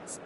minutes.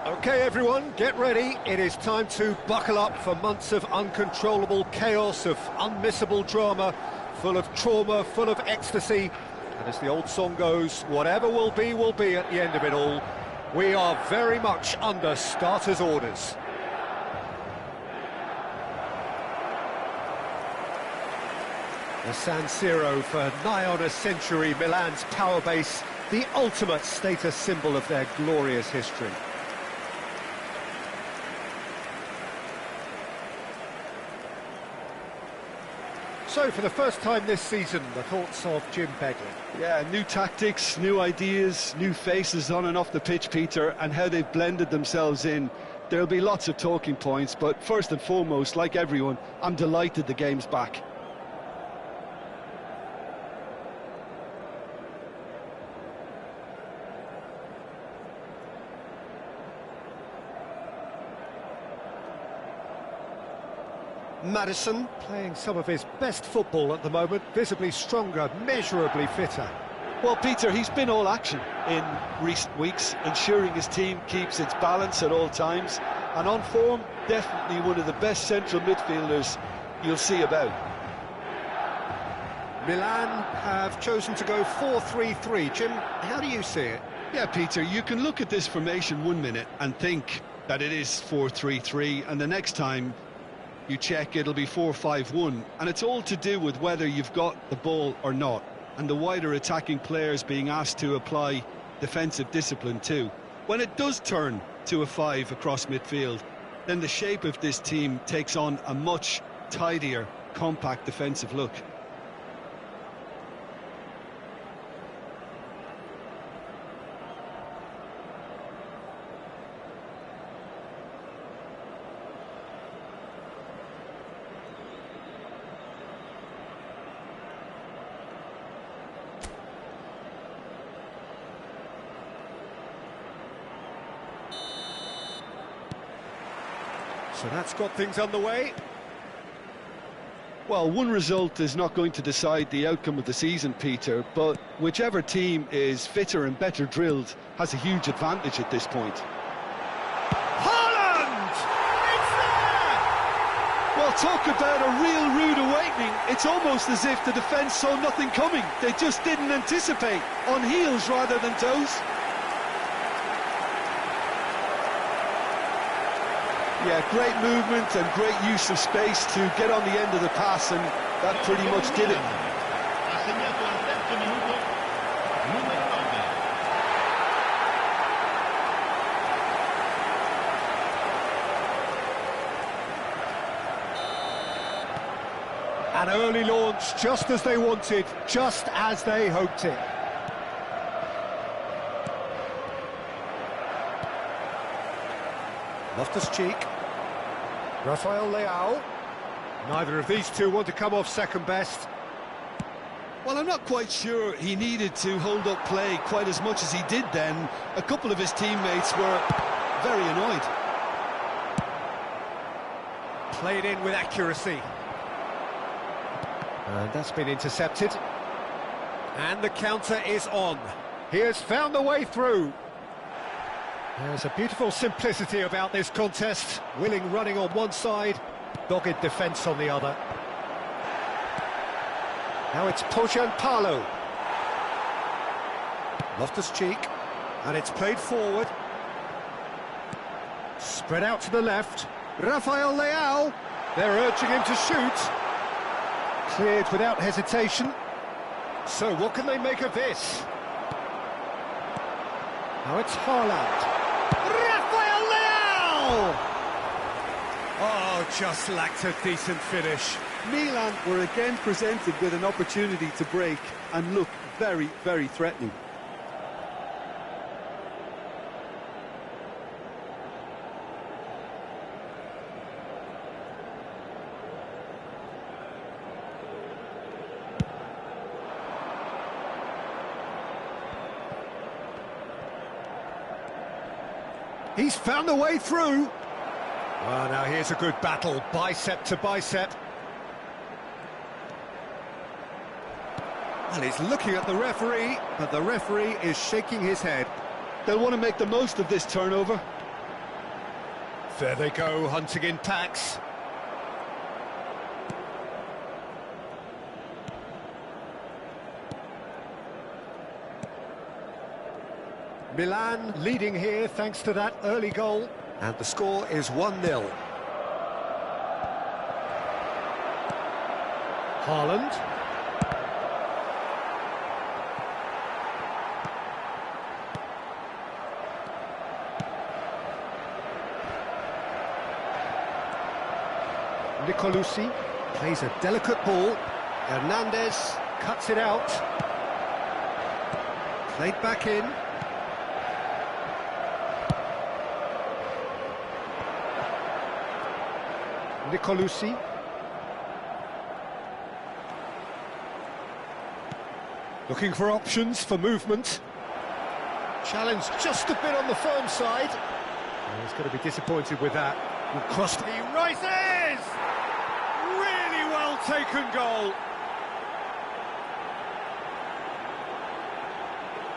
Okay everyone, get ready. It is time to buckle up for months of uncontrollable chaos, of unmissable drama, full of trauma, full of ecstasy. And as the old song goes, whatever will be at the end of it all. We are very much under starters' orders. The San Siro for nigh on a century, Milan's power base, the ultimate status symbol of their glorious history. So, for the first time this season, the thoughts of Jim Begley. Yeah, new tactics, new ideas, new faces on and off the pitch, Peter, and how they've blended themselves in. There'll be lots of talking points, but first and foremost, like everyone, I'm delighted the game's back. Maddison playing some of his best football at the moment, visibly stronger, measurably fitter. Well, Peter, he's been all action in recent weeks, ensuring his team keeps its balance at all times, and on form, definitely one of the best central midfielders you'll see about. Milan have chosen to go 4-3-3. Jim, how do you see it? Yeah, Peter, you can look at this formation 1 minute and think that it is 4-3-3, and the next time you check, it'll be 4-5-1, and it's all to do with whether you've got the ball or not, and the wider attacking players being asked to apply defensive discipline too. When it does turn to a 5 across midfield, then the shape of this team takes on a much tidier, compact defensive look. So that's got things underway. Well, one result is not going to decide the outcome of the season, Peter, but whichever team is fitter and better drilled has a huge advantage at this point. Haaland! It's there! Well, talk about a real rude awakening. It's almost as if the defence saw nothing coming. They just didn't anticipate, on heels rather than toes. Yeah, great movement and great use of space to get on the end of the pass, and that pretty much did it. An early launch, just as they wanted, just as they hoped it. Loftus-Cheek, Rafael Leao. Neither of these two want to come off second best. Well, I'm not quite sure he needed to hold up play quite as much as he did then. A couple of his teammates were very annoyed. Played in with accuracy. And that's been intercepted. And the counter is on. He has found the way through. There's a beautiful simplicity about this contest. Willing running on one side, dogged defence on the other. Now it's Pojan-Palo. Loftus-Cheek. And it's played forward. Spread out to the left. Rafael Leao. They're urging him to shoot. Cleared without hesitation. So what can they make of this? Now it's Haaland. Rafael Leao! Oh, just lacked a decent finish. Milan were again presented with an opportunity to break and look very, very threatening. He's found the way through. Well, now here's a good battle, bicep to bicep. Well, he's looking at the referee, but the referee is shaking his head. They'll want to make the most of this turnover. There they go, hunting in packs. Milan leading here thanks to that early goal. And the score is 1-0. Haaland. Nicolosi plays a delicate ball. Hernandez cuts it out. Played back in. Nicolosi. Looking for options for movement. Challenge just a bit on the firm side. Oh, he's going to be disappointed with that. Crossed. He rises! Really well taken goal.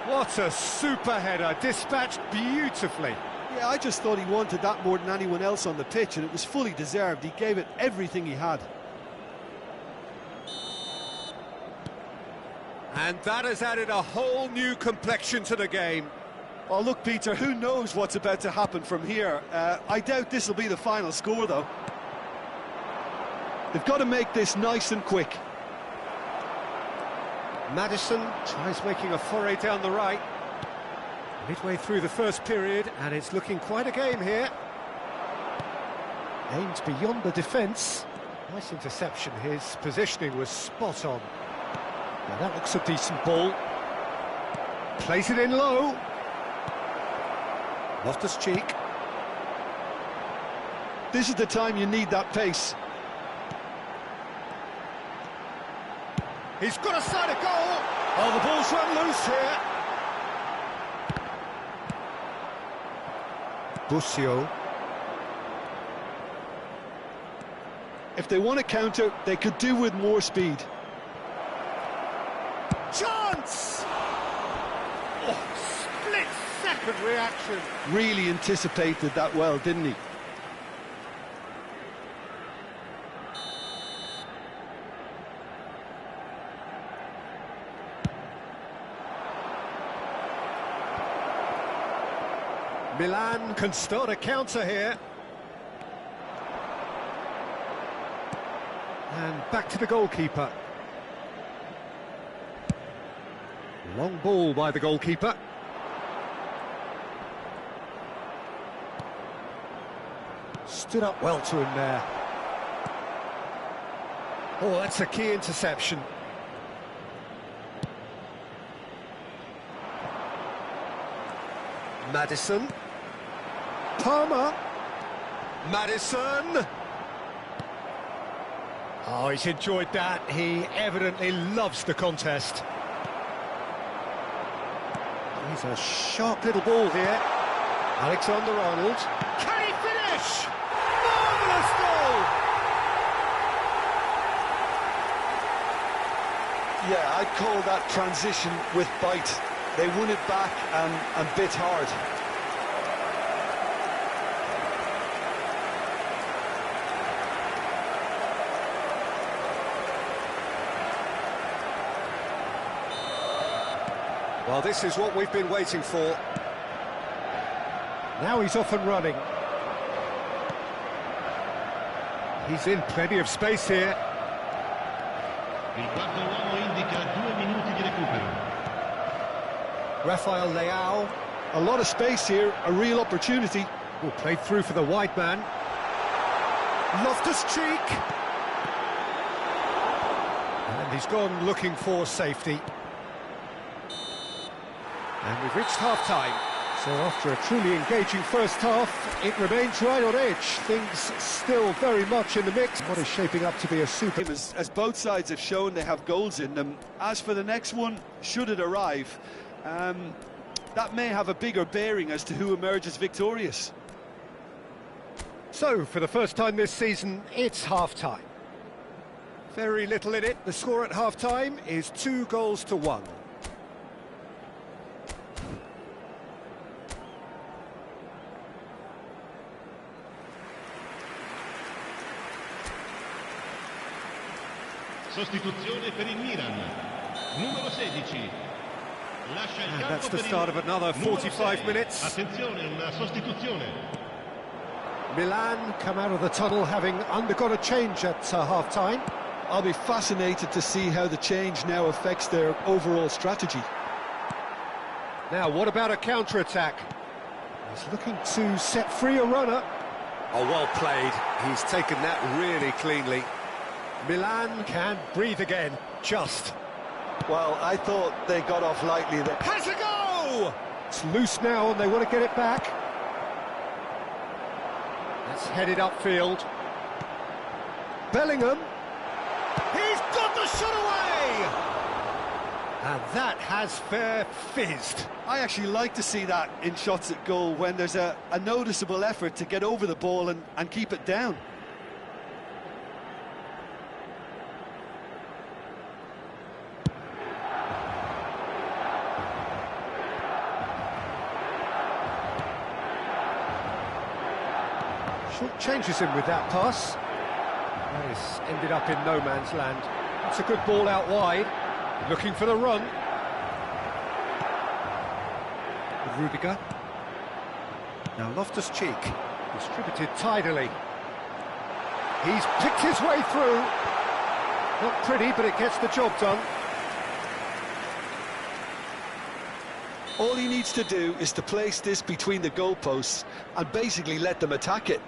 What a super header, dispatched beautifully. Yeah, I just thought he wanted that more than anyone else on the pitch, and it was fully deserved. He gave it everything he had. And that has added a whole new complexion to the game. Well, look, Peter, who knows what's about to happen from here? I doubt this will be the final score, though. They've got to make this nice and quick. Maddison tries making a foray down the right. Midway through the first period, and it's looking quite a game here. Aimed beyond the defence. Nice interception, his positioning was spot on. Now that looks a decent ball. Plays it in low. Loftus-Cheek. This is the time you need that pace. He's got a side of goal. Oh, the ball's run loose here. Busio. If they want to counter, they could do with more speed. Chance! Oh, split-second reaction. Really anticipated that well, didn't he? Milan can start a counter here. And back to the goalkeeper. Long ball by the goalkeeper. Stood up well to him there. Oh, that's a key interception. Maddison. Palmer. Maddison. Oh, he's enjoyed that. He evidently loves the contest. He's a sharp little ball here. Alexander-Arnold. Can he finish? Marvellous goal! Yeah, I'd call that transition with bite. They won it back and bit hard. Well, this is what we've been waiting for. Now he's off and running. He's in plenty of space here. Il quarto uomo indica 2 minuti di recupero. Rafael Leao. A lot of space here, a real opportunity. Oh, played through for the wide man. Loftus-Cheek. And he's gone looking for safety. And we've reached half-time. So after a truly engaging first half, it remains right on edge. Things still very much in the mix. What is shaping up to be a super... As both sides have shown, they have goals in them. As for the next one, should it arrive, that may have a bigger bearing as to who emerges victorious. So, for the first time this season, it's half-time. Very little in it. The score at half-time is 2-1. Sostituzione per il Milan. Numero 16. Lascia il campo. And that's the start of another 45 minutes. Attenzione, una sostituzione. Milan come out of the tunnel having undergone a change at half-time. I'll be fascinated to see how the change now affects their overall strategy. Now, what about a counter-attack? He's looking to set free a runner. Oh, well played. He's taken that really cleanly. Milan can breathe again, just. Well, I thought they got off lightly there. Has a go! It's loose now and they want to get it back. That's headed upfield. Bellingham. He's got the shot away! And that has fair fizzed. I actually like to see that in shots at goal when there's a noticeable effort to get over the ball and keep it down. Changes him with that pass. This ended up in no man's land. It's a good ball out wide. Looking for the run. Rudiger. Now Loftus-Cheek. Distributed tidily. He's picked his way through. Not pretty, but it gets the job done. All he needs to do is to place this between the goalposts and basically let them attack it.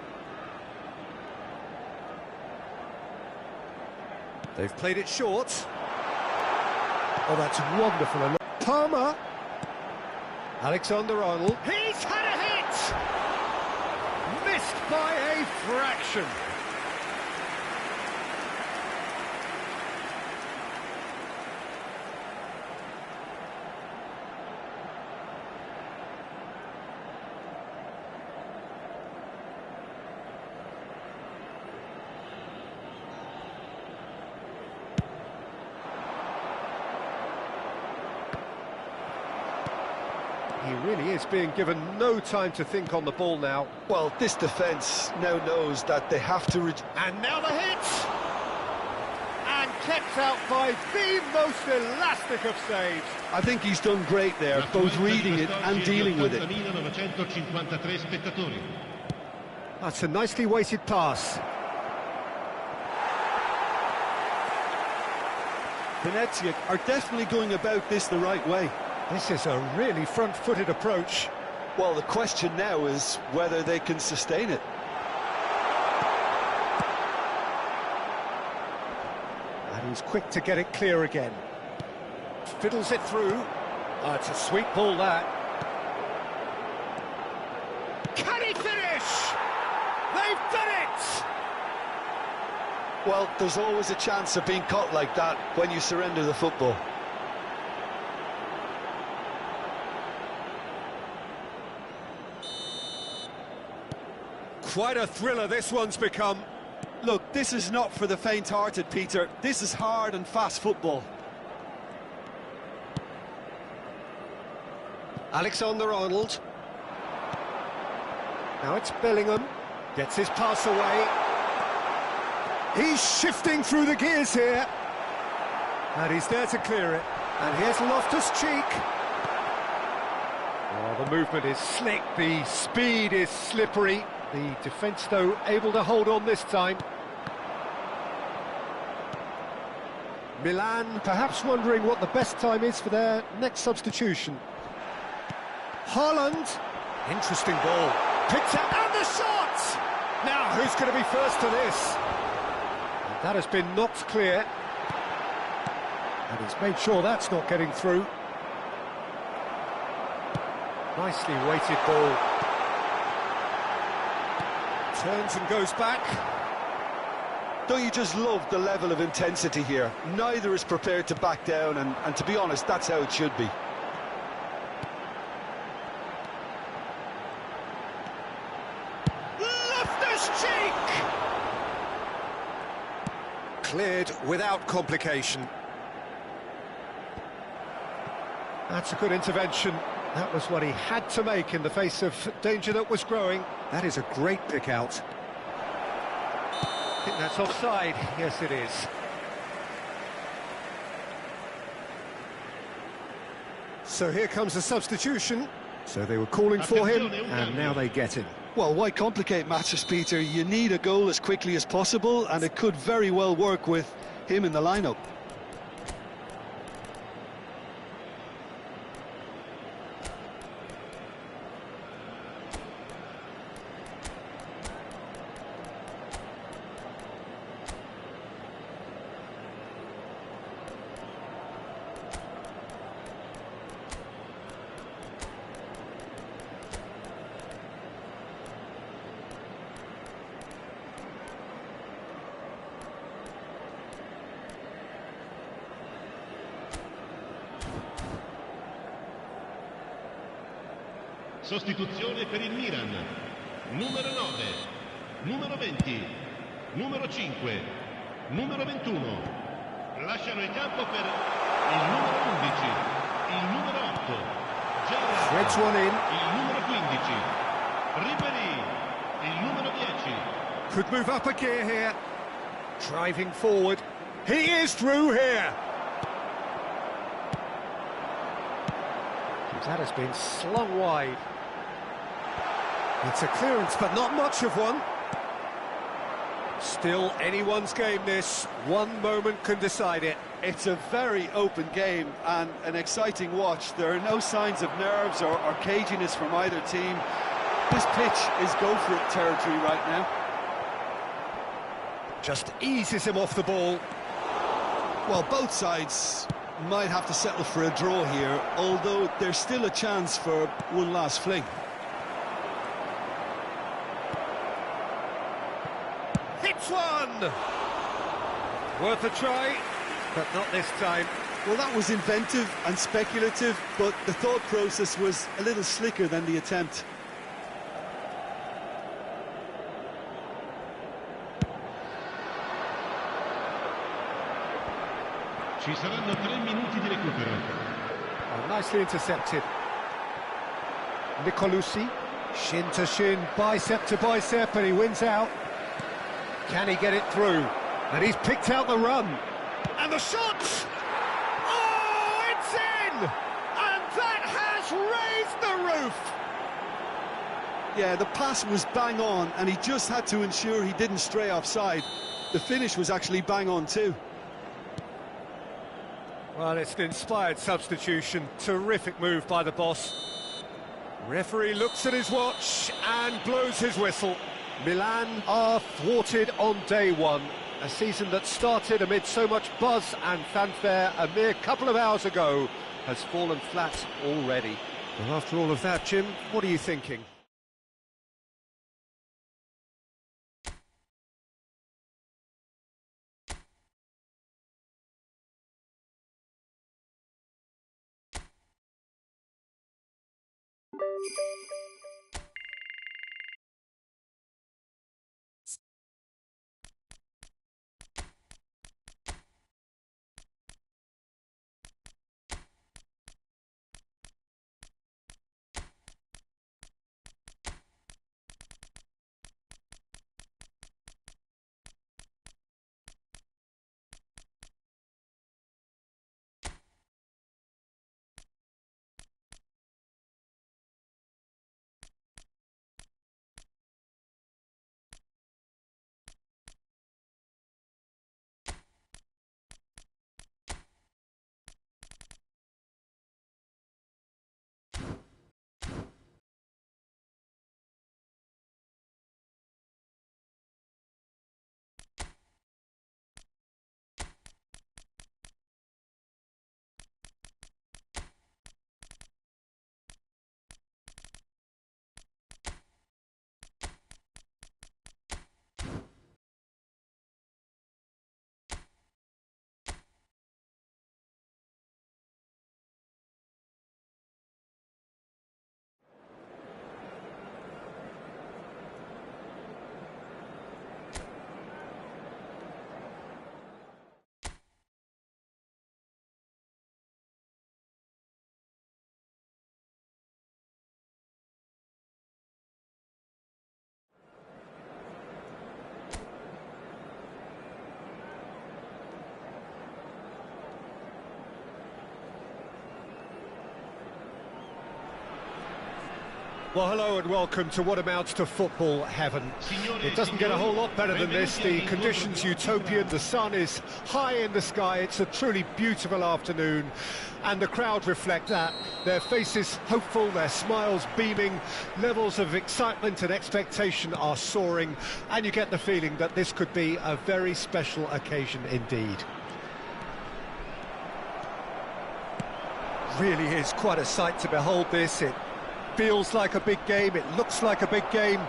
They've played it short. Oh, that's wonderful. Palmer. Alexander-Arnold. He's had a hit! Missed by a fraction. He really is being given no time to think on the ball now. Well, this defence now knows that they have to... And now the hit! And kept out by the most elastic of saves. I think he's done great there, both reading it and dealing with it. That's a nicely weighted pass. Venezia are definitely going about this the right way. This is a really front-footed approach. Well, the question now is whether they can sustain it. And he's quick to get it clear again. Fiddles it through. Oh, it's a sweet ball, that. Can he finish? They've done it! Well, there's always a chance of being caught like that when you surrender the football. Quite a thriller this one's become. Look, this is not for the faint-hearted, Peter. This is hard and fast football. Alexander-Arnold. Now it's Bellingham. Gets his pass away. He's shifting through the gears here. And he's there to clear it. And here's Loftus-Cheek. Oh, the movement is slick, the speed is slippery. The defence, though, able to hold on this time. Milan perhaps wondering what the best time is for their next substitution. Haaland. Interesting ball. Picked up, and the shot! Now, who's going to be first to this? And that has been knocked clear. And he's made sure that's not getting through. Nicely weighted ball. Turns and goes back. Don't you just love the level of intensity here? Neither is prepared to back down, and to be honest, that's how it should be. Loftus-Cheek! Cleared without complication. That's a good intervention. That was what he had to make in the face of danger that was growing. That is a great pick out. I think that's offside. Yes, it is. So here comes the substitution. So they were calling for him, and now they get him. Well, why complicate matters, Peter? You need a goal as quickly as possible, and it could very well work with him in the lineup. Sostituzione per il Milan. Numero 9, numero 20, numero 5, numero 21. Lasciano il campo per il numero 11, il numero 8, Threads one in. il numero 15, Ribery, il numero 10. Could move up a gear here. Driving forward. He is through here. That has been slung wide. It's a clearance, but not much of one. Still anyone's game, this. One moment can decide it. It's a very open game and an exciting watch. There are no signs of nerves or caginess from either team. This pitch is go-for-it territory right now. Just eases him off the ball. Well, both sides might have to settle for a draw here, although there's still a chance for one last fling. Hits one! Worth a try, but not this time. Well, that was inventive and speculative, but the thought process was a little slicker than the attempt. Ci saranno 3 minuti di recupero. Oh, nicely intercepted. Nicolucci, shin to shin, bicep to bicep, and he wins out. Can he get it through? And he's picked out the run. And the shot! Oh, it's in! And that has raised the roof! Yeah, the pass was bang on, and he just had to ensure he didn't stray offside. The finish was actually bang on too. Well, it's an inspired substitution. Terrific move by the boss. Referee looks at his watch and blows his whistle. Milan are thwarted on day one. A season that started amid so much buzz and fanfare a mere couple of hours ago has fallen flat already. Well, after all of that, Jim, what are you thinking? Well, hello and welcome to what amounts to football heaven. It doesn't get a whole lot better than this. The conditions utopian, the sun is high in the sky, it's a truly beautiful afternoon, and the crowd reflect that. Their faces hopeful, their smiles beaming, levels of excitement and expectation are soaring, and you get the feeling that this could be a very special occasion indeed. Really is quite a sight to behold this. It feels like a big game, it looks like a big game.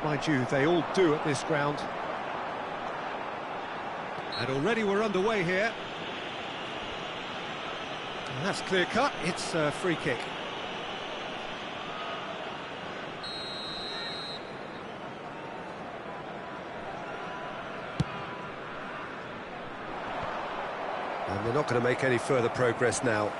Mind you, they all do at this ground. And already we're underway here. And that's clear cut, it's a free kick. And they're not going to make any further progress now.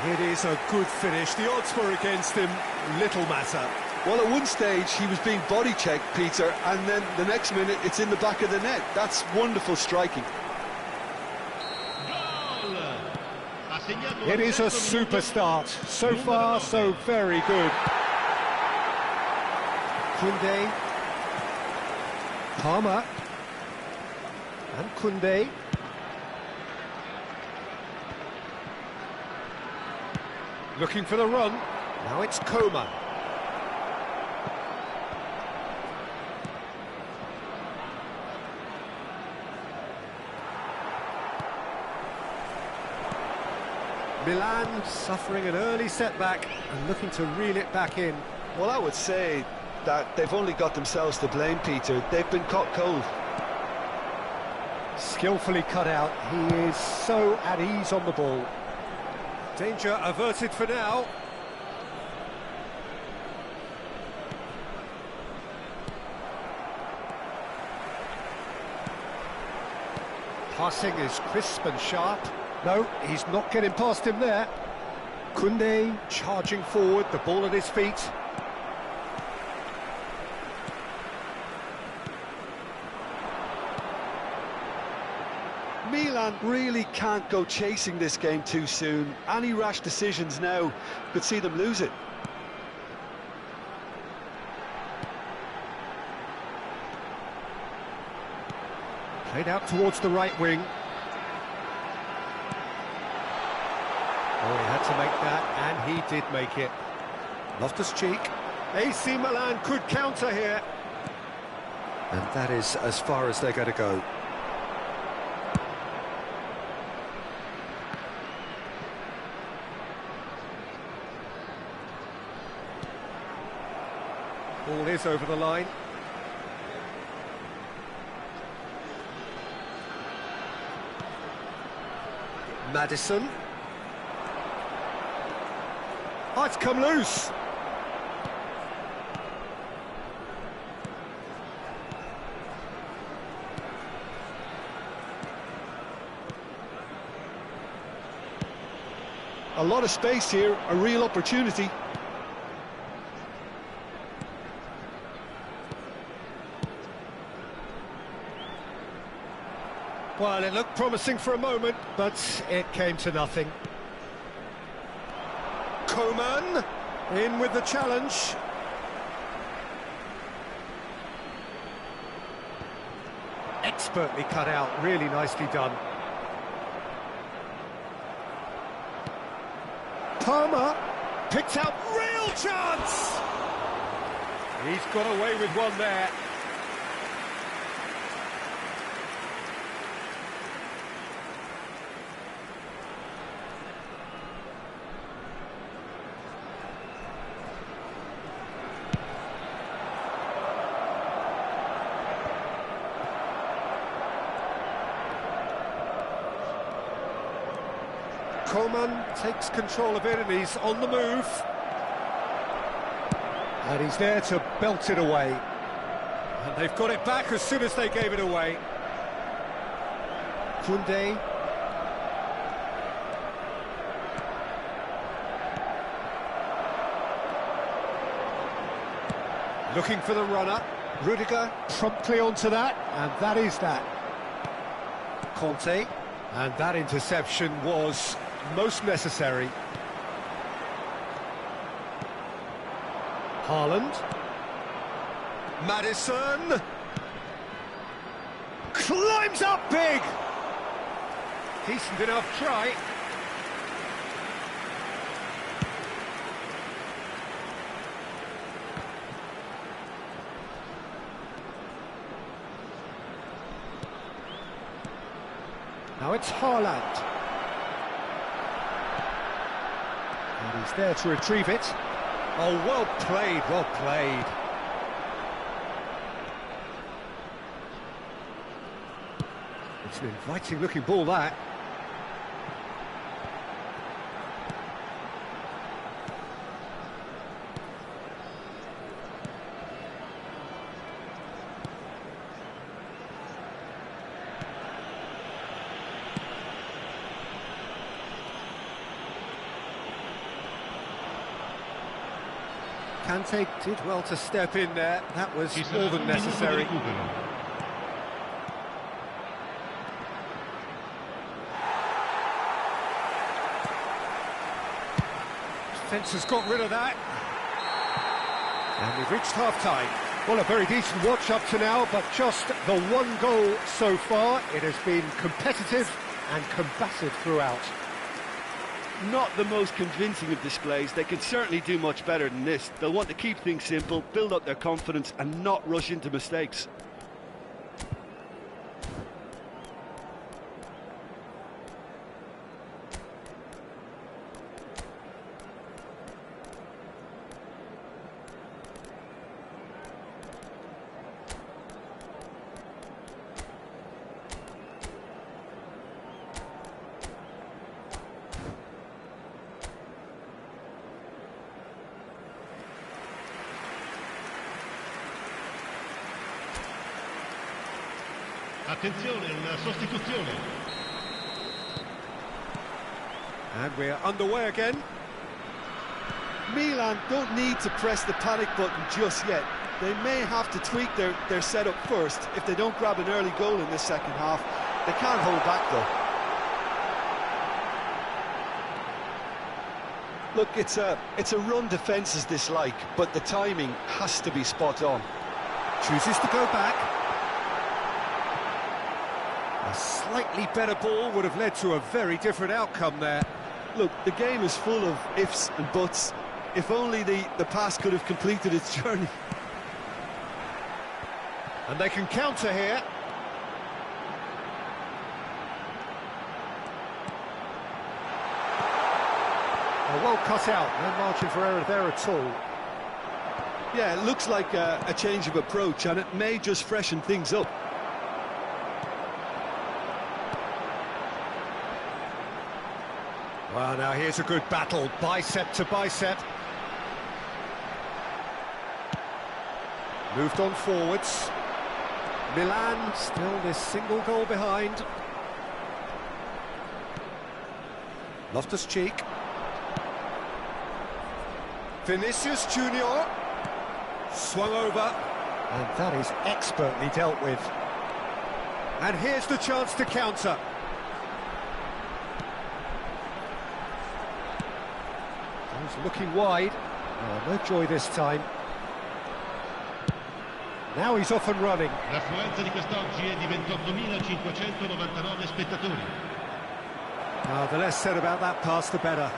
It is a good finish. The odds were against him. Little matter. Well, at one stage he was being body checked, Peter, and then the next minute it's in the back of the net. That's wonderful striking. It is a super start. So far, so very good. Koundé. Palmer. And Koundé. Looking for the run. Now it's Coman. Milan suffering an early setback and looking to reel it back in. Well, I would say that they've only got themselves to blame, Peter. They've been caught cold. Skillfully cut out. He is so at ease on the ball. Danger averted for now. Passing is crisp and sharp. No, he's not getting past him there. Koundé charging forward, the ball at his feet. Milan really can't go chasing this game too soon. Any rash decisions now could see them lose it. Played out towards the right wing. Oh, he had to make that, and he did make it. Loftus-Cheek. AC Milan could counter here. And that is as far as they're going to go. Ball is over the line. Maddison. Oh, it's come loose. A lot of space here, a real opportunity. Well, it looked promising for a moment, but it came to nothing. Coman in with the challenge. Expertly cut out, really nicely done. Palmer picks out, real chance! He's got away with one there. Coman takes control of it and he's on the move. And he's there to belt it away. And they've got it back as soon as they gave it away. Koundé. Looking for the runner. Rudiger promptly onto that, and that is that. Conte. And that interception was most necessary. Haaland. Maddison. Climbs up big. Decent enough try. Now it's Haaland. And he's there to retrieve it. Oh, well played, well played. It's an inviting looking ball, that. Kante did well to step in there. That was more than necessary. Defence has got rid of that. And we've reached half-time. Well, a very decent watch up to now, but just the one goal so far. It has been competitive and combative throughout. Not the most convincing of displays. They can certainly do much better than this. They'll want to keep things simple, build up their confidence and not rush into mistakes. Attenzione, una sostituzione. And we're underway again. Milan don't need to press the panic button just yet. They may have to tweak their setup first if they don't grab an early goal in this second half. They can't hold back though. Look, it's a run defence's dislike, but the timing has to be spot on. Chooses to go back. A slightly better ball would have led to a very different outcome there. Look, the game is full of ifs and buts. If only the pass could have completed its journey. And they can counter here. Oh, well cut out, no margin for error there at all. Yeah, it looks like a change of approach, and it may just freshen things up. Well, now here's a good battle, bicep to bicep. Moved on forwards. Milan still this single goal behind. Loftus-Cheek. Vinicius Junior. Swung over. And that is expertly dealt with. And here's the chance to counter. He's looking wide. Oh, no joy this time. Now he's off and running. L'affluenza di quest'oggi è di 28.599 spettatori. The less said about that pass, the better.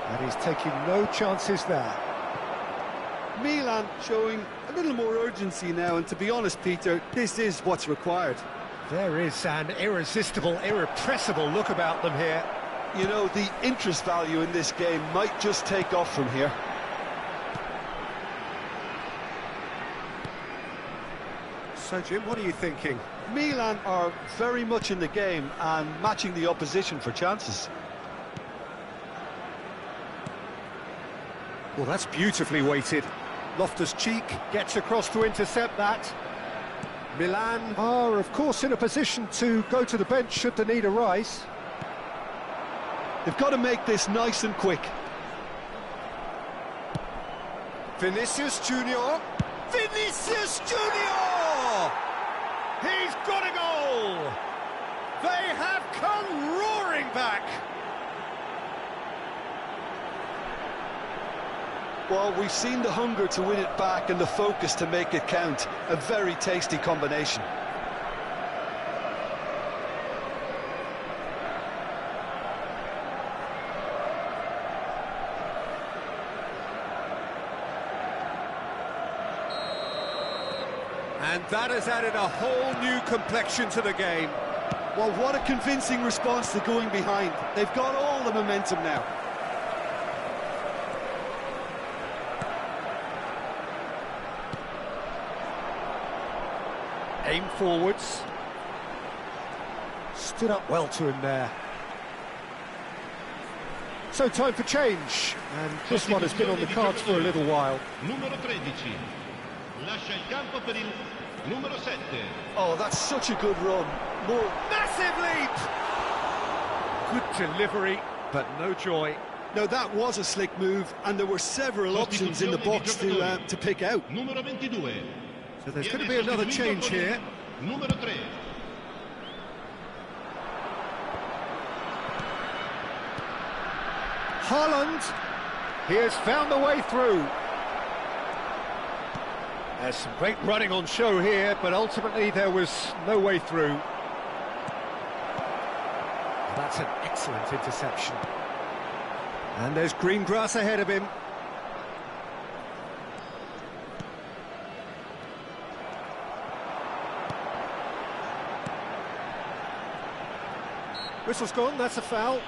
And he's taking no chances there. Milan showing a little more urgency now, and to be honest, Peter, this is what's required. There is an irresistible, irrepressible look about them here. You know, the interest value in this game might just take off from here. So, Jim, what are you thinking? Milan are very much in the game and matching the opposition for chances. Well, that's beautifully weighted. Loftus-Cheek gets across to intercept that. Milan are, of course, in a position to go to the bench should the need arise. They've got to make this nice and quick. Vinicius Junior. Vinicius Junior! He's got a goal! They have come roaring back! Well, we've seen the hunger to win it back and the focus to make it count. A very tasty combination. And that has added a whole new complexion to the game. Well, what a convincing response to going behind. They've got all the momentum now. Aim forwards. Stood up well to him there. So time for change. And this one has been on the cards for a little while. Numero 13. Lascia il campo per il numero 7. Oh, that's such a good run. More. Massive leap! Good delivery, but no joy. Now, that was a slick move, and there were several options in the box to pick out. Numero 22. So there's going to be another change here. Numero 3. Haaland, he has found the way through. There's some great running on show here, but ultimately there was no way through. That's an excellent interception. And there's green grass ahead of him. Whistle's gone, that's a foul.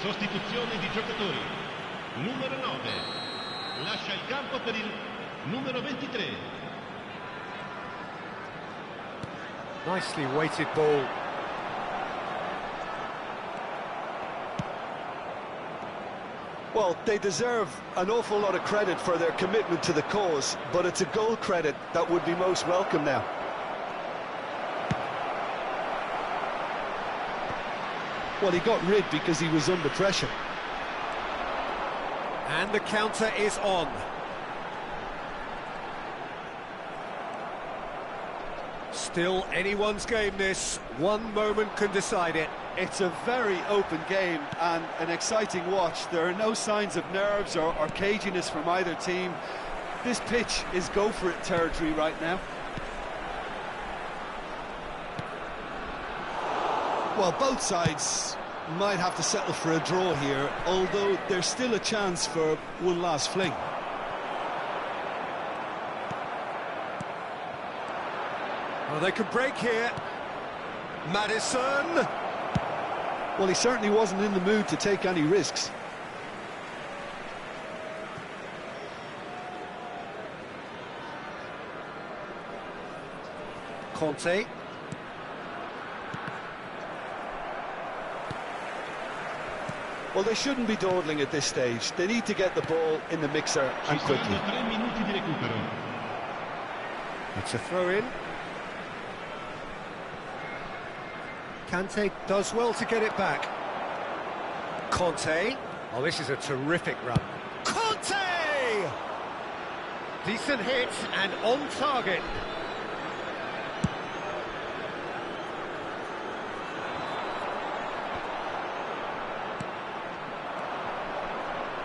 Sostituzione di giocatori. Numero 9. Lascia il campo per il numero 23. Nicely weighted ball. Well, they deserve an awful lot of credit for their commitment to the cause, but it's a goal credit that would be most welcome now. Well, he got rid because he was under pressure. And the counter is on. Still anyone's game this. One moment can decide it. It's a very open game and an exciting watch. There are no signs of nerves or caginess from either team. This pitch is go-for-it territory right now. Well, both sides might have to settle for a draw here, although there's still a chance for one last fling. Well, they could break here. Madison. Well, he certainly wasn't in the mood to take any risks. Conte. Well, they shouldn't be dawdling at this stage. They need to get the ball in the mixer and quickly. It's a throw-in. Kante does well to get it back. Conte. Oh, this is a terrific run. Conte! Decent hit and on target.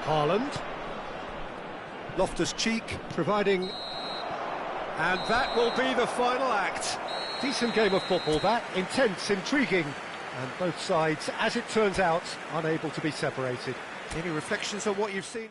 Haaland. Loftus-Cheek providing... And that will be the final act. Decent game of football, that. Intense, intriguing. And both sides, as it turns out, unable to be separated. Any reflections on what you've seen?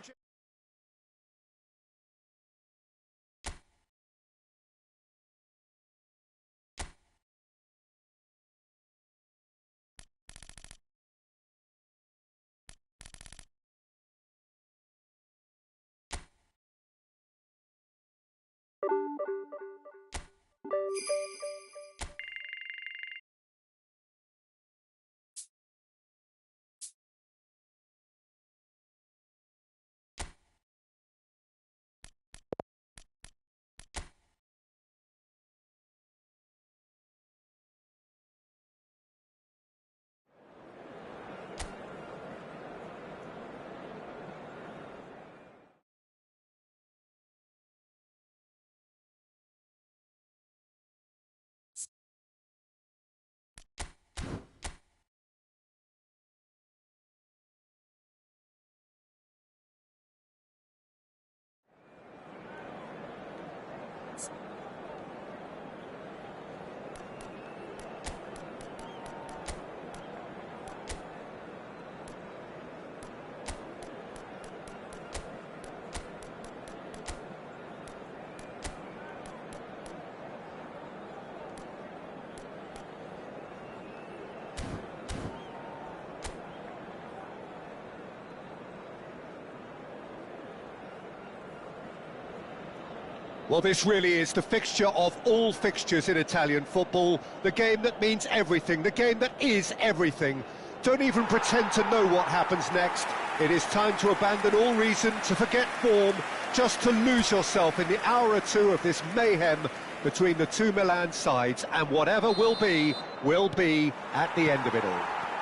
Well, this really is the fixture of all fixtures in Italian football. The game that means everything, the game that is everything. Don't even pretend to know what happens next. It is time to abandon all reason, to forget form, just to lose yourself in the hour or two of this mayhem between the two Milan sides, and whatever will be at the end of it all.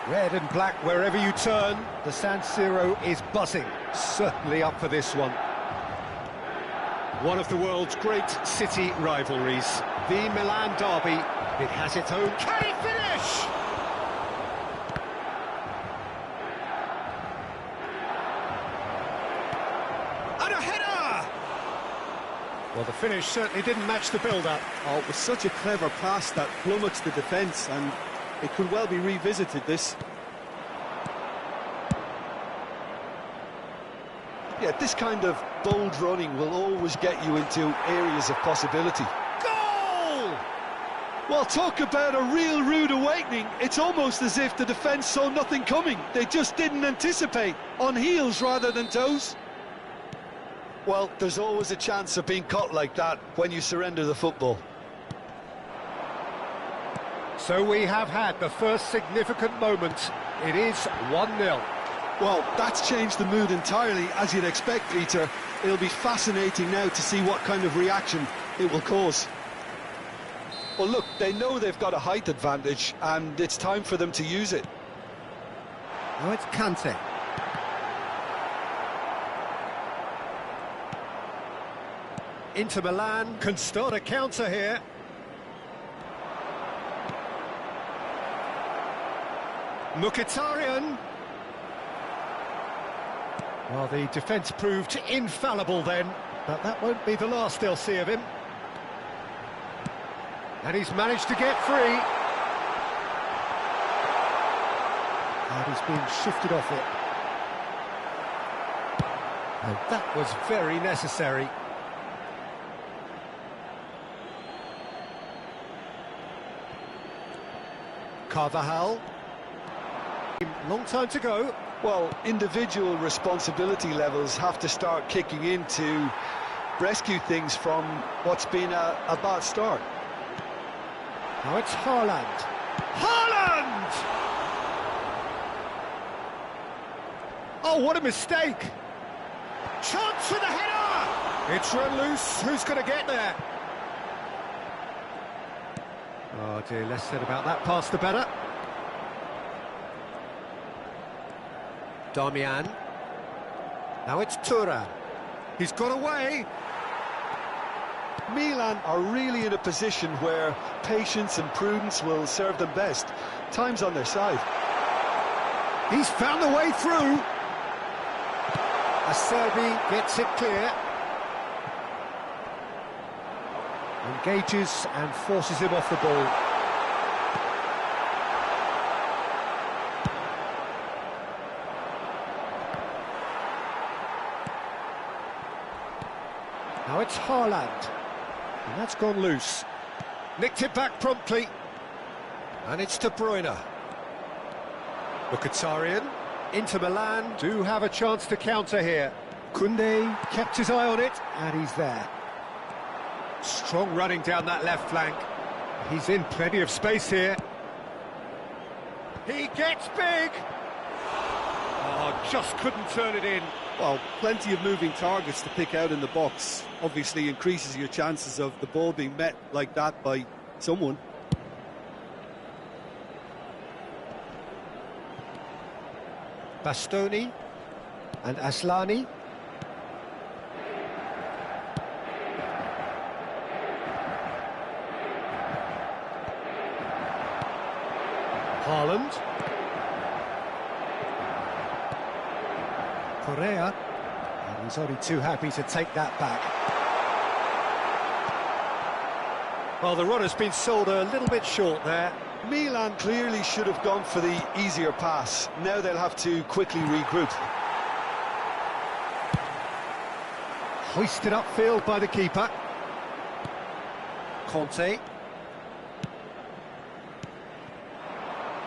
Red and black wherever you turn, the San Siro is buzzing. Certainly up for this one. One of the world's great city rivalries, the Milan derby. It has its own... Can he finish? And a header! Well, the finish certainly didn't match the build-up. Oh, it was such a clever pass that flummoxed the defence, and it could well be revisited, this. Yeah, this kind of bold running will always get you into areas of possibility. Goal! Well, talk about a real rude awakening. It's almost as if the defence saw nothing coming. They just didn't anticipate, on heels rather than toes. Well, there's always a chance of being caught like that when you surrender the football. So we have had the first significant moment. It is 1-0. Well, that's changed the mood entirely, as you'd expect, Peter. It'll be fascinating now to see what kind of reaction it will cause. Well, look, they know they've got a height advantage, and it's time for them to use it. Now it's Kante. Inter Milan can start a counter here. Mkhitaryan. Well, the defence proved infallible then, but that won't be the last they'll see of him. And he's managed to get free. And he's being shifted off it. And that was very necessary. Carvajal. Long time to go. Well, individual responsibility levels have to start kicking in to rescue things from what's been a bad start. Now it's Haaland. Haaland! Oh, what a mistake! Chance for the header! It's run loose. Who's going to get there? Oh dear, less said about that pass the better. Darmian. Now it's Thuram. He's got away. Milan are really in a position where patience and prudence will serve them best. Time's on their side. He's found the way through. Acerbi gets it clear. Engages and forces him off the ball. Now it's Haaland. And that's gone loose. Nicked it back promptly. And it's De Bruyne. Mkhitaryan. Inter Milan do have a chance to counter here. Koundé kept his eye on it, and he's there. Strong running down that left flank. He's in plenty of space here. He gets big! Oh, just couldn't turn it in. Well, plenty of moving targets to pick out in the box. Obviously increases your chances of the ball being met like that by someone. Bastoni and Aslani. Haaland. Correa. And he's only too happy to take that back. Well, the run has been sold a little bit short there. Milan clearly should have gone for the easier pass. Now they'll have to quickly regroup. Hoisted upfield by the keeper. Conte.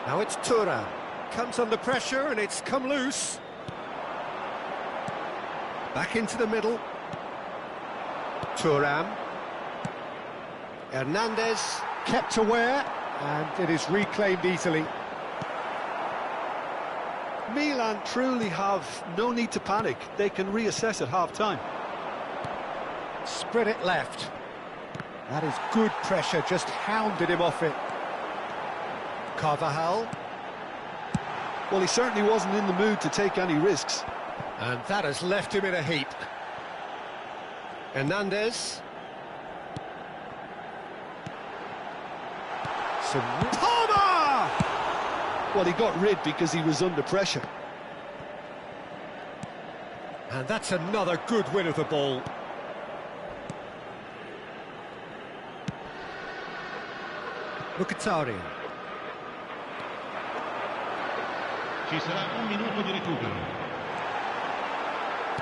Now it's Thuram. Comes under pressure and it's come loose. Back into the middle. Thuram. Hernandez kept aware. And it is reclaimed easily. Milan truly have no need to panic. They can reassess at half-time. Spread it left. That is good pressure, just hounded him off it. Carvajal. Well, he certainly wasn't in the mood to take any risks. And that has left him in a heap. Hernandez. Palmer! Well, he got rid because he was under pressure. And that's another good win of the ball. Mkhitaryan. Ci sarà un minuto di recupero.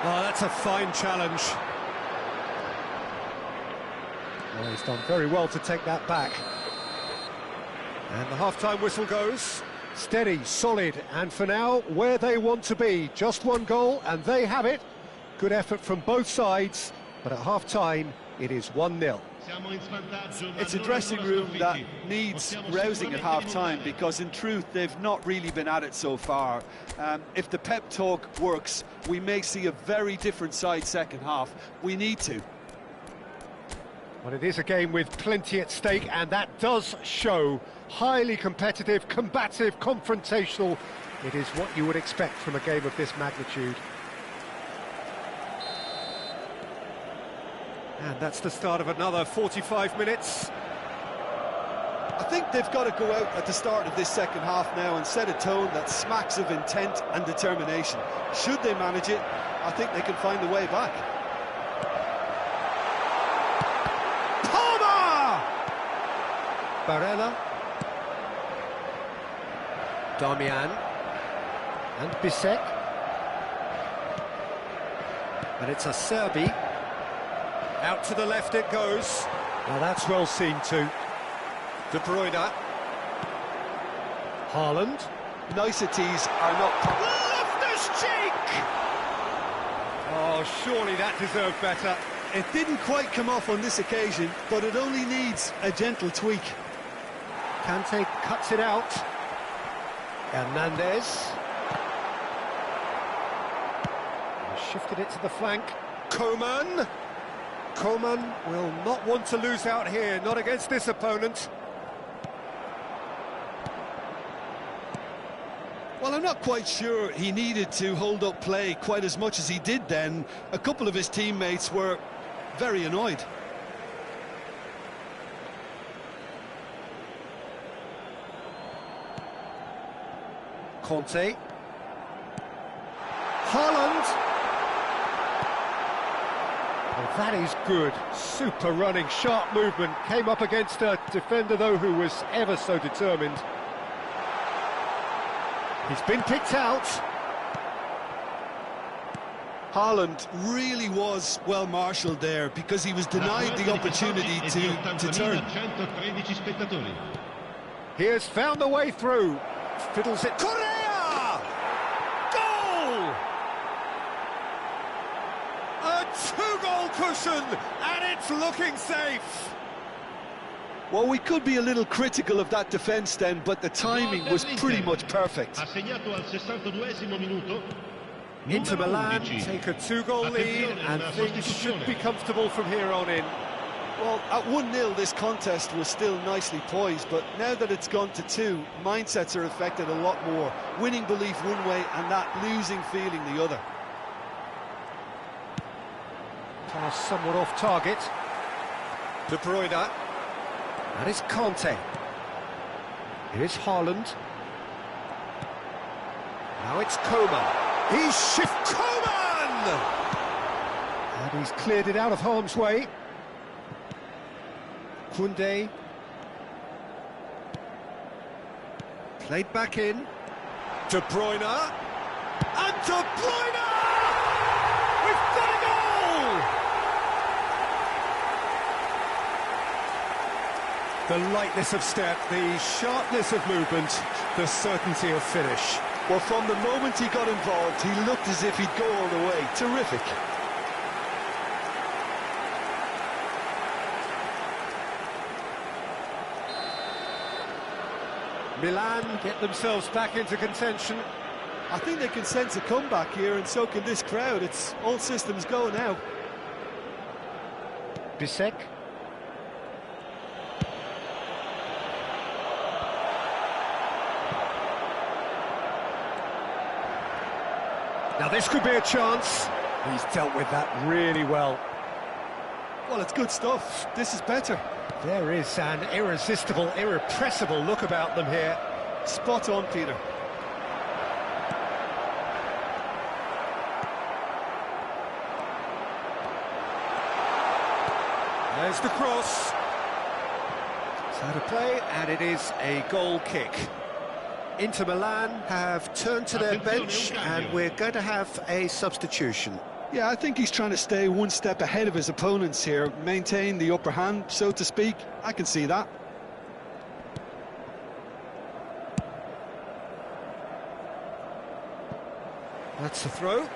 Oh, that's a fine challenge. Well, he's done very well to take that back. And the half-time whistle goes. Steady, solid, and for now, where they want to be. Just one goal, and they have it. Good effort from both sides, but at half-time, it is 1-0. It's a dressing room that needs rousing at half-time because, in truth, they've not really been at it so far. If the pep talk works, we may see a very different side second half. We need to. Well, it is a game with plenty at stake, and that does show. Highly competitive, combative, confrontational. It is what you would expect from a game of this magnitude. And that's the start of another 45 minutes. I think they've got to go out at the start of this second half now and set a tone that smacks of intent and determination. Should they manage it, I think they can find a way back. Barella. Darmian. And Bisek. And it's Acerbi. Out to the left it goes. Now that's well seen too. De Bruyne. Haaland. Niceties are not... Loftus cheek! Oh, surely that deserved better. It didn't quite come off on this occasion, but it only needs a gentle tweak. Kante cuts it out. Hernandez. Shifted it to the flank. Coman. Coman will not want to lose out here, not against this opponent. Well, I'm not quite sure he needed to hold up play quite as much as he did then. A couple of his teammates were very annoyed. Conte. Haaland. Well, that is good. Super running, sharp movement. Came up against a defender, though, who was ever so determined. He's been picked out. Haaland really was well marshalled there because he was denied the opportunity to turn. He has found a way through. Fiddles it. Correa! Goal! A two-goal cushion, and it's looking safe. Well, we could be a little critical of that defence then, but the timing was pretty much perfect. Inter Milan take a two-goal lead, and things should be comfortable from here on in. Well, at 1-0 this contest was still nicely poised, but now that it's gone to 2, mindsets are affected a lot more. Winning belief one way and that losing feeling the other. Pass somewhat off target. De Bruyne. That is Conte. Here's Haaland. Now it's Coman. He's Coman! And he's cleared it out of harm's way. Koundé. Played back in. De Bruyne. And De Bruyne! We've got a goal! The lightness of step, the sharpness of movement, the certainty of finish. Well, from the moment he got involved, he looked as if he'd go all the way. Terrific. Milan get themselves back into contention. I think they can sense a comeback here, and so can this crowd. It's all systems go now. Bisek. Now this could be a chance. He's dealt with that really well. Well, it's good stuff. This is better. There is an irresistible, irrepressible look about them here. Spot on, Peter. There's the cross. It's out of play, and it is a goal kick. Inter Milan have turned to their bench, and we're going to have a substitution. Yeah, I think he's trying to stay one step ahead of his opponents here, maintain the upper hand, so to speak. I can see that. That's the throw.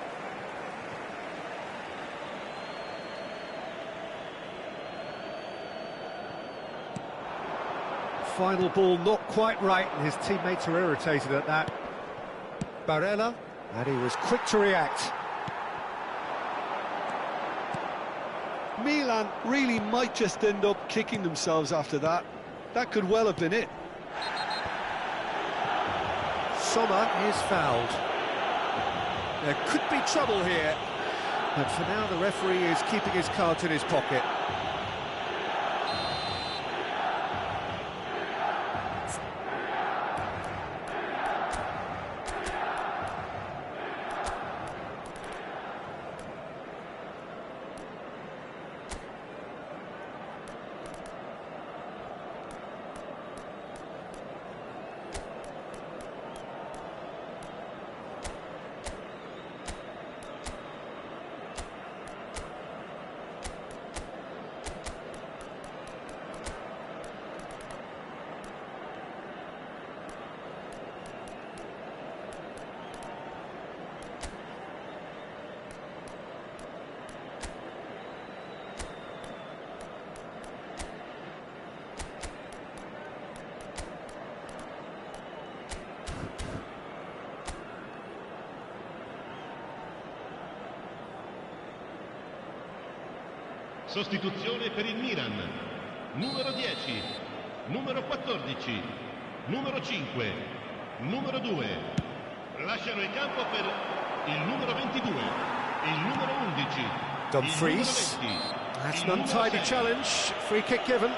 Final ball not quite right, and his teammates are irritated at that. Barella, and he was quick to react. Milan really might just end up kicking themselves after that. That could well have been it. Sommer is fouled. There could be trouble here, but for now the referee is keeping his cards in his pocket. Sostituzione per il Milan. Numero 10, numero 14, numero 5, numero 2. Lasciano il campo per il numero 22, il numero 11, Dumfries. il numero 20. That's il an numero untidy 6. challenge. Free kick given.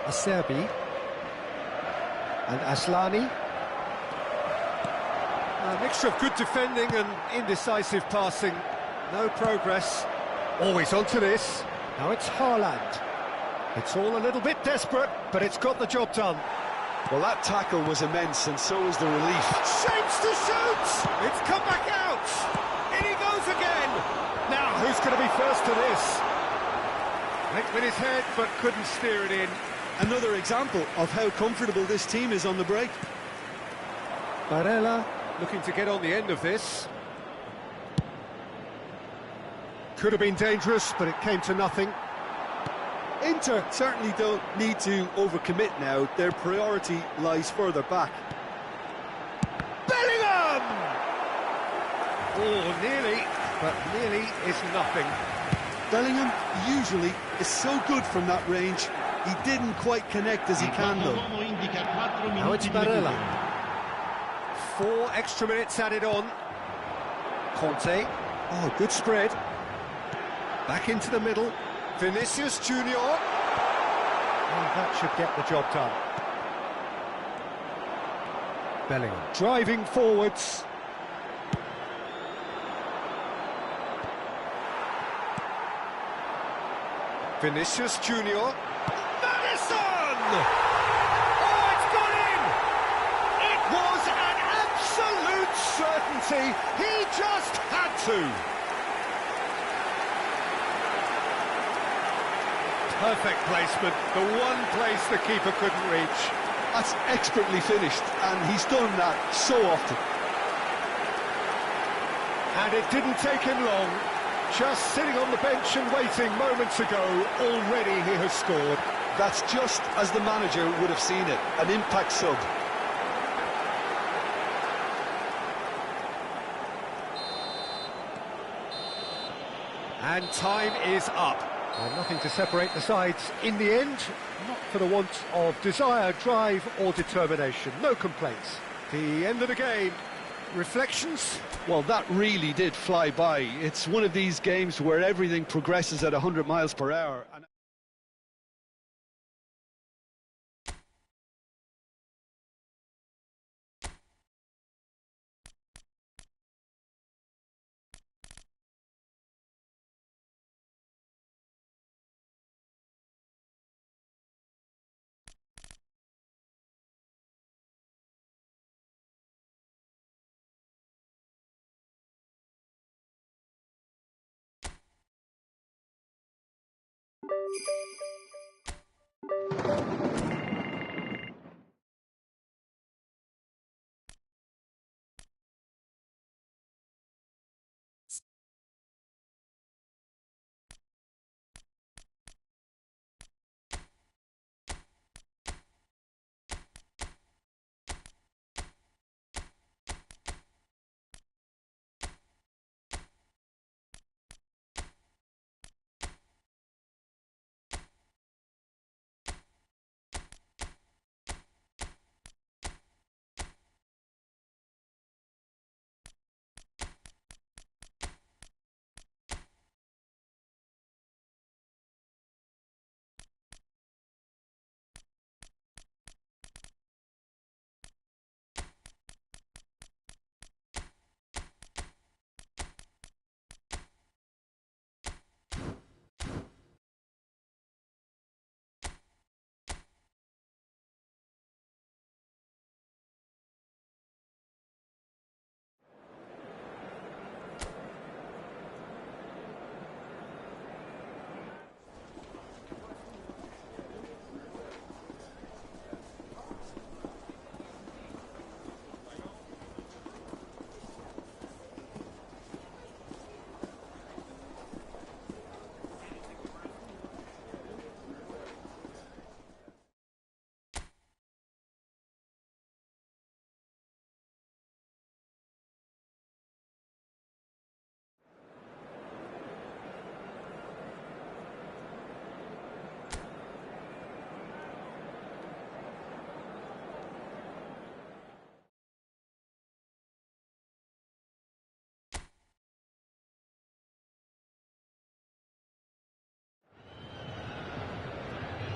Acerbi and Aslani. A mixture of good defending and indecisive passing. No progress. Always onto this. Now it's Haaland. It's all a little bit desperate, but it's got the job done. Well, that tackle was immense, and so was the relief. Shapes to shoot! It's come back out! In he goes again! Now, who's going to be first to this? Went with his head, but couldn't steer it in. Another example of how comfortable this team is on the break. Barella looking to get on the end of this. Could have been dangerous, but it came to nothing. Inter certainly don't need to overcommit now. Their priority lies further back. Bellingham! Oh, nearly, but nearly is nothing. Bellingham usually is so good from that range. He didn't quite connect as he can, though. Now it's Barella. 4 extra minutes added on. Conte. Oh, good spread. Back into the middle. Vinicius Junior. And that should get the job done. Bellingham driving forwards. Vinicius Junior. Madison! Oh, it's gone in! It was an absolute certainty. He just had to. Perfect placement, the one place the keeper couldn't reach. That's expertly finished, and he's done that so often. And it didn't take him long. Just sitting on the bench and waiting moments ago, already he has scored. That's just as the manager would have seen it, an impact sub. And time is up. Well, nothing to separate the sides in the end, not for the want of desire, drive or determination. No complaints. The end of the game. Reflections? Well, that really did fly by. It's one of these games where everything progresses at 100 miles per hour. And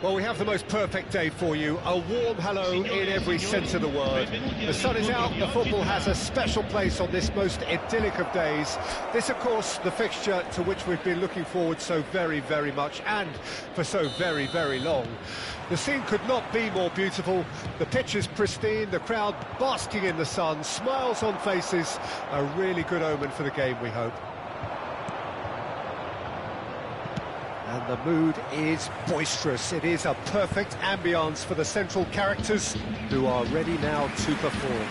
Well, we have the most perfect day for you. A warm hello in every sense of the word. The sun is out, the football has a special place on this most idyllic of days. This, of course, the fixture to which we've been looking forward so very, very much, and for so very, very long. The scene could not be more beautiful. The pitch is pristine, the crowd basking in the sun, smiles on faces. A really good omen for the game, we hope. And the mood is boisterous. It is a perfect ambience for the central characters who are ready now to perform.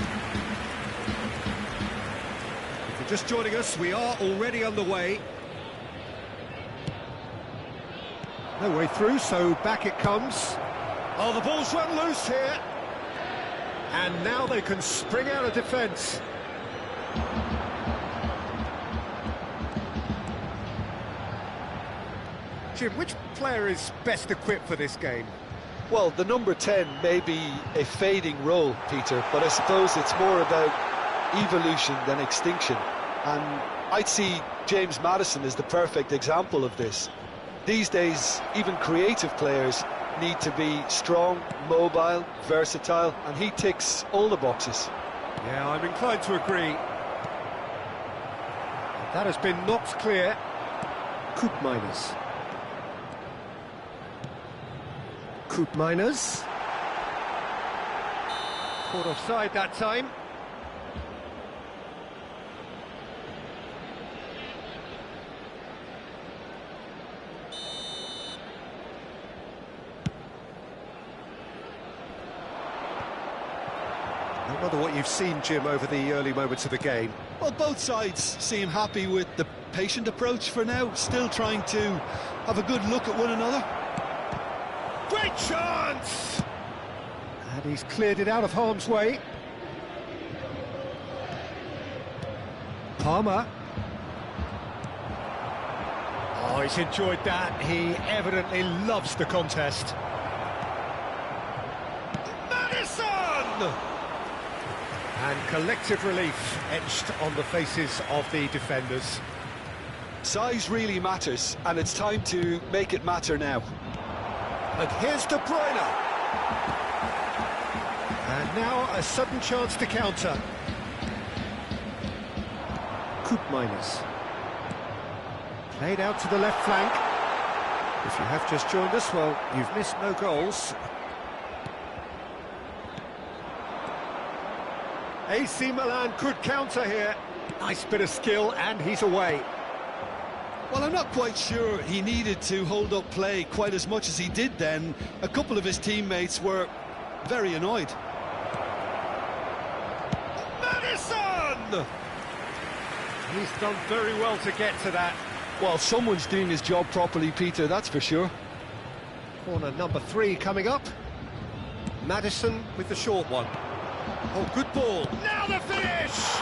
If you're just joining us, we are already underway. No way through, so back it comes. Oh, the ball's run loose here. And now they can spring out of defence. Jim, which player is best equipped for this game? Well, the number 10 may be a fading role, Peter, but I suppose it's more about evolution than extinction. And I'd see James Maddison as the perfect example of this. These days, even creative players need to be strong, mobile, versatile, and he ticks all the boxes. Yeah, I'm inclined to agree. That has been knocked clear. Koopmeiners. Koopmeiners. Caught offside that time. I wonder what you've seen, Jim, over the early moments of the game. Well, both sides seem happy with the patient approach for now, still trying to have a good look at one another. Great chance! And he's cleared it out of harm's way. Palmer. Oh, he's enjoyed that. He evidently loves the contest. Maddison! And collective relief etched on the faces of the defenders. Size really matters, and it's time to make it matter now. And here's De Bruyne. And now a sudden chance to counter. Koopmeiners. Played out to the left flank. If you have just joined us, well, you've missed no goals. AC Milan could counter here. Nice bit of skill, and he's away. Well, I'm not quite sure he needed to hold up play quite as much as he did then. A couple of his teammates were very annoyed. Maddison! He's done very well to get to that. Well, someone's doing his job properly, Peter, that's for sure. Corner number 3 coming up. Maddison with the short one. Oh, good ball. Now the finish!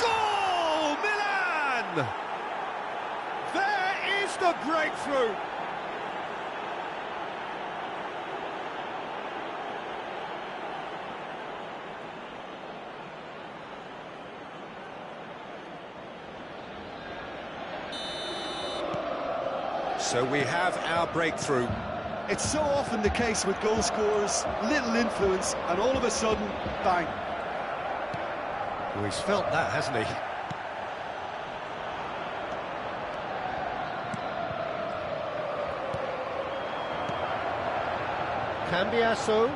Goal! Milan! There is the breakthrough. So we have our breakthrough. It's so often the case with goal scorers, little influence, and all of a sudden, bang. Well, he's felt that, hasn't he? Cambiasso.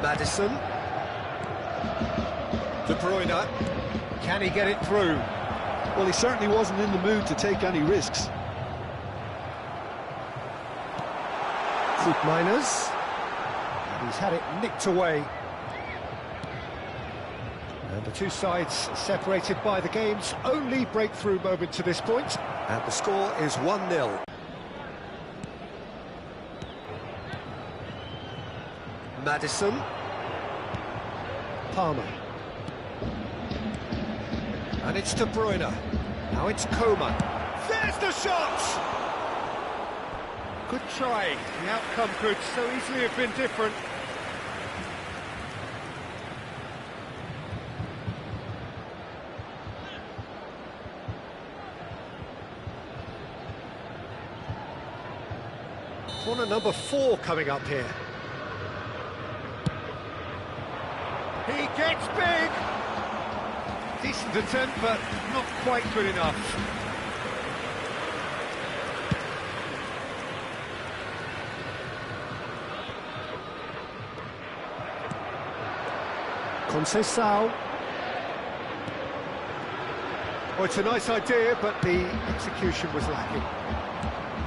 Maddison. De Bruyne. Can he get it through? Well, he certainly wasn't in the mood to take any risks. Koopmeiners. And he's had it nicked away. And the two sides separated by the game's only breakthrough moment to this point. And the score is 1-0. Maddison. Palmer. And it's De Bruyne. Now it's Coman. There's the shot! Good try. The outcome could so easily have been different. number 4 coming up here. He gets big! Decent attempt, but not quite good enough. Conceição. Well, it's a nice idea, but the execution was lacking.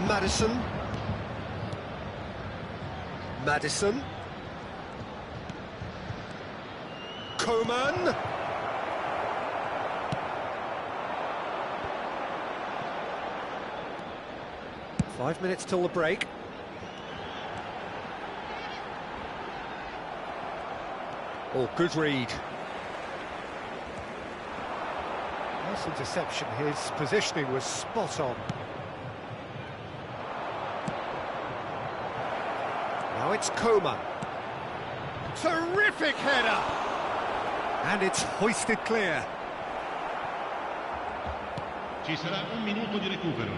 Madison. Coman. Five minutes till the break. Oh, good read. Nice interception. His positioning was spot on. Now it's Coman. Terrific header! And it's hoisted clear. Ci sarà un minuto di recupero.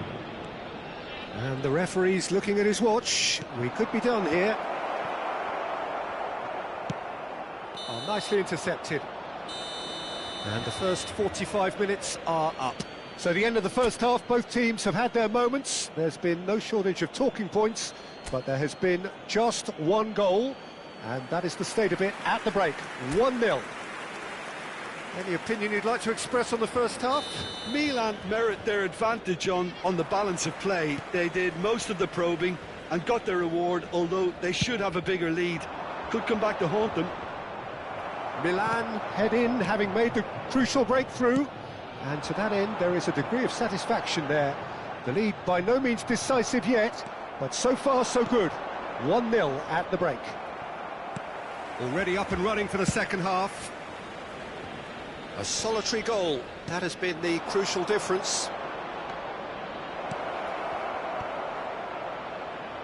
And the referee's looking at his watch. We could be done here. Oh, nicely intercepted. And the first 45 minutes are up. So the end of the first half, both teams have had their moments. There's been no shortage of talking points, but there has been just one goal, and that is the state of it at the break. 1-0. Any opinion you'd like to express on the first half? Milan merit their advantage on the balance of play. They did most of the probing and got their reward, although they should have a bigger lead. Could come back to haunt them. Milan head in, having made the crucial breakthrough, and to that end there is a degree of satisfaction there. The lead by no means decisive yet, but so far so good. 1-0 at the break. Already up and running for the second half. A solitary goal, that has been the crucial difference.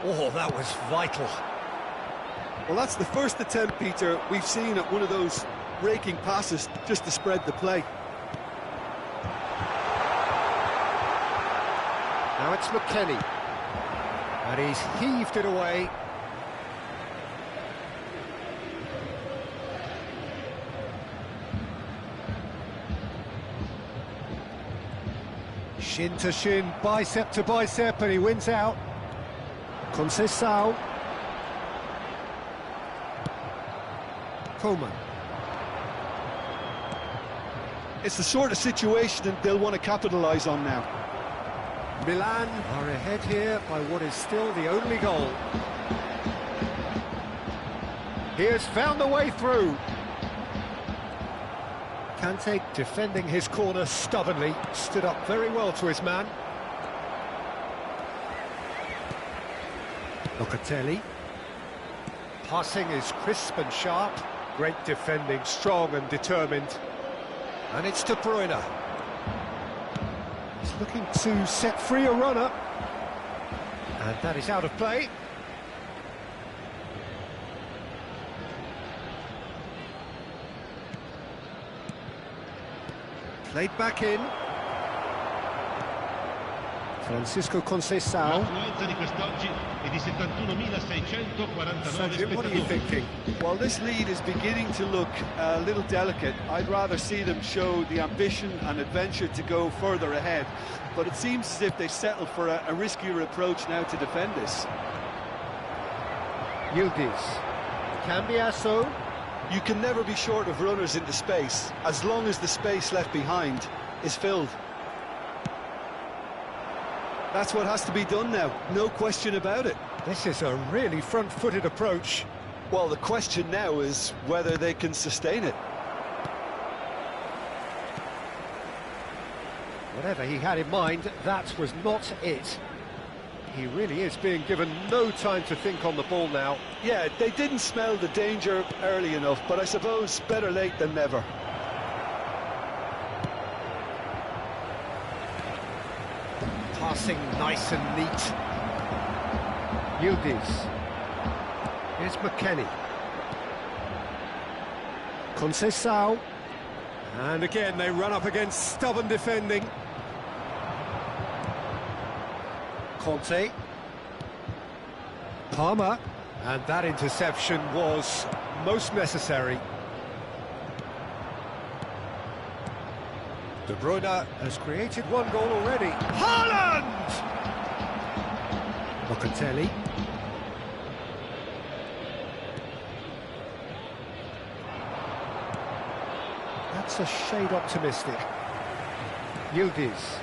Oh, that was vital. Well, that's the first attempt, Peter, we've seen at one of those raking passes just to spread the play. Now it's McKennie. And he's heaved it away. Shin to shin, bicep to bicep, and he wins out. Conceição. Coman. It's the sort of situation that they'll want to capitalise on now. Milan are ahead here by what is still the only goal. He has found the way through. Kante defending his corner stubbornly, stood up very well to his man. Locatelli. Passing is crisp and sharp. Great defending, strong and determined. And it's De Bruyne. He's looking to set free a runner. And that is out of play. Played back in. Francisco Conceição. L'affluenza di quest'oggi è di 71.649 What are you thinking? Well, this lead is beginning to look a little delicate. I'd rather see them show the ambition and adventure to go further ahead. But it seems as if they've settled for a riskier approach now to defend this. Yildiz. Cambiasso. You can never be short of runners into space, as long as the space left behind is filled. That's what has to be done now, no question about it. This is a really front-footed approach. Well, the question now is whether they can sustain it. Whatever he had in mind, that was not it. He really is being given no time to think on the ball now. Yeah, they didn't smell the danger early enough, but I suppose better late than never. Passing nice and neat. Yildiz. Here's McKennie. Conceição. And again, they run up against stubborn defending. Conte. Palmer, and that interception was most necessary. De Bruyne has created one goal already. Haaland! Locatelli. That's a shade optimistic. Yildiz.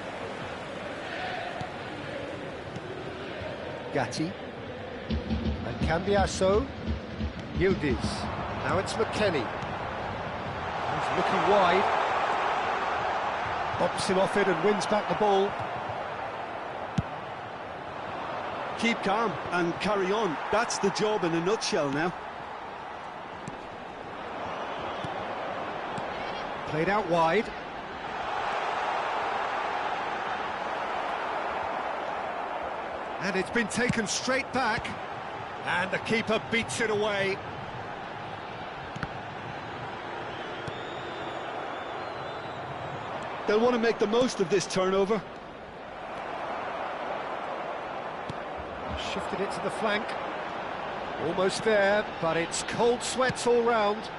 Gatti. And Cambiasso. Yildiz. Now it's McKennie. He's looking wide. Bops him off it and wins back the ball. Keep calm and carry on. That's the job in a nutshell now. Played out wide. And it's been taken straight back. And the keeper beats it away. They'll want to make the most of this turnover. Shifted it to the flank. Almost there, but it's cold sweats all round.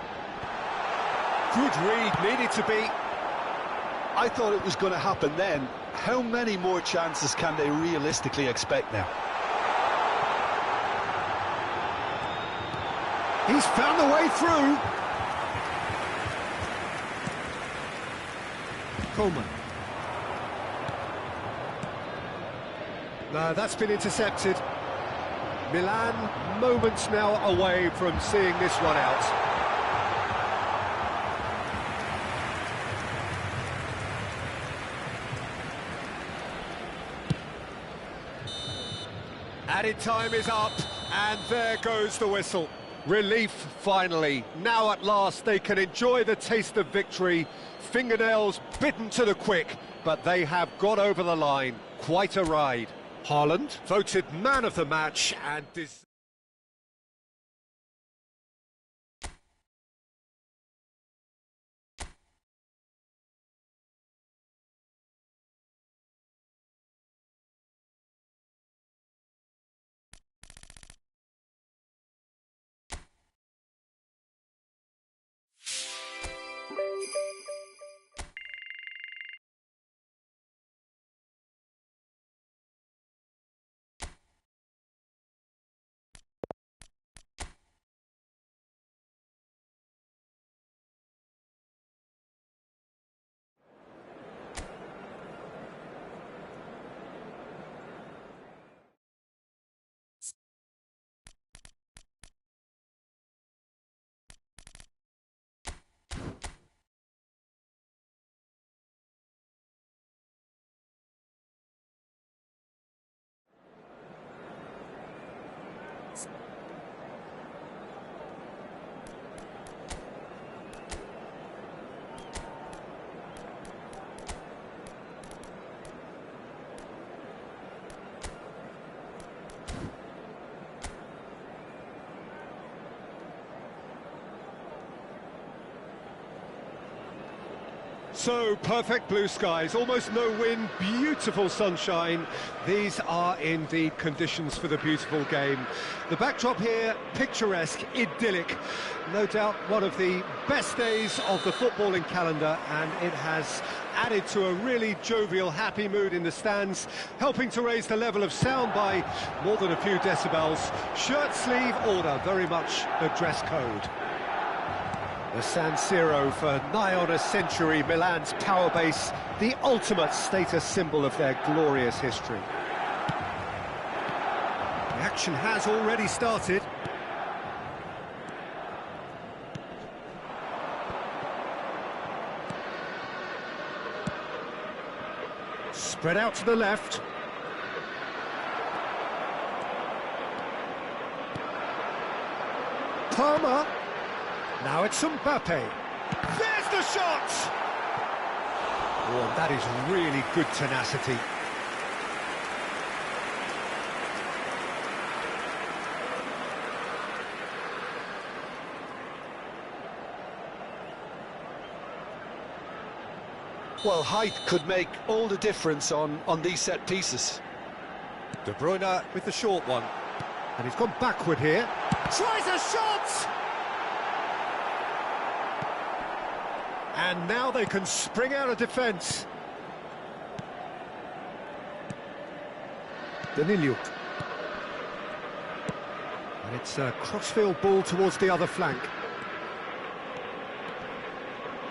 Good read, needed to be. I thought it was going to happen then. How many more chances can they realistically expect now? He's found the way through. Coleman. No, that's been intercepted. Milan moments now away from seeing this one out. Added time is up, and there goes the whistle. Relief, finally. Now at last they can enjoy the taste of victory. Fingernails bitten to the quick, but they have got over the line. Quite a ride. Haaland, voted man of the match, and so perfect blue skies, almost no wind, beautiful sunshine. These are indeed conditions for the beautiful game. The backdrop here, picturesque, idyllic. No doubt one of the best days of the footballing calendar, and it has added to a really jovial, happy mood in the stands, helping to raise the level of sound by more than a few decibels. Shirt sleeve order, very much the dress code. The San Siro for nigh on a century, Milan's power base, the ultimate status symbol of their glorious history. The action has already started. Spread out to the left. Palmer. Now it's Mbappe. There's the shot! Oh, that is really good tenacity. Well, height could make all the difference on these set pieces. De Bruyne with the short one. And he's gone backward here. Tries a shot! And now they can spring out of defence. Daniluk. And it's a crossfield ball towards the other flank.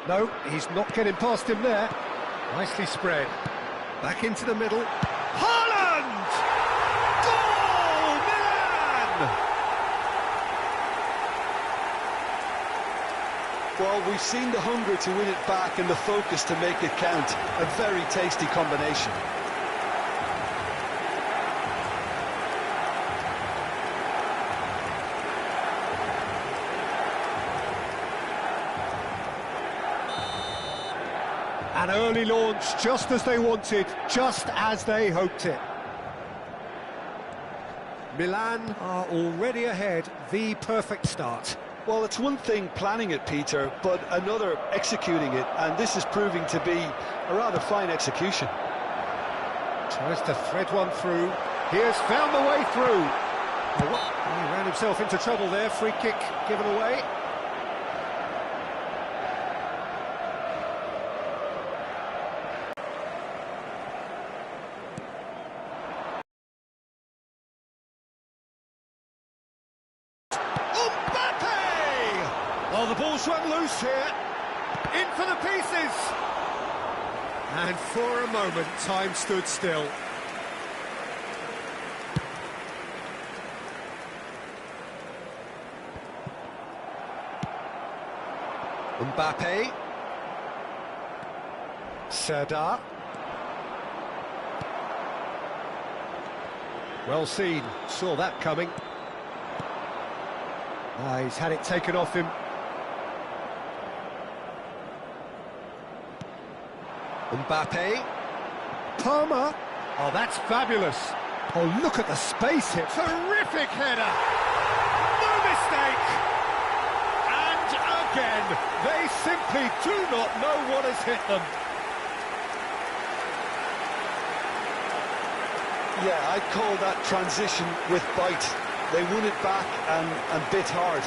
No, he's not getting past him there. Nicely spread. Back into the middle. Haaland! Goal! Milan! Well, we've seen the hunger to win it back and the focus to make it count. A very tasty combination. An early launch, just as they wanted, just as they hoped it. Milan are already ahead, the perfect start. Well, it's one thing planning it, Peter, but another executing it, and this is proving to be a rather fine execution. Tries to thread one through. He has found the way through. Oh, what? He ran himself into trouble there, free kick given away. Oh, the ball's run loose here. In for the pieces. And for a moment, time stood still. Mbappe. Serdar. Well seen, saw that coming. He's had it taken off him. Mbappe. Palmer. Oh, that's fabulous. Oh, look at the space here. Terrific header. No mistake. And again, they simply do not know what has hit them. Yeah, I'd call that transition with bite. They won it back and bit hard.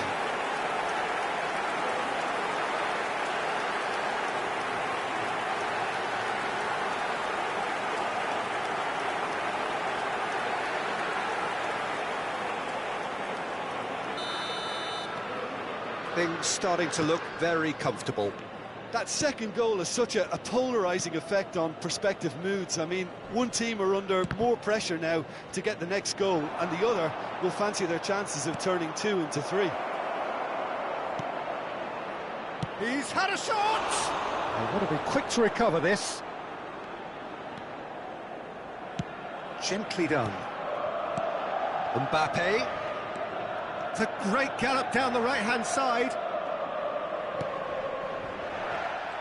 Things starting to look very comfortable. That second goal has such a polarising effect on prospective moods. I mean, one team are under more pressure now to get the next goal, and the other will fancy their chances of turning 2 into 3. He's had a shot! They want to be quick to recover this. Gently done. Mbappe. It's a great gallop down the right-hand side.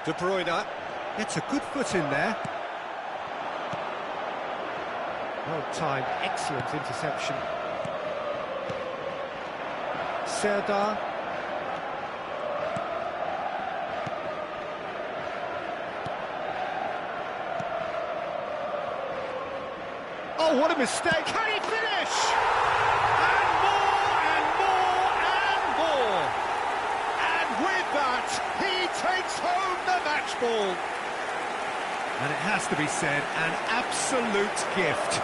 De Bruyne gets a good foot in there. Well timed, excellent interception. Serdar. Oh, what a mistake! Can he finish? And more, and more, and more. And with that, he takes home the match ball. And it has to be said, an absolute gift.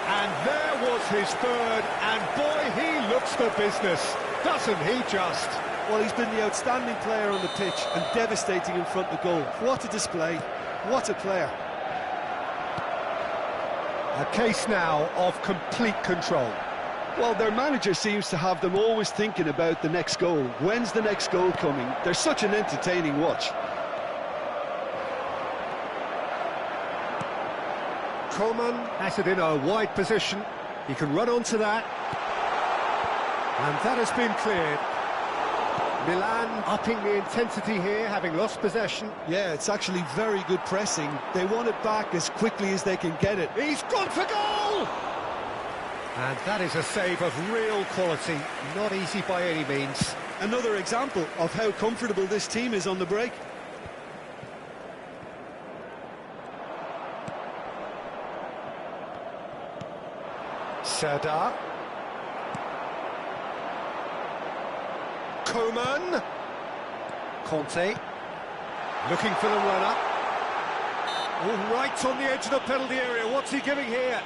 And there was his third, and boy, he looks the business, doesn't he just? Well, he's been the outstanding player on the pitch and devastating in front of goal. What a display, what a player. A case now of complete control. Well, their manager seems to have them always thinking about the next goal. When's the next goal coming? They're such an entertaining watch. Coleman has it in a wide position. He can run onto that. And that has been cleared. Milan upping the intensity here, having lost possession. Yeah, it's actually very good pressing. They want it back as quickly as they can get it. He's gone for goal! And that is a save of real quality, not easy by any means. Another example of how comfortable this team is on the break. Serdar. Coman. Conte. Looking for the runner. All right on the edge of the penalty area. What's he giving here?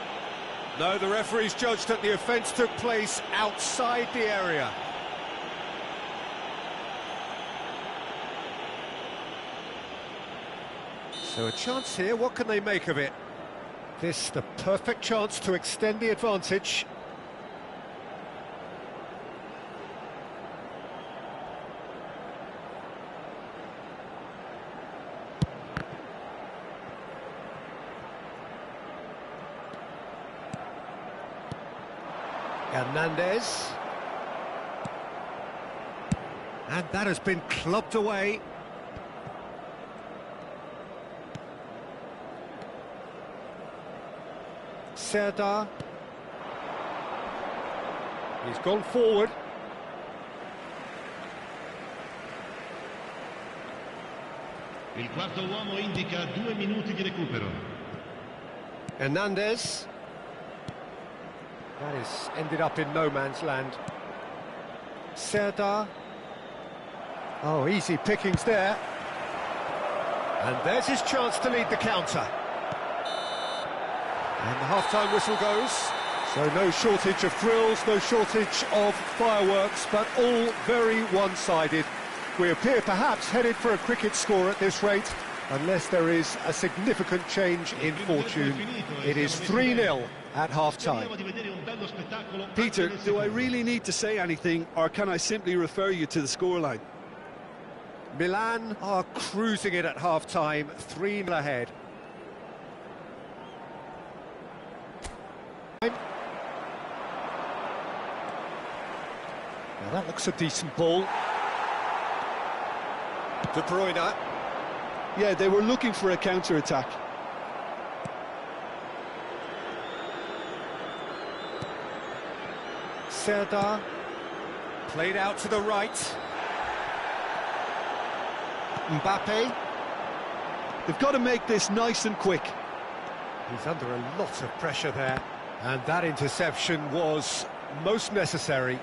No, the referee's judged that the offence took place outside the area. So a chance here, what can they make of it? This, the perfect chance to extend the advantage. Hernandez. And that has been clubbed away. Serdar. He's gone forward. Il quarto uomo indica 2 minuti di recupero. Hernandez. That is ended up in no man's land. Serdar. Oh, easy pickings there. And there's his chance to lead the counter. And the half-time whistle goes. So no shortage of thrills, no shortage of fireworks, but all very one-sided. We appear perhaps headed for a cricket score at this rate, unless there is a significant change in fortune. It is 3-0 at half-time. Peter, do I really need to say anything, or can I simply refer you to the scoreline? Milan are cruising it at half-time, 3-0 ahead. Now that looks a decent ball. De Bruyne. Yeah, they were looking for a counter-attack. Serdar. Played out to the right. Mbappe. They've got to make this nice and quick. He's under a lot of pressure there. And that interception was most necessary.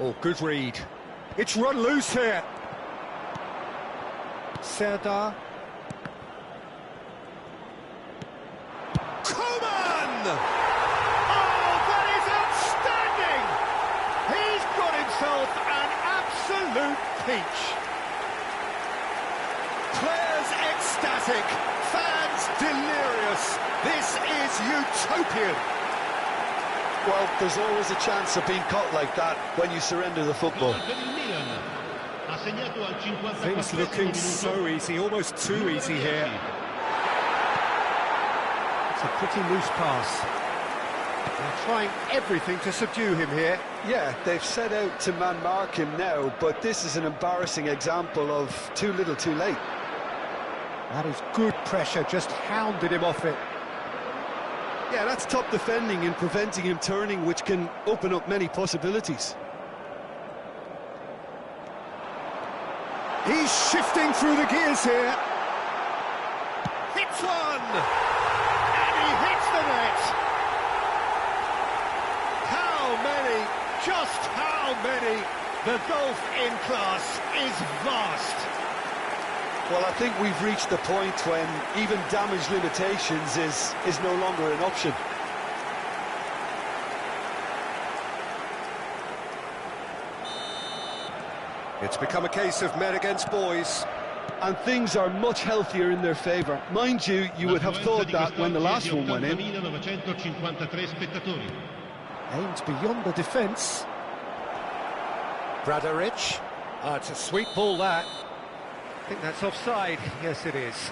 Oh, good read. It's run loose here. Serdar. Coman! Oh, that is outstanding! He's got himself an absolute peach. Players ecstatic, fans delirious. This is utopian. Well, there's always a chance of being caught like that when you surrender the football. Things looking so easy, almost too easy here. It's a pretty loose pass. They're trying everything to subdue him here. Yeah, they've set out to man-mark him now, but this is an embarrassing example of too little too late. That is good pressure, just hounded him off it. Yeah, that's top defending and preventing him turning, which can open up many possibilities. He's shifting through the gears here. Hits one! And he hits the net! How many? Just how many? The gulf in class is vast. Well, I think we've reached the point when even damage limitations is no longer an option. It's become a case of men against boys. And things are much healthier in their favour. Mind you, you would have thought that when the last one went in. Aimed beyond the defence. Bradaric. It's a sweet ball, that. I think that's offside. Yes, it is.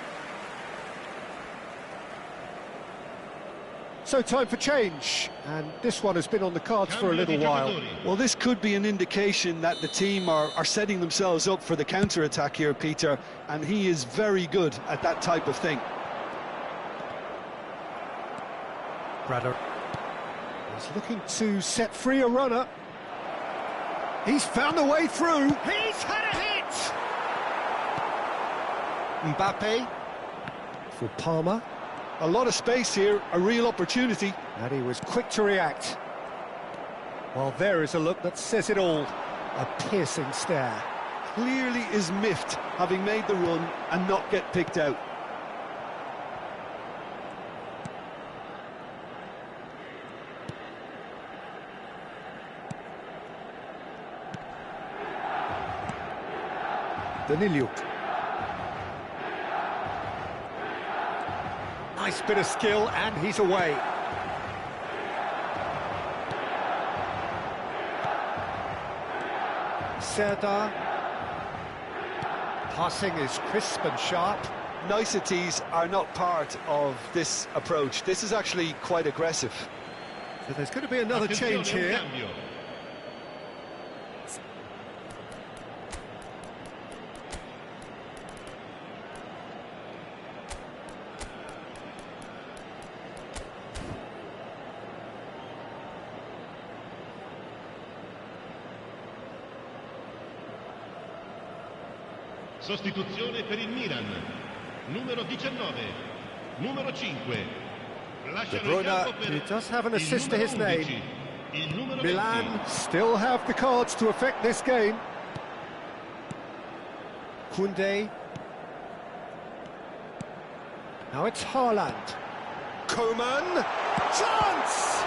So time for change, and this one has been on the cards for a little while. Well, this could be an indication that the team are setting themselves up for the counter-attack here, Peter, and he is very good at that type of thing. Bradaric is looking to set free a runner. He's found a way through. He's had a hit! Mbappe for Palmer. A lot of space here, a real opportunity. And he was quick to react. Well, there is a look that says it all. A piercing stare. Clearly is miffed, having made the run and not get picked out. Daniluk. Nice bit of skill, and he's away. Serdar. Passing is crisp and sharp. Niceties are not part of this approach. This is actually quite aggressive. So there's going to be another change here. Sostituzione per il Milan. Numero 19, numero 5. De Bruyne, who does have an assist to his name. Milan still have the cards to affect this game. Koundé. Now it's Haaland. Coman. Chance!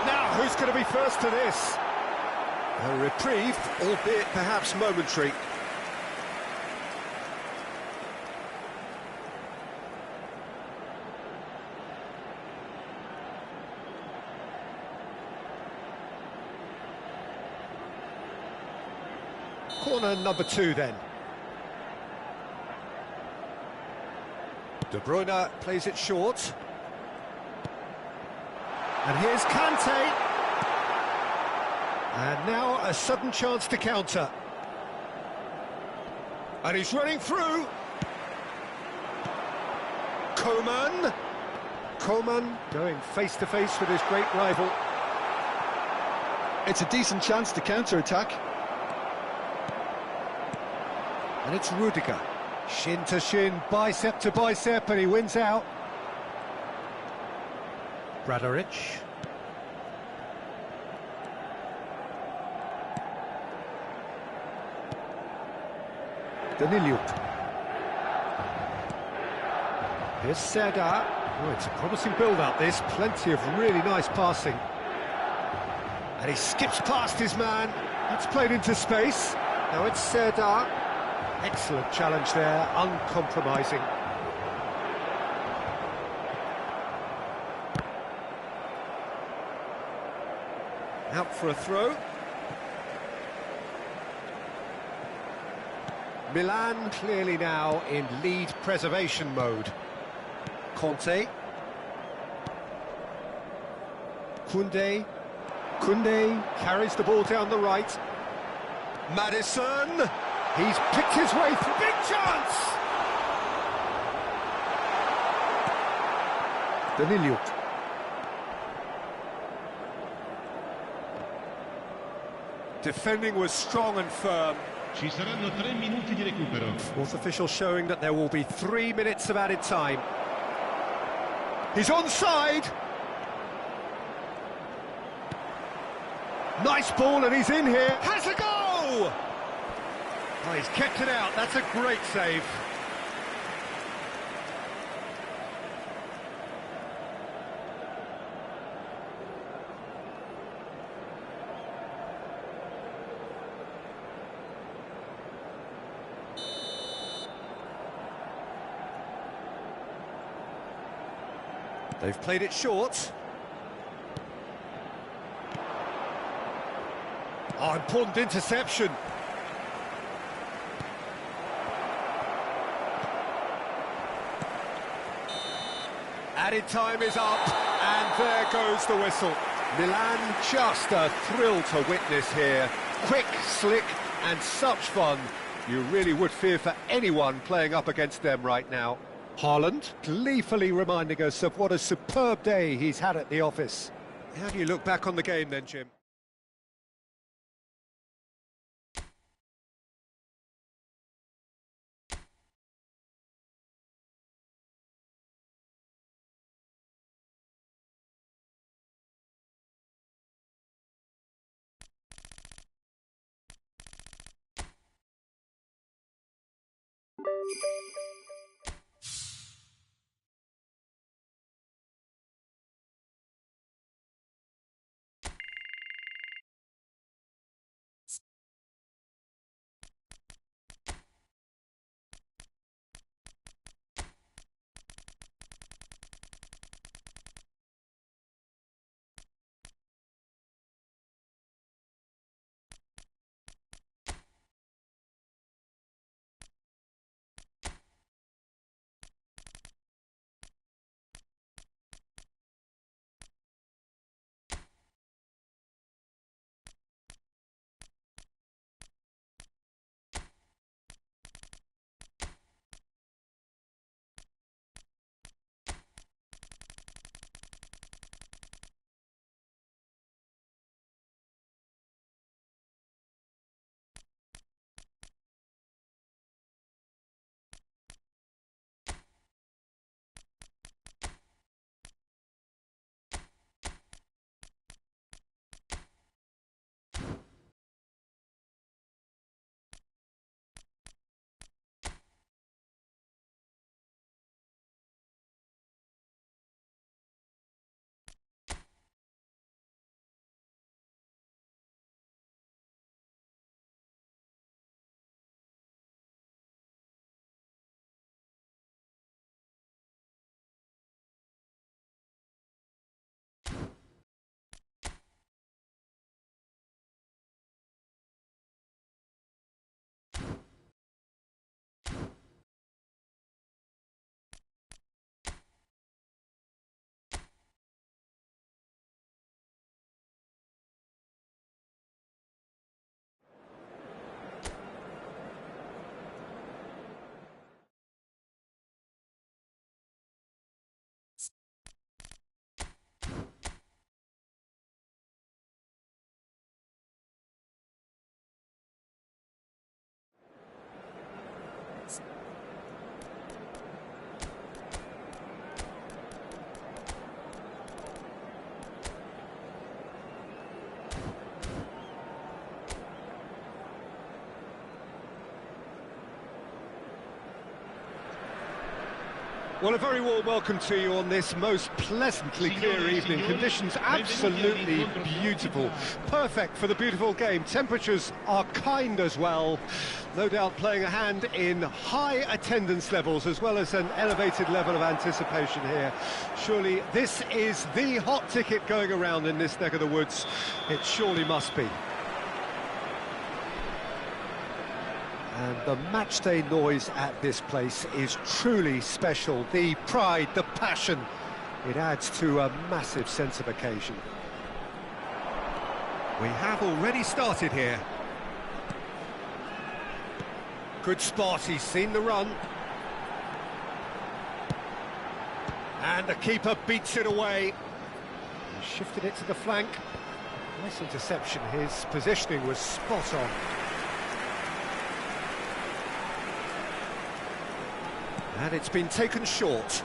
Now, who's going to be first to this? A reprieve, albeit perhaps momentary. Corner number 2 then. De Bruyne plays it short. And here's Kante. And now a sudden chance to counter. And he's running through. Coman. Coman going face to face with his great rival. It's a decent chance to counter-attack. And it's Rudiger. Shin to shin, bicep to bicep, and he wins out. Bradaric. Daniluk. Here's Serdar. Oh, it's a promising build-up, this. Plenty of really nice passing. And he skips past his man. That's played into space. Now it's Serdar. Excellent challenge there, uncompromising. Out for a throw. Milan clearly now in lead preservation mode. Conte. Koundé. Koundé carries the ball down the right. Maddison. He's picked his way through. Big chance! Daniluk. Defending was strong and firm. Ci saranno 3 minuti di recupero. Fourth official showing that there will be 3 minutes of added time. He's onside. Nice ball, and he's in here. Has a go! Oh, he's kept it out. That's a great save. They've played it short. Oh, important interception. Added time is up, and there goes the whistle. Milan, just a thrill to witness here. Quick, slick, and such fun. You really would fear for anyone playing up against them right now. Haaland, gleefully reminding us of what a superb day he's had at the office. How do you look back on the game then, Jim? Well, a very warm welcome to you on this most pleasantly clear evening. Conditions absolutely beautiful. Perfect for the beautiful game. Temperatures are kind as well. No doubt playing a hand in high attendance levels as well as an elevated level of anticipation here. Surely this is the hot ticket going around in this neck of the woods. It surely must be. And the matchday noise at this place is truly special. The pride, the passion, it adds to a massive sense of occasion. We have already started here. Good spot, he's seen the run. And the keeper beats it away. He shifted it to the flank. Nice interception, his positioning was spot on. And it's been taken short.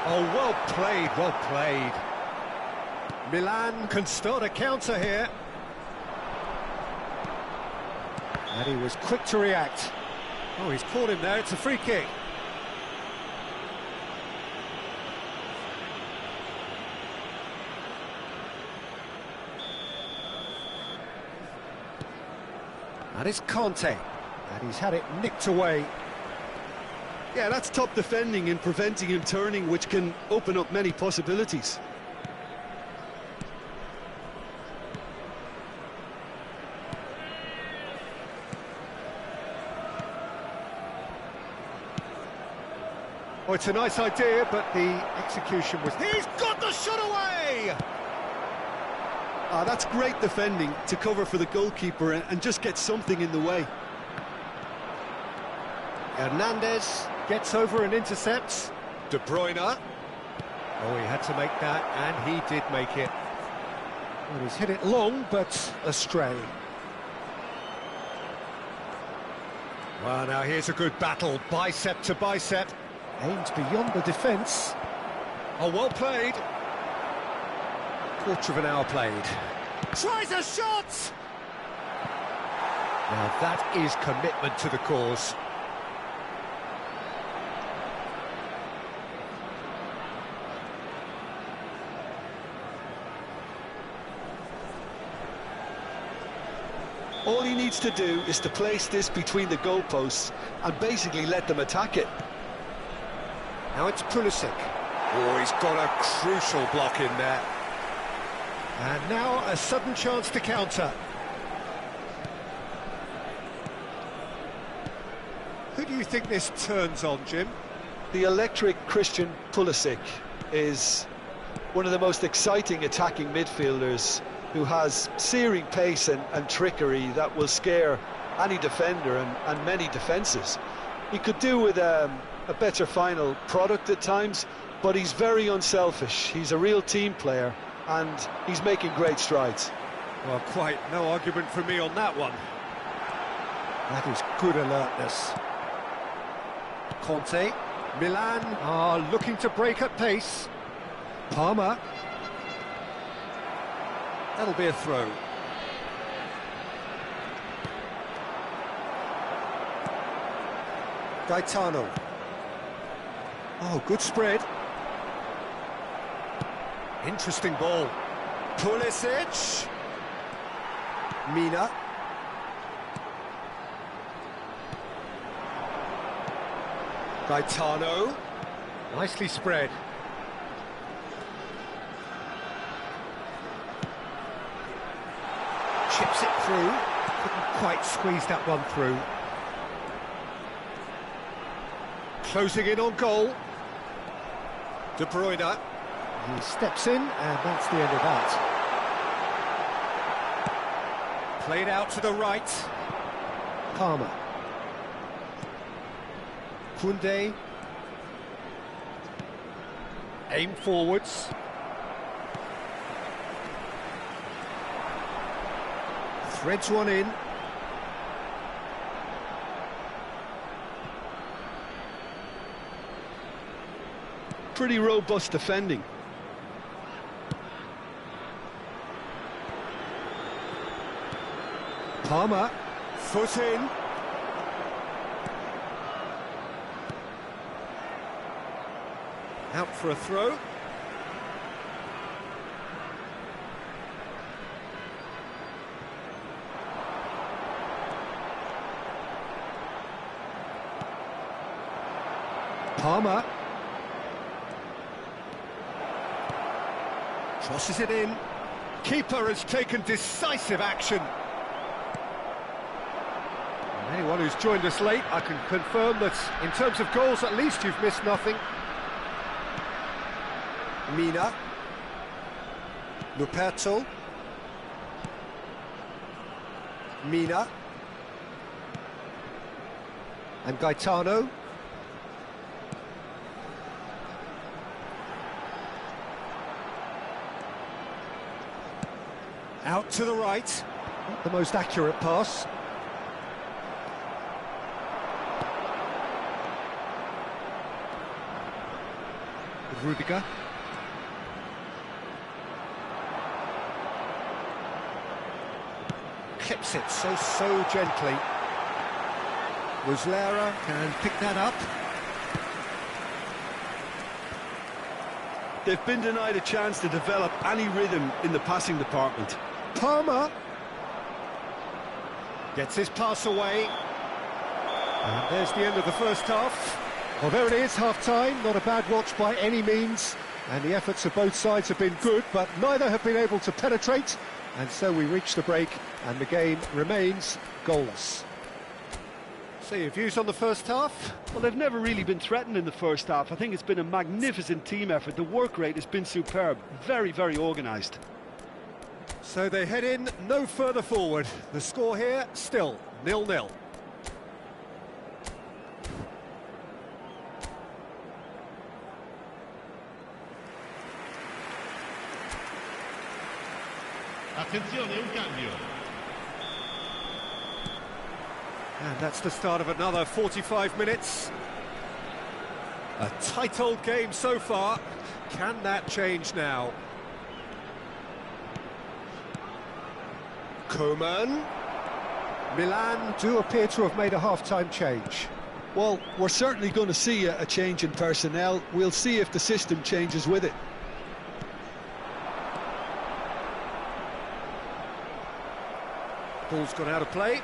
Oh, well played, well played. Milan can start a counter here. And he was quick to react. Oh, he's caught him there, it's a free kick. And it's Conte. And he's had it nicked away. Yeah, that's top defending and preventing him turning, which can open up many possibilities. Oh, it's a nice idea, but the execution was... He's got the shot away! Ah, that's great defending to cover for the goalkeeper and just get something in the way. Hernandez gets over and intercepts. De Bruyne. Oh, he had to make that, and he did make it. Well, he's hit it long, but astray. Well, now here's a good battle, bicep to bicep. Aims beyond the defence. Oh, well played. Quarter of an hour played. Tries a shot! Now that is commitment to the cause. All he needs to do is to place this between the goalposts and basically let them attack it. Now it's Pulisic. Oh, he's got a crucial block in there. And now a sudden chance to counter. Who do you think this turns on, Jim? The electric Christian Pulisic is one of the most exciting attacking midfielders, who has searing pace and trickery that will scare any defender and many defences. He could do with a better final product at times, but he's very unselfish. He's a real team player, and he's making great strides. Well, quite no argument from me on that one. That is good alertness. Conte, Milan are looking to break at pace. Palmer. That'll be a throw. Gaetano. Oh, good spread. Interesting ball. Pulisic. Mina. Gaetano. Nicely spread. Chips it through. Couldn't quite squeeze that one through. Closing in on goal. De Bruyne. He steps in, and that's the end of that. Played out to the right. Palmer. Koundé. Aim forwards. Threads one in. Pretty robust defending. Palmer. Foot in. Out for a throw. Palmer. Crosses it in. Keeper has taken decisive action. And anyone who's joined us late, I can confirm that in terms of goals, at least you've missed nothing. Mina. Luperto. Mina. And Gaetano. Out to the right. Not the most accurate pass. Rudiger. Clips it so gently. Muslera can pick that up. They've been denied a chance to develop any rhythm in the passing department. Palmer gets his pass away. And there's the end of the first half. Well, there it is, half-time. Not a bad watch by any means. And the efforts of both sides have been good, but neither have been able to penetrate. And so we reach the break, and the game remains goalless. So your views on the first half? Well, they've never really been threatened in the first half. I think it's been a magnificent team effort. The work rate has been superb. Very, very organised. So they head in no further forward. The score here, still 0-0. Attenzione, un cambio. And that's the start of another 45 minutes. A tight old game so far. Can that change now? Coman. Milan do appear to have made a half-time change. Well, we're certainly going to see a change in personnel. We'll see if the system changes with it. Ball's gone out of play.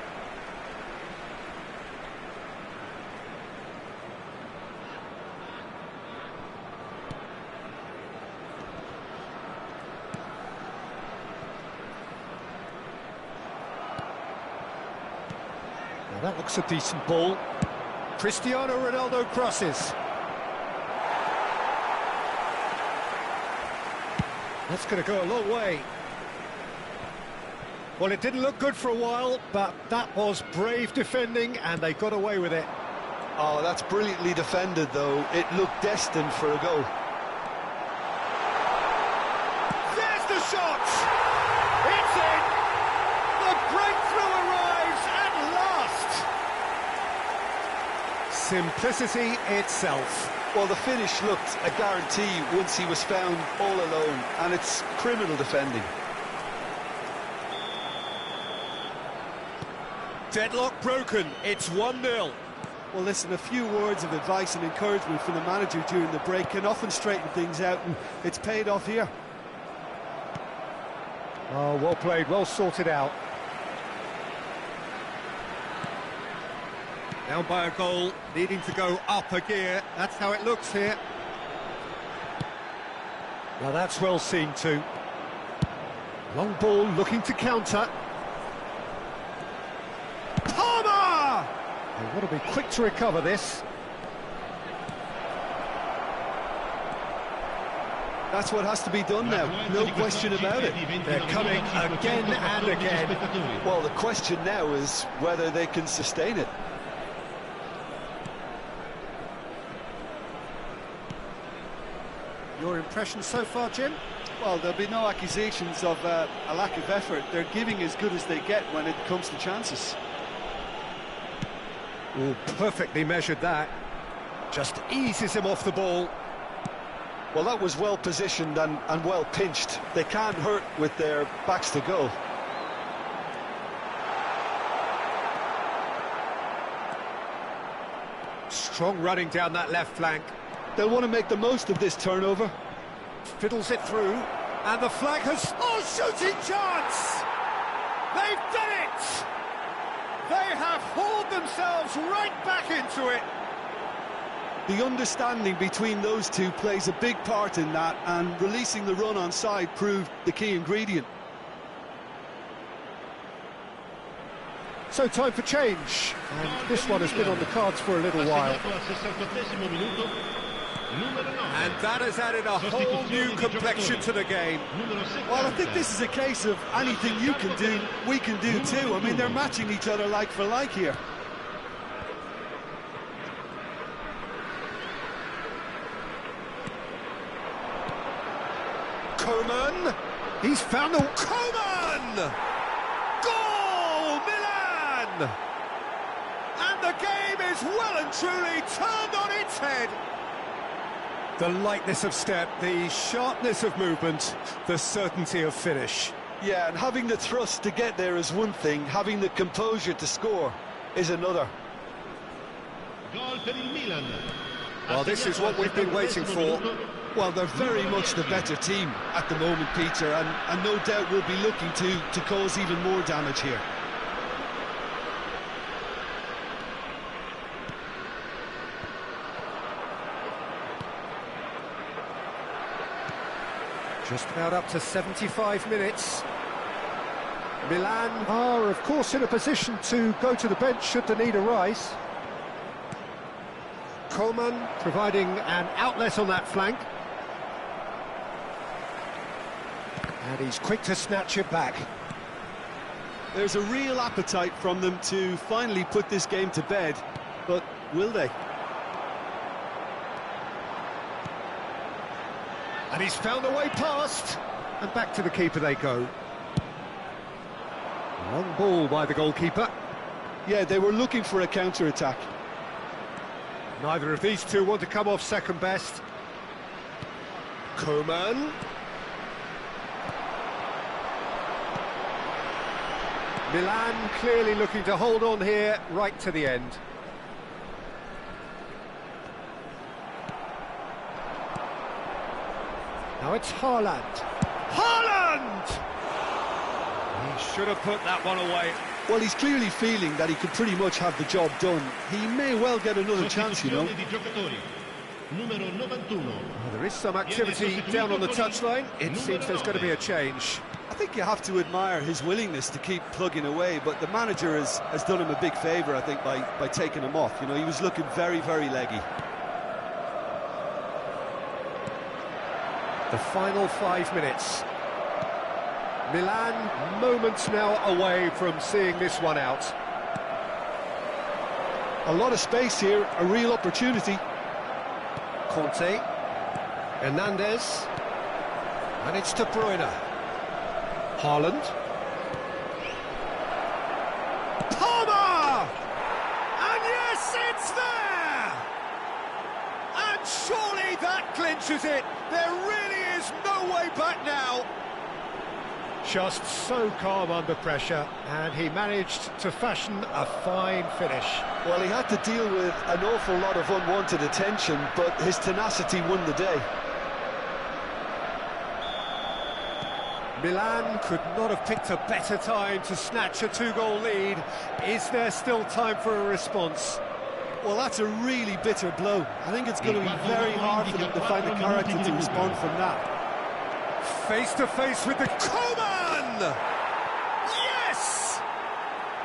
Now that looks a decent ball. Cristiano Ronaldo crosses. That's going to go a long way. Well, it didn't look good for a while, but that was brave defending, and they got away with it. Oh, that's brilliantly defended, though. It looked destined for a goal. There's the shot! It's in! The breakthrough arrives at last! Simplicity itself. Well, the finish looked a guarantee once he was found all alone, and it's criminal defending. Deadlock broken, it's 1-0. Well, listen, a few words of advice and encouragement from the manager during the break can often straighten things out, and it's paid off here. Oh, well played, well sorted out. Down by a goal, needing to go up a gear. That's how it looks here. Now that's well seen too. Long ball looking to counter. They've got to be quick to recover this. That's what has to be done now, no question about it. They're coming again and again. Well, the question now is whether they can sustain it. Your impression so far, Jim? Well, there'll be no accusations of a lack of effort. They're giving as good as they get when it comes to chances. Oh, perfectly measured that. Just eases him off the ball. Well, that was well positioned and well pinched. They can't hurt with their backs to goal. Strong running down that left flank. They'll want to make the most of this turnover. Fiddles it through, and the flag has... Oh, shooting chance! They've done it! They have hauled themselves right back into it. The understanding between those two plays a big part in that, and releasing the run on side proved the key ingredient. So time for change, and this one has been on the cards for a little while. And that has added a whole new complexion to the game. Well, I think this is a case of anything you can do, we can do too. I mean, they're matching each other like for like here. Coman! He's found the... Coman! Goal! Milan! And the game is well and truly turned on its head. The lightness of step, the sharpness of movement, the certainty of finish. Yeah, and having the thrust to get there is one thing, having the composure to score is another. Well, this is what we've been waiting for. Well, they're very much the better team at the moment, Peter, and no doubt will be looking to cause even more damage here. Just about up to 75 minutes. Milan are, of course, in a position to go to the bench should the need arise. Coman providing an outlet on that flank. And he's quick to snatch it back. There's a real appetite from them to finally put this game to bed, but will they? And he's found a way past, and back to the keeper they go. Long ball by the goalkeeper. Yeah, they were looking for a counter-attack. Neither of these two want to come off second best. Coman. Milan clearly looking to hold on here right to the end. Now it's Haaland. Haaland! He should have put that one away. Well, he's clearly feeling that he could pretty much have the job done. He may well get another chance, you know. Well, there is some activity down on the touchline. It seems there's going to be a change. I think you have to admire his willingness to keep plugging away, but the manager has done him a big favour, I think, by taking him off. You know, he was looking very, very leggy. The final 5 minutes. Milan moments now away from seeing this one out. A lot of space here, a real opportunity. Conte, Hernandez, and it's De Bruyne. Haaland. Palmer! And yes, it's there! And surely that clinches it. There really is no way back now. Just so calm under pressure, and he managed to fashion a fine finish. Well, he had to deal with an awful lot of unwanted attention, but his tenacity won the day. Milan could not have picked a better time to snatch a two-goal lead. Is there still time for a response? Well, that's a really bitter blow. I think it's going to be very hard for them to find the character to respond from that. Face to face with the Coman! Yes!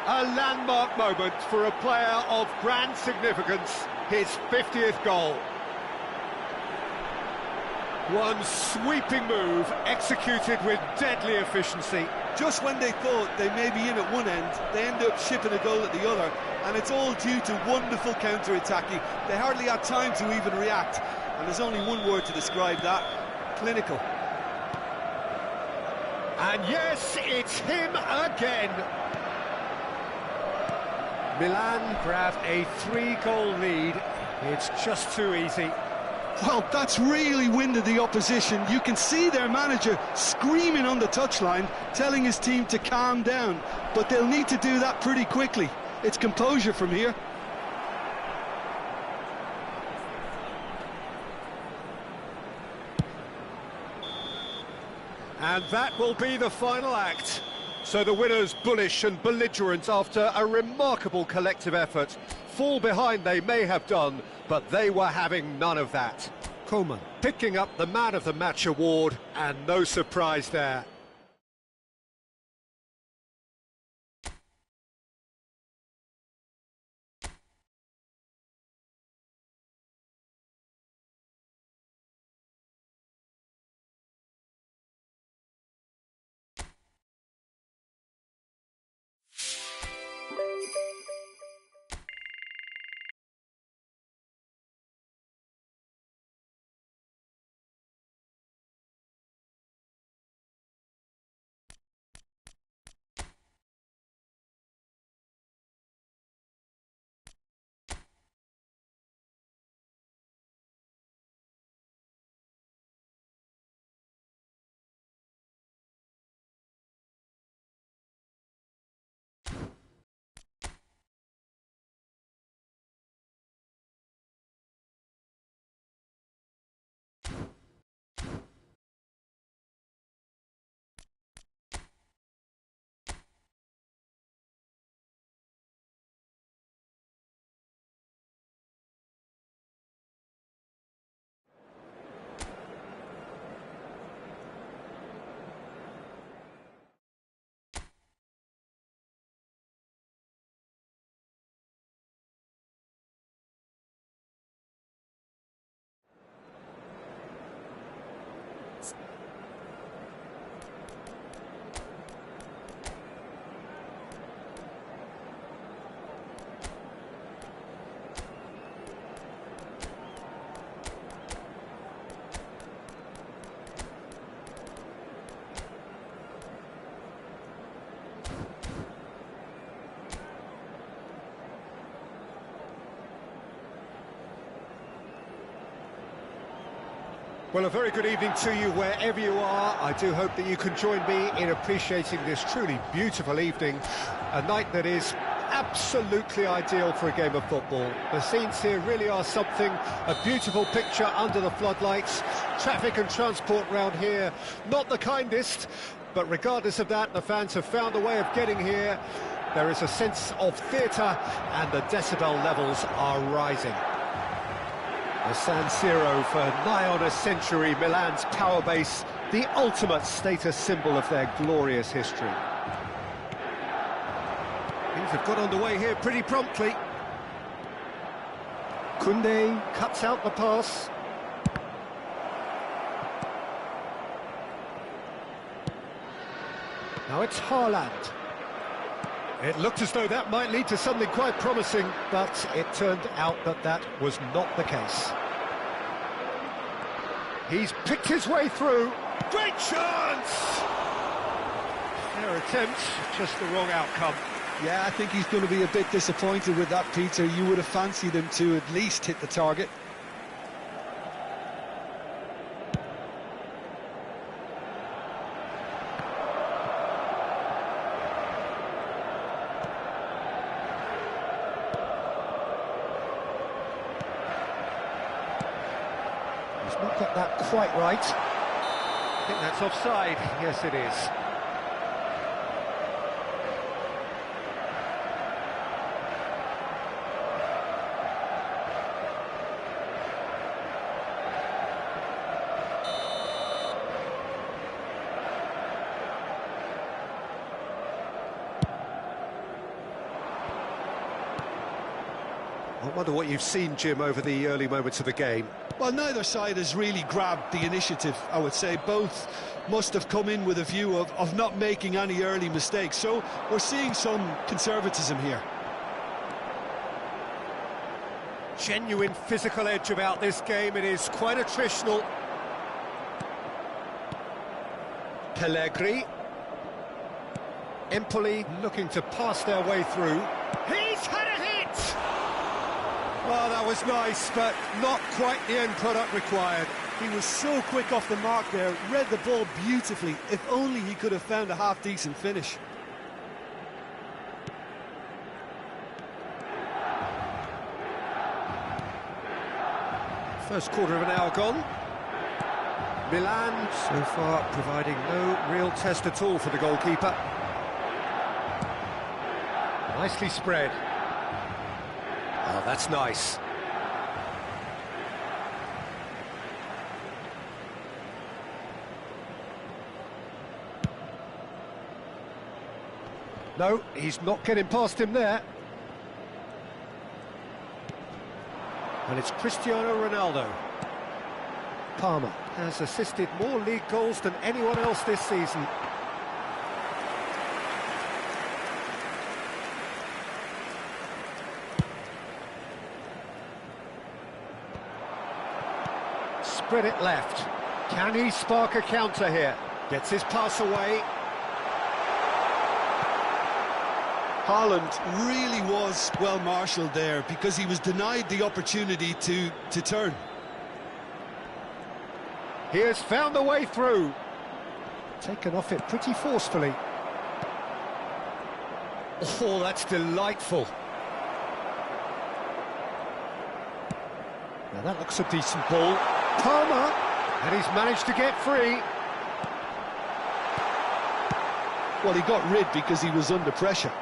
A landmark moment for a player of grand significance, his 50th goal. One sweeping move executed with deadly efficiency. Just when they thought they may be in at one end, they end up shipping a goal at the other, and it's all due to wonderful counter-attacking. They hardly had time to even react, and there's only one word to describe that: clinical. And yes, it's him again. Milan grab a 3-goal lead. It's just too easy. Well, that's really winded the opposition. You can see their manager screaming on the touchline, telling his team to calm down. But they'll need to do that pretty quickly. It's composure from here. And that will be the final act. So the winners, bullish and belligerent after a remarkable collective effort. Fall behind they may have done, but they were having none of that. Coman picking up the Man of the Match award, and no surprise there. Well, a very good evening to you wherever you are. I do hope that you can join me in appreciating this truly beautiful evening, a night that is absolutely ideal for a game of football. The scenes here really are something, a beautiful picture under the floodlights. Traffic and transport round here, not the kindest, but regardless of that, the fans have found a way of getting here. There is a sense of theatre and the decibel levels are rising. The San Siro for nigh on a century, Milan's power base, the ultimate status symbol of their glorious history. Things have got underway here pretty promptly. Koundé cuts out the pass. Now it's Haaland. It looked as though that might lead to something quite promising, but it turned out that that was not the case. He's picked his way through. Great chance! Their attempt, just the wrong outcome. Yeah, I think he's going to be a bit disappointed with that, Peter. You would have fancied him to at least hit the target. He's not got that quite right. I think that's offside. Yes, it is. I wonder what you've seen, Jim, over the early moments of the game. Well, neither side has really grabbed the initiative, I would say. Both must have come in with a view of not making any early mistakes. So we're seeing some conservatism here. Genuine physical edge about this game. It is quite attritional. Pellegrini. Empoli looking to pass their way through. He's had a hit! Well, that was nice, but not quite the end product required. He was so quick off the mark there, read the ball beautifully. If only he could have found a half-decent finish. First quarter of an hour gone. Milan, so far, providing no real test at all for the goalkeeper. Nicely spread. Oh, that's nice. No, he's not getting past him there. And it's Cristiano Ronaldo. Palmer has assisted more league goals than anyone else this season. Spread it left. Can he spark a counter here? Gets his pass away. Haaland really was well marshalled there because he was denied the opportunity to turn. He has found a way through. Taken off it pretty forcefully. Oh, that's delightful. Now that looks a decent ball. Palmer, and he's managed to get free. Well, he got rid because he was under pressure.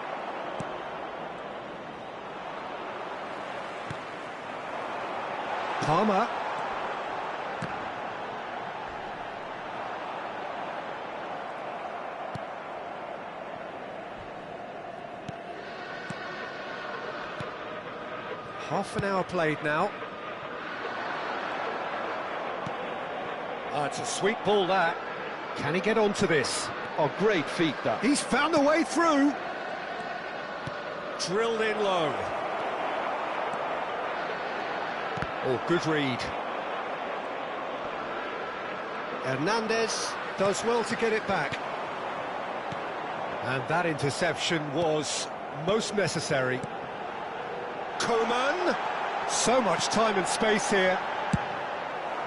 Palmer. Half an hour played now. Oh, it's a sweet ball, that. Can he get onto this? Oh, great feat, that. He's found a way through. Drilled in low. Oh, good read. Hernandez does well to get it back. And that interception was most necessary. Coman. So much time and space here.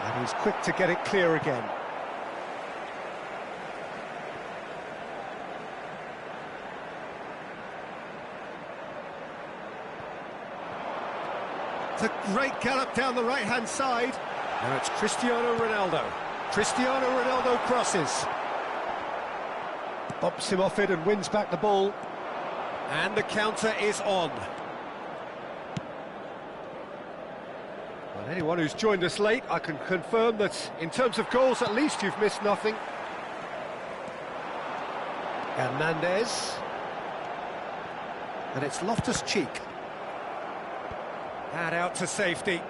And he's quick to get it clear again. It's a great gallop down the right-hand side. Now it's Cristiano Ronaldo. Cristiano Ronaldo crosses. Bumps him off it and wins back the ball. And the counter is on. Well, anyone who's joined us late, I can confirm that in terms of goals, at least you've missed nothing. Hernandez. And it's Loftus-Cheek. And out to safety.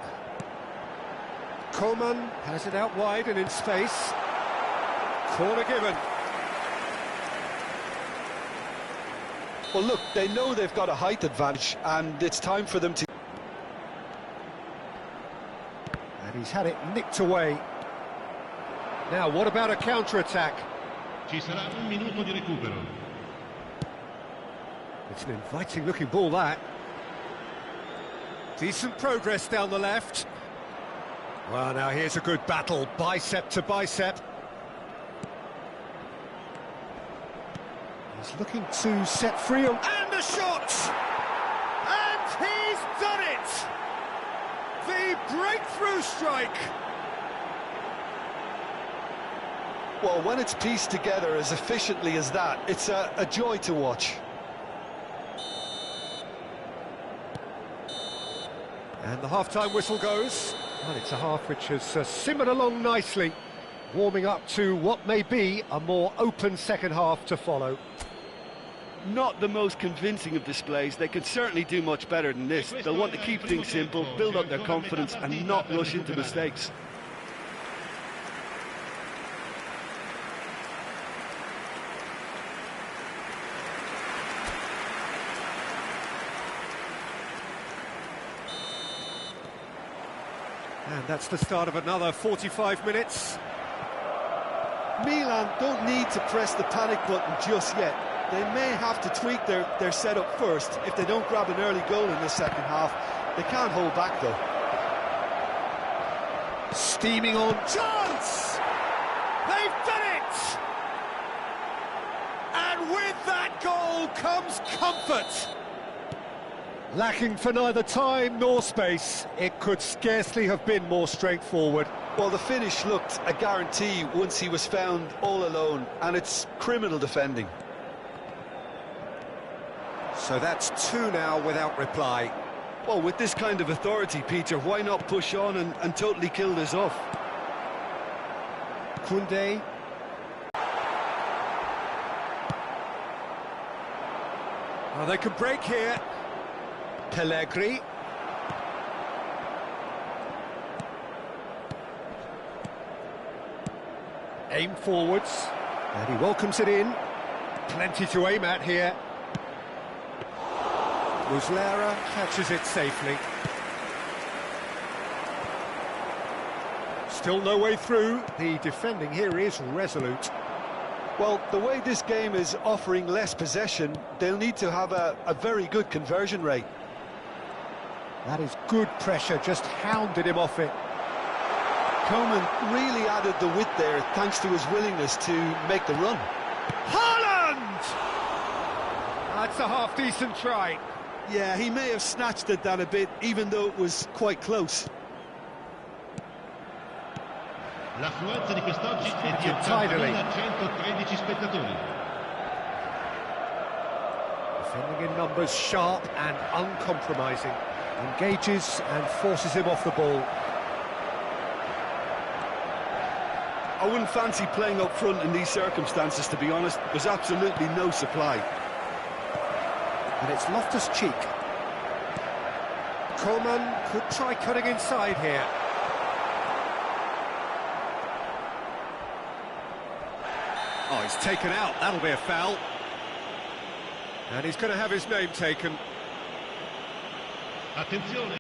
Coman has it out wide and in space. Corner given. Well, look, they know they've got a height advantage, and it's time for them to... And he's had it nicked away. Now, what about a counter-attack? Ci sarà un minuto di recupero. It's an inviting-looking ball, that. Decent progress down the left. Well, now here's a good battle, bicep to bicep. He's looking to set free, and the shot! And he's done it! The breakthrough strike! Well, when it's pieced together as efficiently as that, it's a joy to watch. And the half-time whistle goes. Well, it's a half which has simmered along nicely, warming up to what may be a more open second half to follow. Not the most convincing of displays. They could certainly do much better than this. They'll want to keep things simple, build up their confidence and not rush into mistakes. And that's the start of another 45 minutes. Milan don't need to press the panic button just yet. They may have to tweak their setup first if they don't grab an early goal in the second half. They can't hold back, though. Steaming on. Chance! They've done it! And with that goal comes comfort. Lacking for neither time nor space, it could scarcely have been more straightforward. Well, the finish looked a guarantee once he was found all alone, and it's criminal defending. So that's two now without reply. Well, with this kind of authority, Peter, why not push on and totally kill this off? Koundé. Oh, they could break here. Pellegrini. Aim forwards. And he welcomes it in. Plenty to aim at here. Muslera catches it safely. Still no way through. The defending here is resolute. Well, the way this game is offering less possession, they'll need to have a very good conversion rate. That is good pressure, just hounded him off it. Coman really added the width there thanks to his willingness to make the run. Haaland! That's a half-decent try. Yeah, he may have snatched it down a bit, even though it was quite close. L'affluenza di quest'oggi è di 80.113 spettatori. Defending in numbers, sharp and uncompromising. Engages and forces him off the ball. I wouldn't fancy playing up front in these circumstances, to be honest. There's absolutely no supply. And it's Loftus-Cheek. Coman could try cutting inside here. Oh, he's taken out. That'll be a foul. And he's going to have his name taken. Attenzione.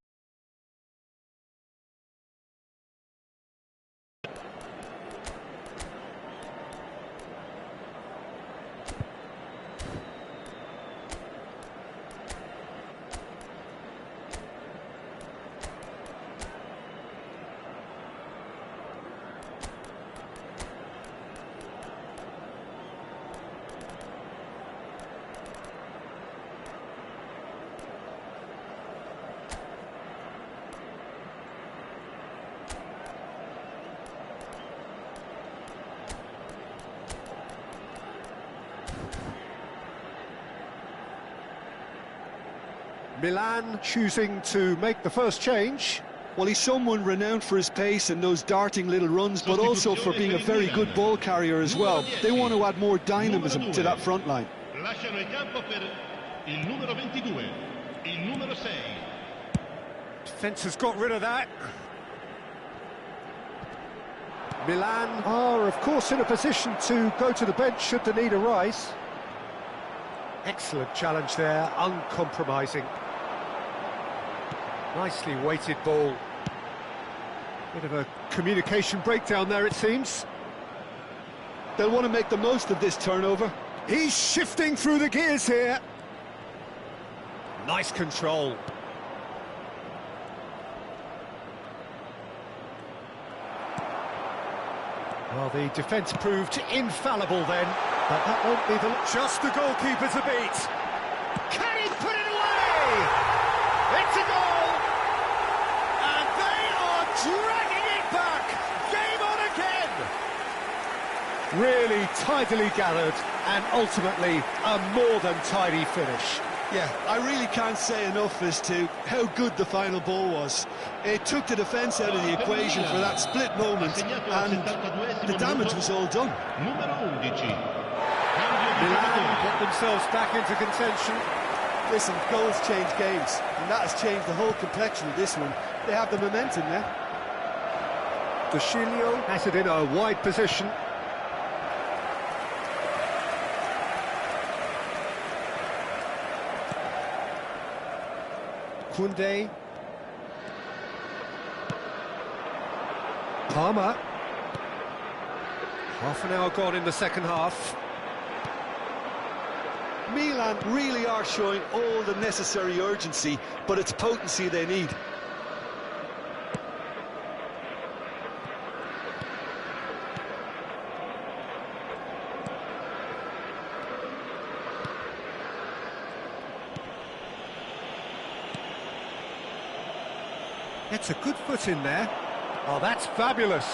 Milan choosing to make the first change. Well, he's someone renowned for his pace and those darting little runs, but also for being a very good ball carrier as well. They want to add more dynamism to that front line. Lasciano il campo per il numero 22, il numero 6. Defence has got rid of that. Milan are, of course, in a position to go to the bench should the need arise. Excellent challenge there, uncompromising. Nicely weighted ball. Bit of a communication breakdown there, it seems. They'll want to make the most of this turnover. He's shifting through the gears here. Nice control. Well, the defence proved infallible then, but that won't be just the goalkeeper to beat. Can he put it away? It's a goal! And they are dragging it back! Game on again! Really tidily gathered, and ultimately a more than tidy finish. Yeah, I really can't say enough as to how good the final ball was. It took the defence out of the equation for that split moment, and the damage was all done. Numero 11. Milan get themselves back into contention. Listen, goals change games, and that has changed the whole complexion of this one. They have the momentum now. De Sciglio has it in a wide position. Koundé. Palmer. Half an hour gone in the second half. Milan really are showing all the necessary urgency, but it's potency they need. It's a good foot in there. Oh, that's fabulous.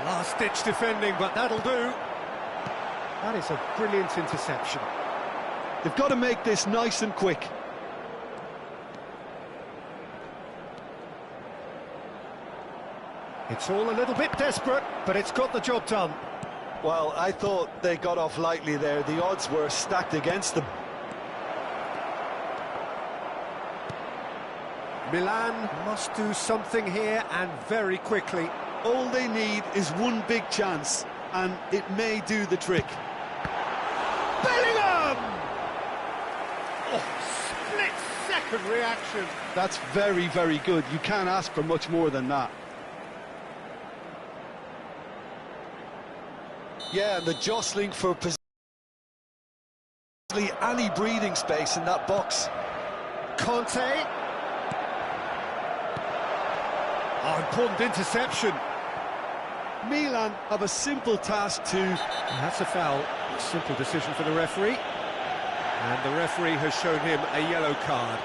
Last-ditch defending, but that'll do. That is a brilliant interception. They've got to make this nice and quick. It's all a little bit desperate, but it's got the job done. Well, I thought they got off lightly there. The odds were stacked against them. Milan must do something here, and very quickly. All they need is one big chance, and it may do the trick. Bellingham! Oh, split-second reaction. That's very, very good. You can't ask for much more than that. Yeah, and the jostling for possession. Any breathing space in that box. Conte. Oh, important interception. Milan have a simple task to... That's a foul. A simple decision for the referee. And the referee has shown him a yellow card.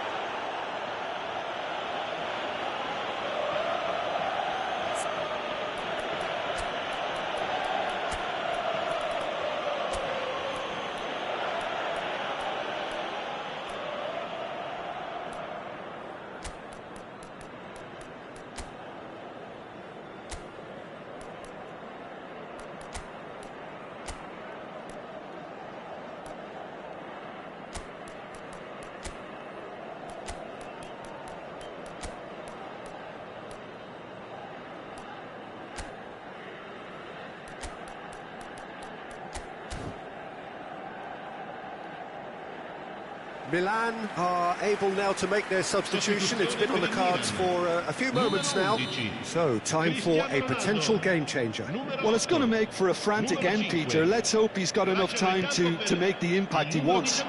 Milan are able now to make their substitution. It's been on the cards for a few moments now. So, time for a potential game changer. Well, it's going to make for a frantic end, Peter. Let's hope he's got enough time to make the impact he wants.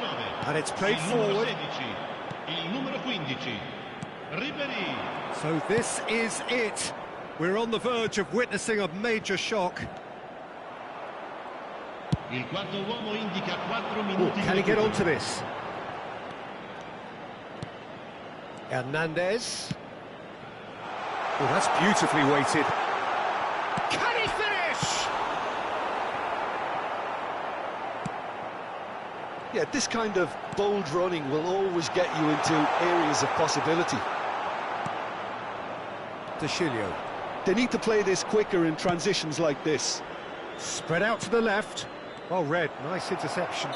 And it's played forward. So this is it. We're on the verge of witnessing a major shock. Can he get onto this? Hernandez. Oh, that's beautifully weighted. Can he finish? Yeah, this kind of bold running will always get you into areas of possibility. De Chilio. They need to play this quicker in transitions like this. Spread out to the left. Well read, nice interception.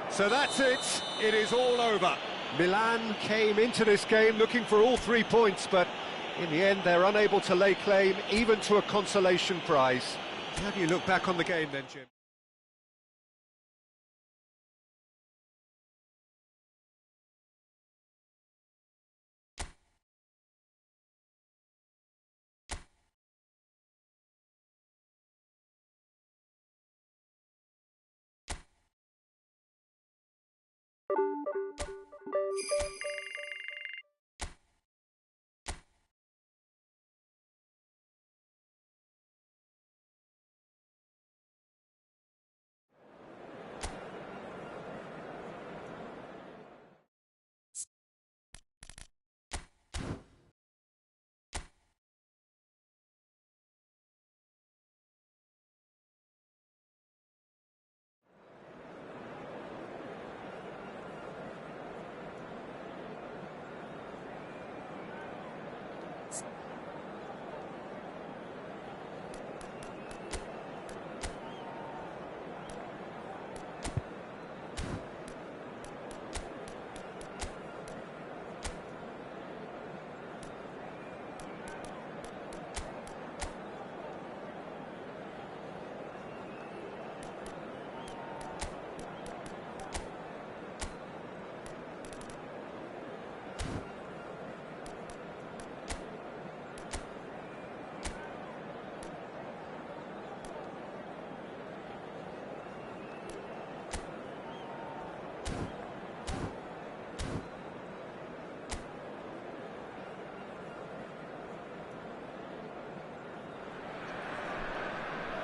So that's it, it is all over. Milan came into this game looking for all 3 points, but in the end they're unable to lay claim even to a consolation prize. How do you look back on the game then, Jim?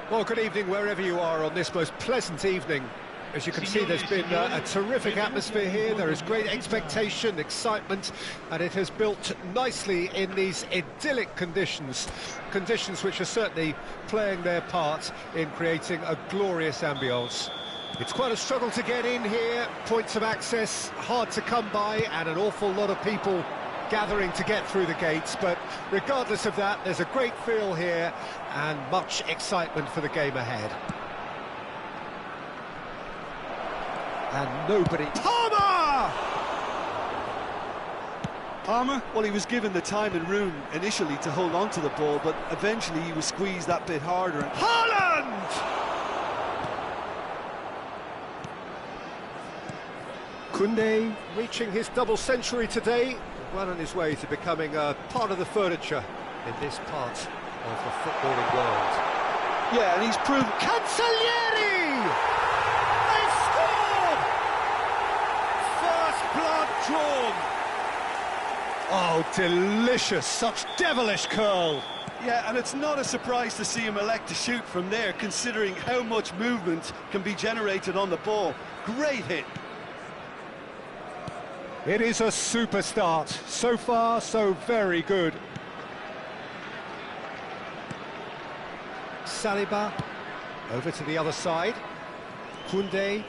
Well, good evening wherever you are on this most pleasant evening. As you can see, there's been a terrific atmosphere here. There is great expectation, excitement, and it has built nicely in these idyllic conditions. Conditions which are certainly playing their part in creating a glorious ambience. It's quite a struggle to get in here, points of access hard to come by, and an awful lot of people gathering to get through the gates, but regardless of that, there's a great feel here and much excitement for the game ahead. And nobody... Palmer, well, he was given the time and room initially to hold on to the ball, but eventually he was squeezed that bit harder. Haaland! Koundé reaching his double century today, well on his way to becoming a part of the furniture in this part of the footballing world. Yeah, and he's proved... Cancellieri! They scored! First blood drawn! Oh, delicious, such devilish curl! Yeah, and it's not a surprise to see him elect to shoot from there, considering how much movement can be generated on the ball. Great hit. It is a super start. So far, so very good. Saliba, over to the other side. Koundé.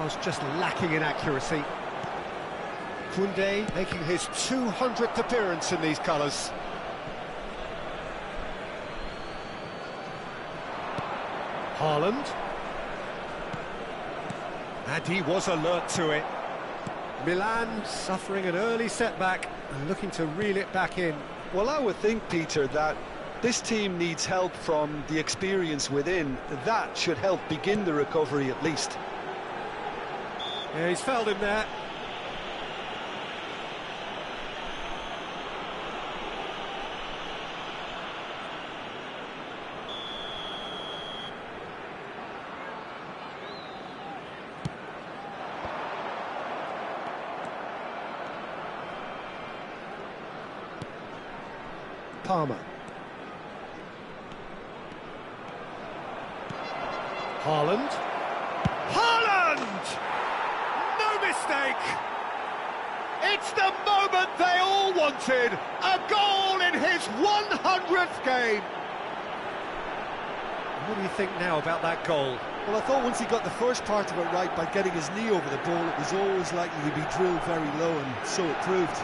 Was just lacking in accuracy. Koundé making his 200th appearance in these colours. Haaland. And he was alert to it. Milan suffering an early setback and looking to reel it back in. Well, I would think, Peter, that this team needs help from the experience within. That should help begin the recovery at least. Yeah, he's fouled him there. Palmer. Haaland. Haaland! No mistake! It's the moment they all wanted! A goal in his 100th game! What do you think now about that goal? Well, I thought once he got the first part of it right by getting his knee over the ball, it was always likely to be drilled very low, and so it proved.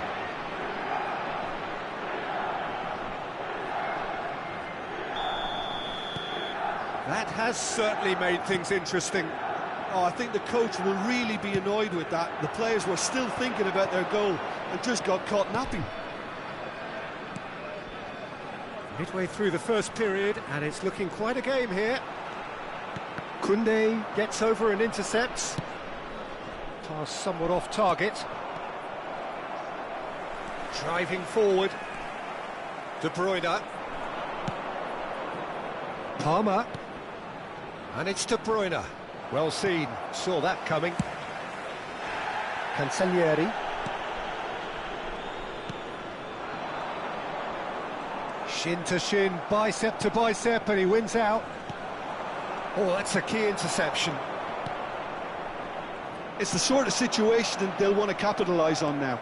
That has certainly made things interesting. Oh, I think the coach will really be annoyed with that. The players were still thinking about their goal and just got caught napping. Midway through the first period, and it's looking quite a game here. Koundé gets over and intercepts. Pass somewhat off target. Driving forward. De Bruyne. Palmer. And it's De Bruyne. Well seen, saw that coming. Cancellieri. Shin to shin, bicep to bicep, and he wins out. Oh, that's a key interception. It's the sort of situation they'll want to capitalise on now.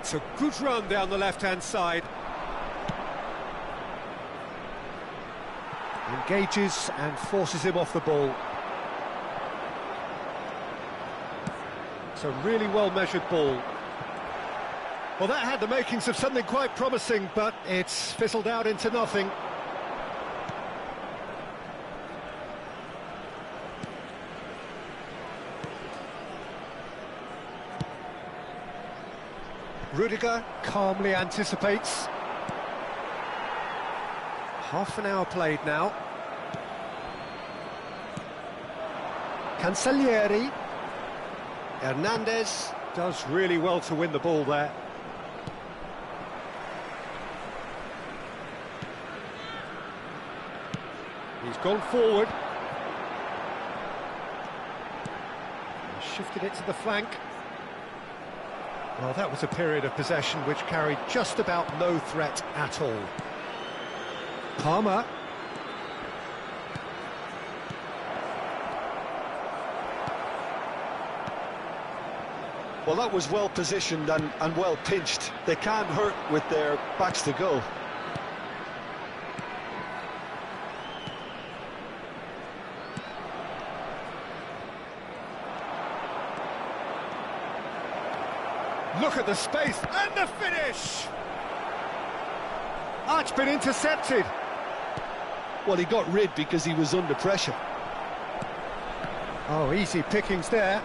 It's a good run down the left-hand side. Engages and forces him off the ball. It's a really well-measured ball. Well, that had the makings of something quite promising, but it's fizzled out into nothing. Rudiger calmly anticipates. Half an hour played now. Cancellieri. Hernandez does really well to win the ball there. He's gone forward. Shifted it to the flank. Well, that was a period of possession which carried just about no threat at all. Palmer. Well, that was well positioned and well pinched. They can't hurt with their backs to goal. Look at the space and the finish! Oh, it's been intercepted. Well, he got rid because he was under pressure. Oh, easy pickings there.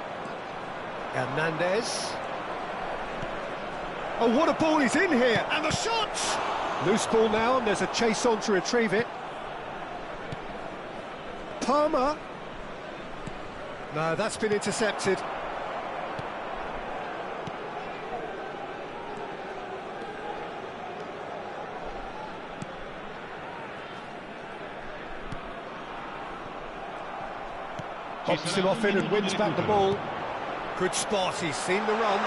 Hernandez. Oh, what a ball he's in here! And the shots! Loose ball now, and there's a chase on to retrieve it. Palmer. No, that's been intercepted. Pops him off in and wins back the ball. Good spot, he's seen the run.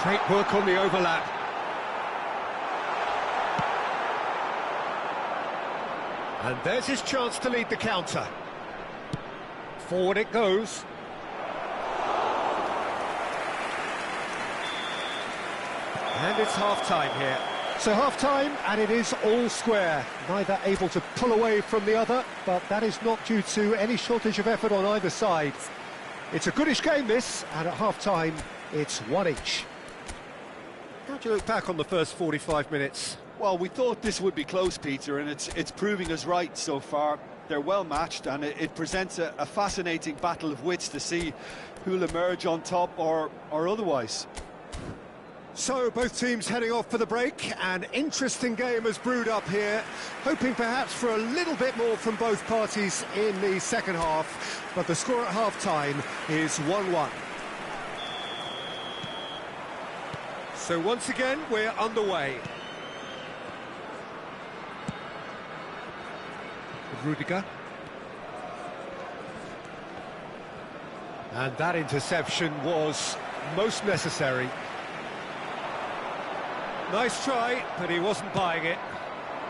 Great work on the overlap. And there's his chance to lead the counter. Forward it goes. And it's half-time here. So half-time, and it is all square. Neither able to pull away from the other, but that is not due to any shortage of effort on either side. It's a goodish game, this, and at half-time, it's one each. How do you look back on the first 45 minutes? Well, we thought this would be close, Peter, and it's proving us right so far. They're well matched, and it presents a fascinating battle of wits to see who'll emerge on top or otherwise. So, both teams heading off for the break. An interesting game has brewed up here, hoping perhaps for a little bit more from both parties in the second half, but the score at half-time is 1-1. So once again, we're underway. Rudiger. And that interception was most necessary. Nice try, but he wasn't buying it.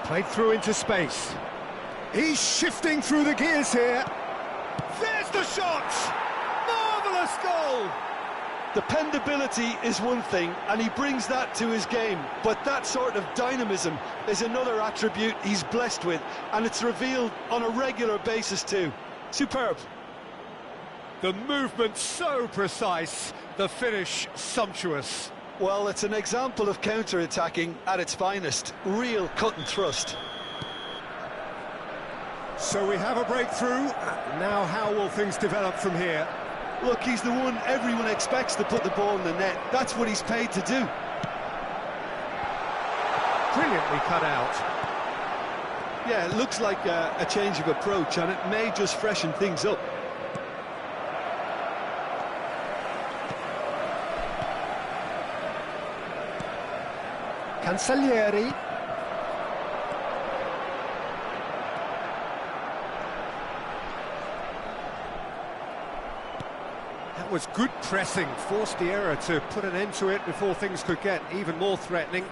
Played through into space. He's shifting through the gears here. There's the shot! Marvellous goal! Dependability is one thing, and he brings that to his game, but that sort of dynamism is another attribute he's blessed with, and it's revealed on a regular basis too. Superb. The movement so precise, the finish sumptuous. Well, it's an example of counter-attacking at its finest. Real cut and thrust. So we have a breakthrough. Now how will things develop from here? Look, he's the one everyone expects to put the ball in the net. That's what he's paid to do. Brilliantly cut out. Yeah, it looks like a change of approach, and it may just freshen things up. Cancellieri. That was good pressing, forced the error to put an end to it before things could get even more threatening.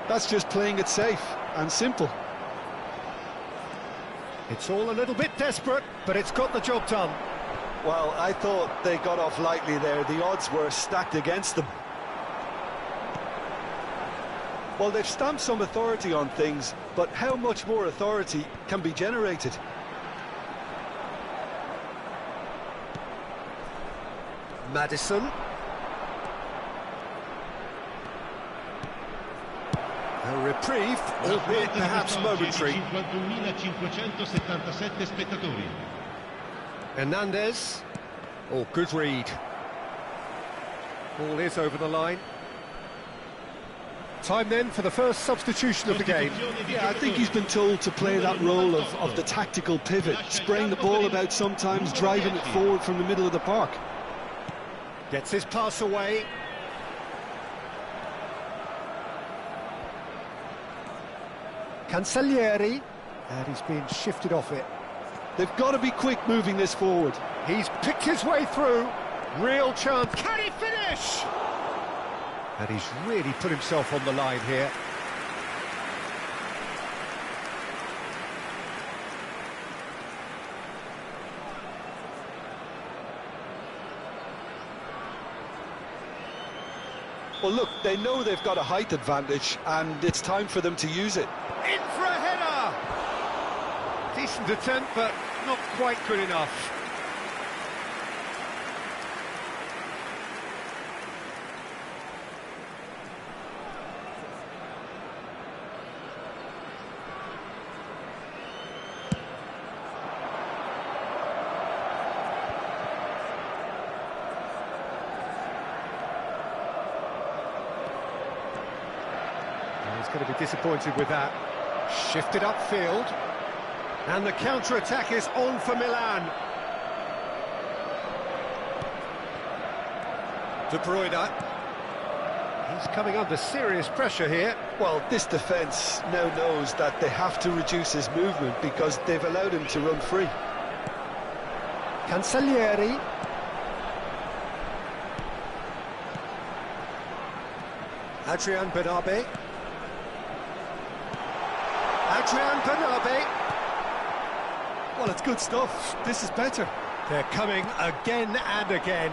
That's just playing it safe and simple. It's all a little bit desperate, but it's got the job done. Well, I thought they got off lightly there. The odds were stacked against them. Well, they've stamped some authority on things, but how much more authority can be generated? Madison. A reprieve, albeit perhaps momentary. 51.577 spettatori. Hernandez. Oh, good read. Ball is over the line. Time then for the first substitution of the game. Yeah, I think he's been told to play that role of the tactical pivot, spraying the ball about sometimes, driving it forward from the middle of the park. Gets his pass away. Cancellieri. And he's been shifted off it. They've got to be quick moving this forward. He's picked his way through. Real chance. Can he finish? And he's really put himself on the line here. Well, look, they know they've got a height advantage, and it's time for them to use it. In for a header! Decent attempt, but not quite good enough. He's going to be disappointed with that. Shifted upfield. And the counter-attack is on for Milan. De Bruyne. He's coming under serious pressure here. Well, this defence now knows that they have to reduce his movement because they've allowed him to run free. Cancellieri. Adrian Benabe. Adrian Benabe. Well, it's good stuff. This is better. They're coming again and again.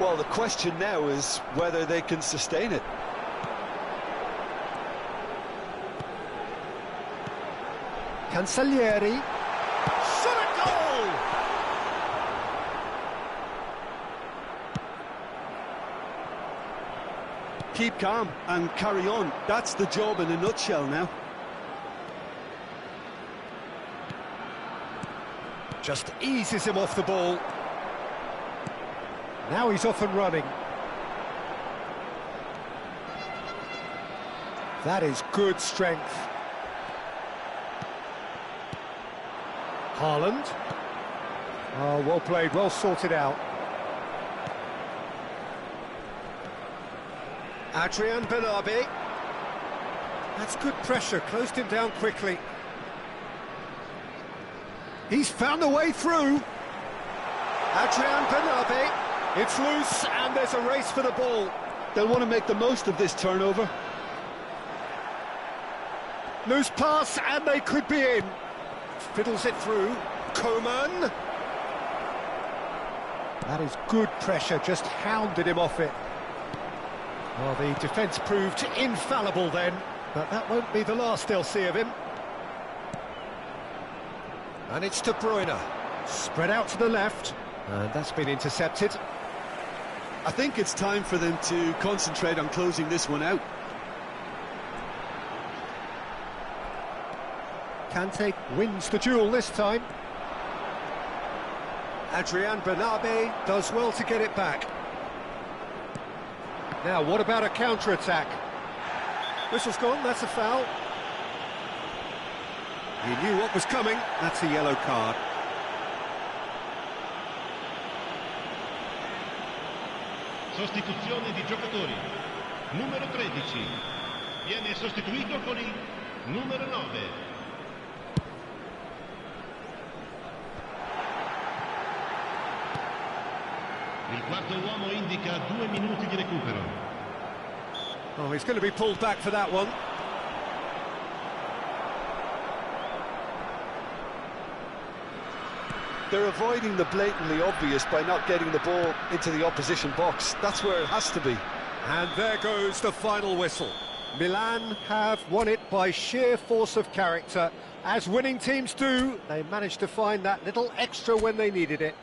Well, the question now is whether they can sustain it. Cancellieri. Shot a goal! Keep calm and carry on. That's the job in a nutshell now. Just eases him off the ball. Now he's off and running. That is good strength. Haaland. Oh, well played, well sorted out. Adrian Benabe. That's good pressure, closed him down quickly. He's found a way through. Adrian Benabe. It's loose and there's a race for the ball. They'll want to make the most of this turnover. Loose pass and they could be in. Fiddles it through. Coman. That is good pressure, just hounded him off it. Well, the defence proved infallible then, but that won't be the last they'll see of him. And it's De Bruyne, spread out to the left, and that's been intercepted. I think it's time for them to concentrate on closing this one out. Kante wins the duel this time. Adrian Bernabe does well to get it back. Now, what about a counter-attack? Whistle's gone, that's a foul. He knew what was coming, that's a yellow card. Sostituzione di giocatori. Numero 13. Viene sostituito con il numero 9. Il quarto uomo indica 2 minuti di recupero. Oh, he's going to be pulled back for that one. They're avoiding the blatantly obvious by not getting the ball into the opposition box. That's where it has to be. And there goes the final whistle. Milan have won it by sheer force of character. As winning teams do, they managed to find that little extra when they needed it.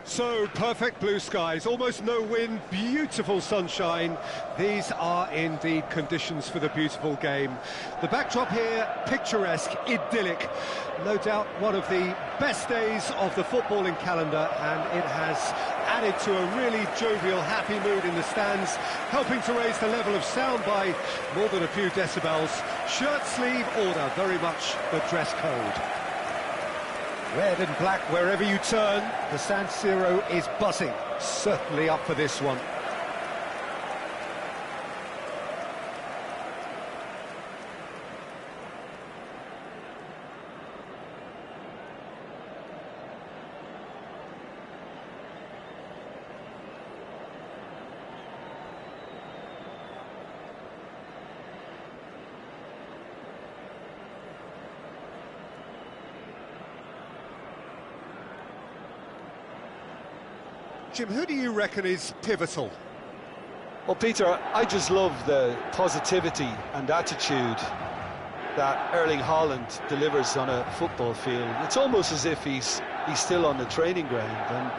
So, perfect blue skies, almost no wind, beautiful sunshine. These are indeed conditions for the beautiful game. The backdrop here, picturesque, idyllic. No doubt one of the best days of the footballing calendar, and it has added to a really jovial, happy mood in the stands, helping to raise the level of sound by more than a few decibels. Shirt sleeve order, very much the dress code. Red and black wherever you turn, the San Siro is buzzing, certainly up for this one. Jim, who do you reckon is pivotal? Well, Peter, I just love the positivity and attitude that Erling Haaland delivers on a football field. It's almost as if he's still on the training ground. And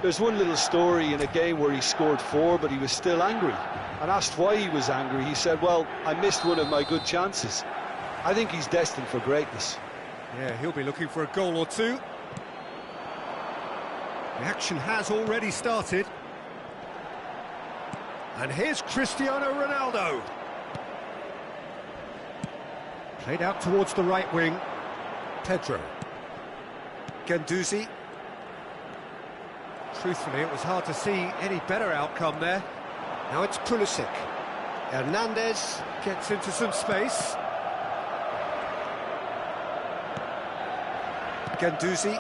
there's one little story in a game where he scored 4, but he was still angry. And asked why he was angry, he said, well, I missed one of my good chances. I think he's destined for greatness. Yeah, he'll be looking for a goal or two. The action has already started. And here's Cristiano Ronaldo. Played out towards the right wing. Pedro. Guendouzi. Truthfully, it was hard to see any better outcome there. Now it's Pulisic. Hernandez gets into some space. Guendouzi.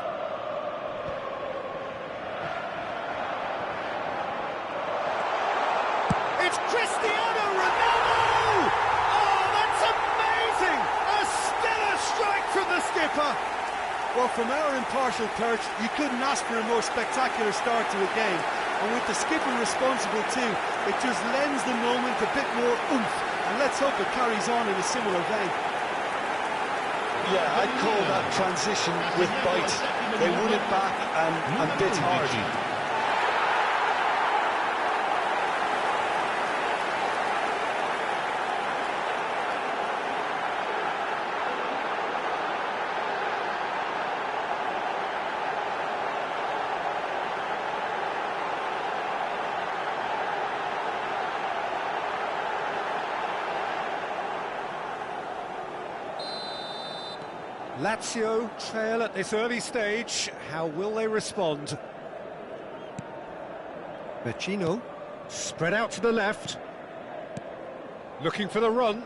It's Cristiano Ronaldo! Oh, that's amazing! A stellar strike from the skipper! Well, from our impartial perch, you couldn't ask for a more spectacular start to a game. And with the skipper responsible too, it just lends the moment a bit more oomph. And let's hope it carries on in a similar vein. Yeah, I'd call that transition with bite. They won it back and bit hard. Lazio trail at this early stage. How will they respond? Vecino spread out to the left. Looking for the run.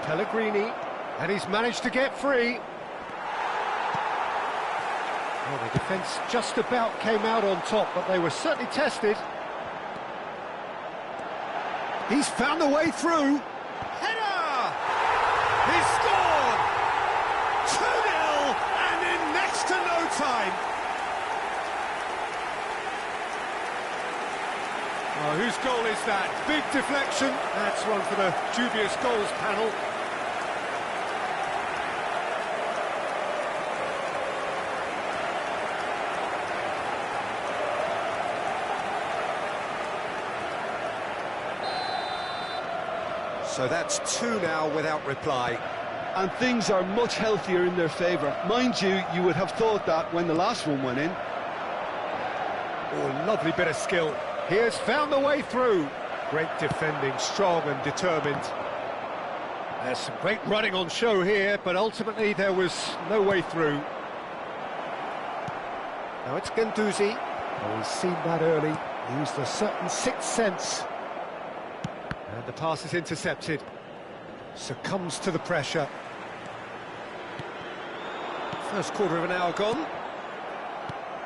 Pellegrini, and he's managed to get free. Well, the defence just about came out on top, but they were certainly tested. He's found the way through. Header! He's scored! 2-0, and in next to no time. Oh, whose goal is that? Big deflection. That's one for the dubious goals panel. So that's 2 now without reply. And things are much healthier in their favour. Mind you, you would have thought that when the last one went in. Oh, lovely bit of skill. He has found the way through. Great defending, strong and determined. There's some great running on show here, but ultimately there was no way through. Now it's Guendouzi. Oh, he's seen that early. He used a certain sixth sense. And the pass is intercepted. Succumbs to the pressure. First quarter of an hour gone.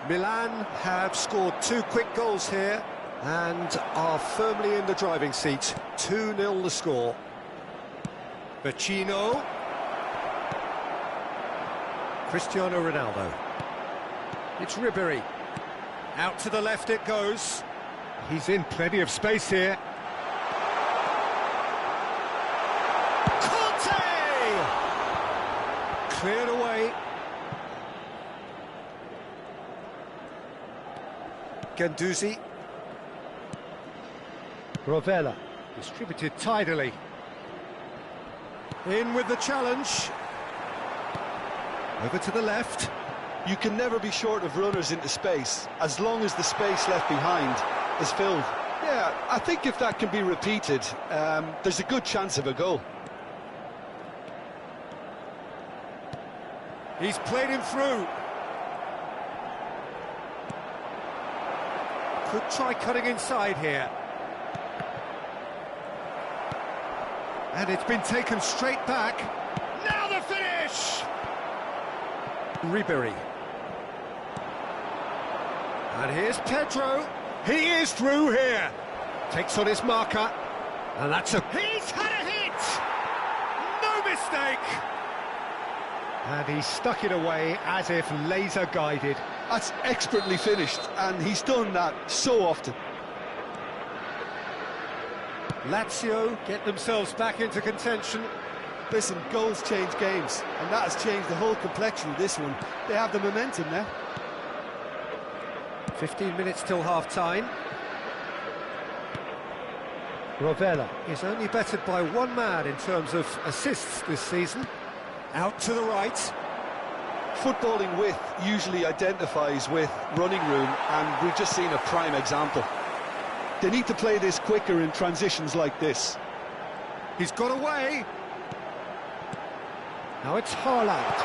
Milan have scored 2 quick goals here and are firmly in the driving seat. 2-0 the score. Vecino. Cristiano Ronaldo. It's Ribery. Out to the left it goes. He's in plenty of space here. Cleared away. Guendouzi. Rovella distributed tidily. In with the challenge. Over to the left. You can never be short of runners into space, as long as the space left behind is filled. Yeah, I think if that can be repeated, there's a good chance of a goal. He's played him through. Could try cutting inside here. And it's been taken straight back. Now the finish! Ribery. And here's Pedro. He is through here. Takes on his marker. And that's a... He's had a hit! No mistake! And he stuck it away as if laser-guided. That's expertly finished, and he's done that so often. Lazio get themselves back into contention. Listen, goals change games, and that has changed the whole complexion of this one. They have the momentum now. 15 minutes till half-time. Rovella is only bettered by one man in terms of assists this season. Out to the right. Footballing width usually identifies with running room, and we've just seen a prime example. They need to play this quicker in transitions like this. He's got away. Now it's Haaland.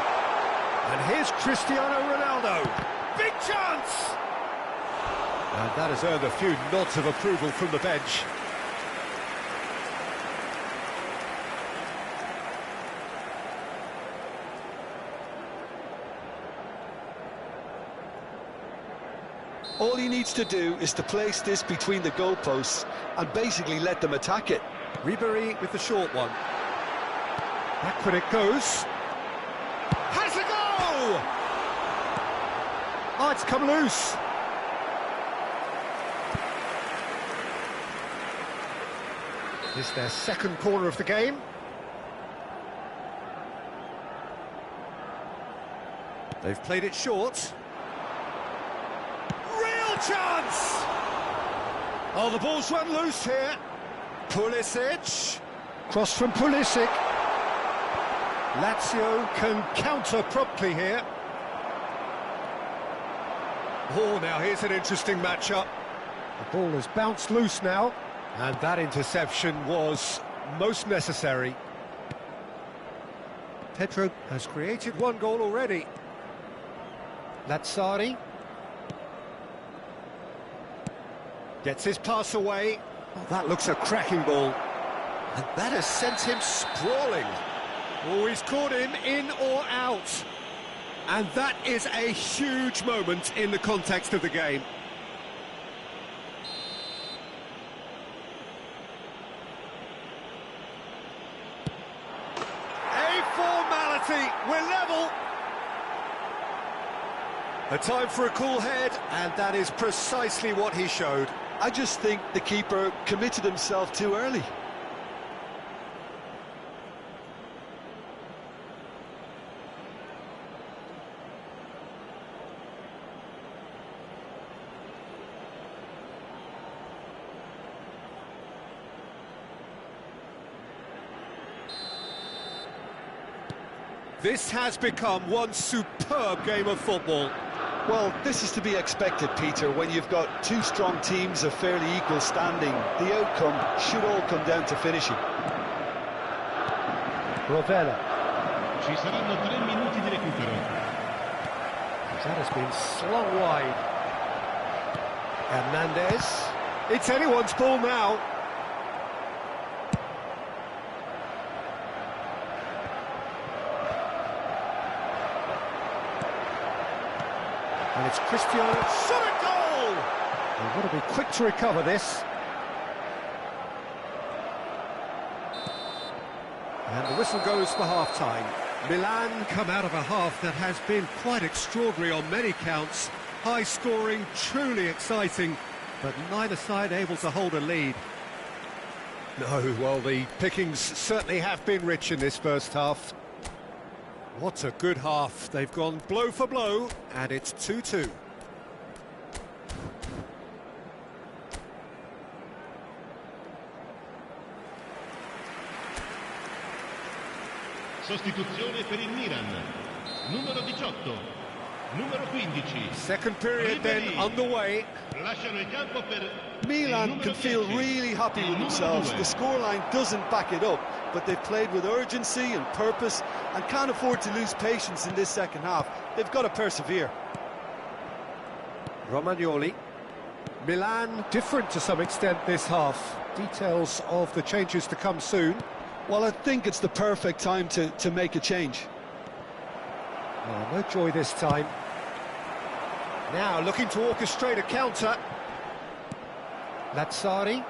And here's Cristiano Ronaldo. Big chance! And that has earned a few nods of approval from the bench. All he needs to do is to place this between the goalposts and basically let them attack it. Ribery with the short one. Backward it goes. Has a go! Oh, it's come loose. This is their second corner of the game. They've played it short. Real chance! Oh, the ball's run loose here. Pulisic. Cross from Pulisic. Lazio can counter promptly here. Oh, now here's an interesting matchup. The ball has bounced loose now, and that interception was most necessary. Pedro has created one goal already. Lazzari gets his pass away. Oh, that looks a cracking ball. And that has sent him sprawling. Oh, he's caught him in or out. And that is a huge moment in the context of the game. A formality, we're level. A time for a cool head, and that is precisely what he showed. I just think the keeper committed himself too early. This has become one superb game of football. Well, this is to be expected, Peter, when you've got two strong teams of fairly equal standing. The outcome should all come down to finishing. Rovella. Ci saranno 3 minuti di recupero. That has been slung wide. Hernandez. It's anyone's ball now. And it's Cristiano. Shot a goal! They've got to be quick to recover this. And the whistle goes for half-time. Milan come out of a half that has been quite extraordinary on many counts. High-scoring, truly exciting, but neither side able to hold a lead. No, well, the pickings certainly have been rich in this first half. What a good half. They've gone blow for blow, and it's 2-2. Sostituzione per il Milan. Numero 18, numero 15. Second period then underway. Lasciano il campo per Milan can feel really happy with themselves. The scoreline doesn't back it up, but they've played with urgency and purpose and can't afford to lose patience in this second half. They've got to persevere. Romagnoli. Milan different to some extent this half. Details of the changes to come soon. Well, I think it's the perfect time to make a change. Oh, no joy this time. Now looking to orchestrate a counter. Lazzari.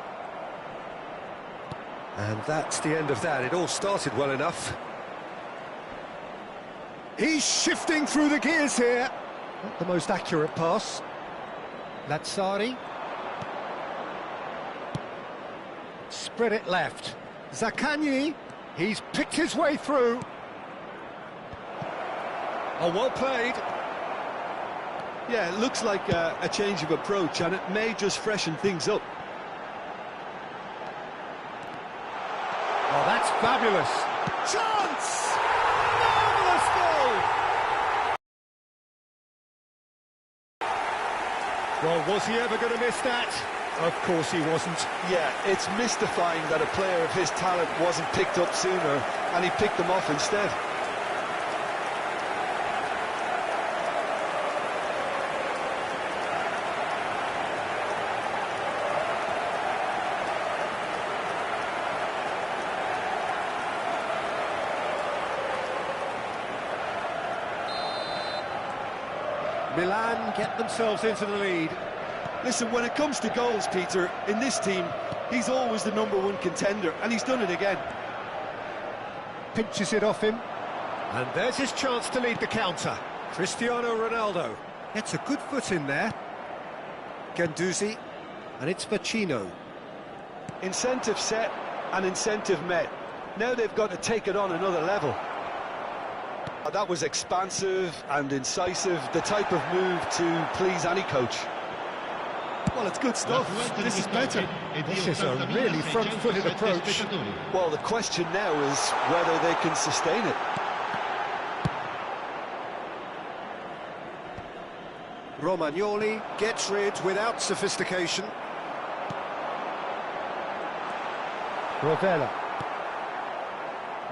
And that's the end of that. It all started well enough. He's shifting through the gears here. Not the most accurate pass. Lazzari. Spread it left. Zaccagni. He's picked his way through. Oh, well played. Yeah, it looks like a change of approach, and it may just freshen things up. Oh, that's fabulous. Chance! Marvellous goal! Well, was he ever going to miss that? Of course he wasn't. Yeah, it's mystifying that a player of his talent wasn't picked up sooner, and he picked them off instead. Milan get themselves into the lead. Listen, when it comes to goals, Peter, in this team, he's always the #1 contender, and he's done it again. Pinches it off him. And there's his chance to lead the counter. Cristiano Ronaldo gets a good foot in there. Guendouzi, and it's Vecino. Incentive set and incentive met. Now they've got to take it on another level. That was expansive and incisive, the type of move to please any coach. Well, it's good stuff. This is better. This is a really front-footed approach. Well, the question now is whether they can sustain it. Romagnoli gets rid without sophistication. Rovella.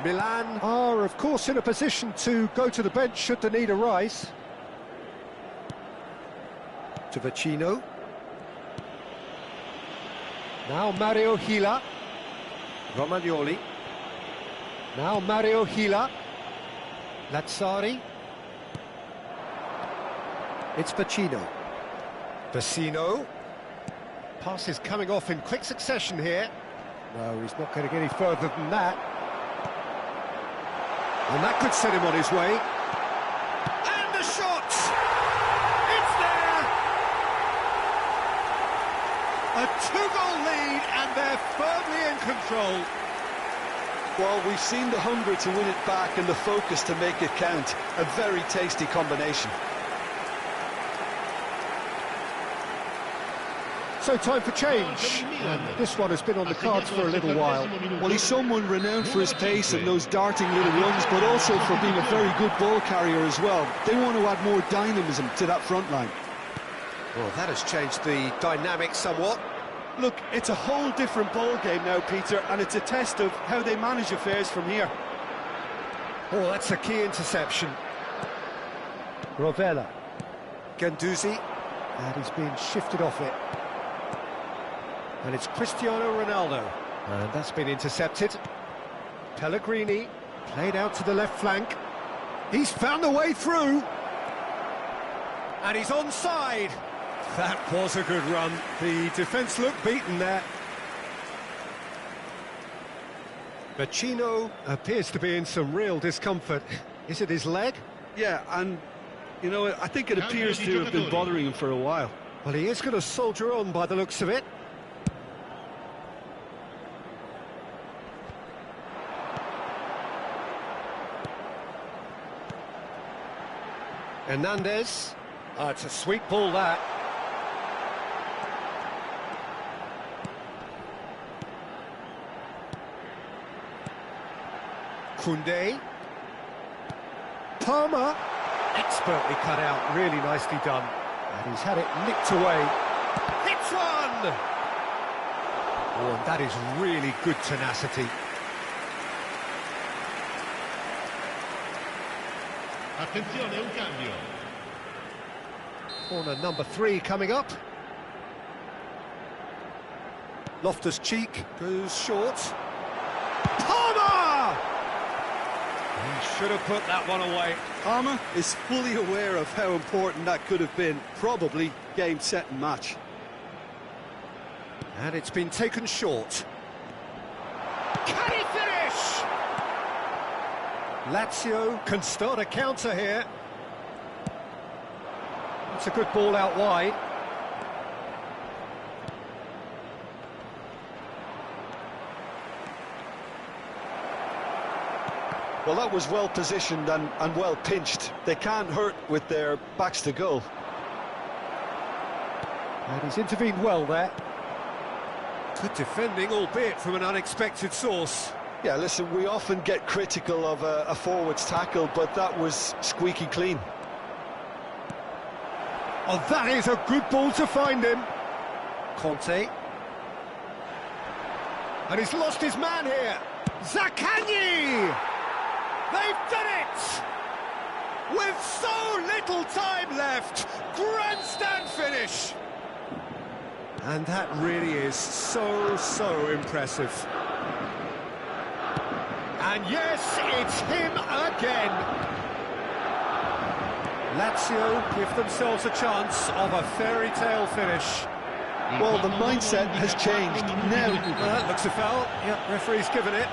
Milan are, of course, in a position to go to the bench should the need arise. To Vecino. Now Mario Gila. Romagnoli. Now Mario Gila. Lazzari. It's Vecino. Vecino. Pass is coming off in quick succession here. No, he's not going to get any further than that. And that could set him on his way. And the shot! It's there! A 2-goal lead, and they're firmly in control. Well, we've seen the hunger to win it back and the focus to make it count. A very tasty combination. So time for change. And this one has been on the cards for a little while. Well, he's someone renowned for his pace and those darting little runs, but also for being a very good ball carrier as well. They want to add more dynamism to that front line. Well, that has changed the dynamic somewhat. Look, it's a whole different ball game now, Peter, and it's a test of how they manage affairs from here. Oh, that's a key interception. Rovella. Guendouzi. And he's being shifted off it. And it's Cristiano Ronaldo. And that's been intercepted. Pellegrini, played out to the left flank. He's found a way through. And he's onside. That was a good run. The defence looked beaten there. Vecino appears to be in some real discomfort. Is it his leg? Yeah, and, you know, I think it appears to have been bothering him for a while. Well, he is going to soldier on by the looks of it. Hernandez. Oh, it's a sweet ball, that. Koundé. Palmer. Expertly cut out, really nicely done. And he's had it nicked away. Hits one! Oh, and that is really good tenacity. Attenzione, un cambio. Corner number 3 coming up. Loftus-Cheek goes short. Palmer! He should have put that one away. Palmer is fully aware of how important that could have been. Probably game, set and match. And it's been taken short. Can he finish? Lazio can start a counter here. It's a good ball out wide. Well, that was well positioned and well pinched. They can't hurt with their backs to goal. And he's intervened well there. Good defending, albeit from an unexpected source. Yeah, listen, we often get critical of a forward's tackle, but that was squeaky clean. Oh, that is a good ball to find him. Conte. And he's lost his man here. Zaccagni! They've done it! With so little time left. Grandstand finish. And that really is so impressive. And yes, it's him again. Lazio give themselves a chance of a fairy tale finish. Well, the mindset has changed now. That looks a foul. Yep, referee's given it.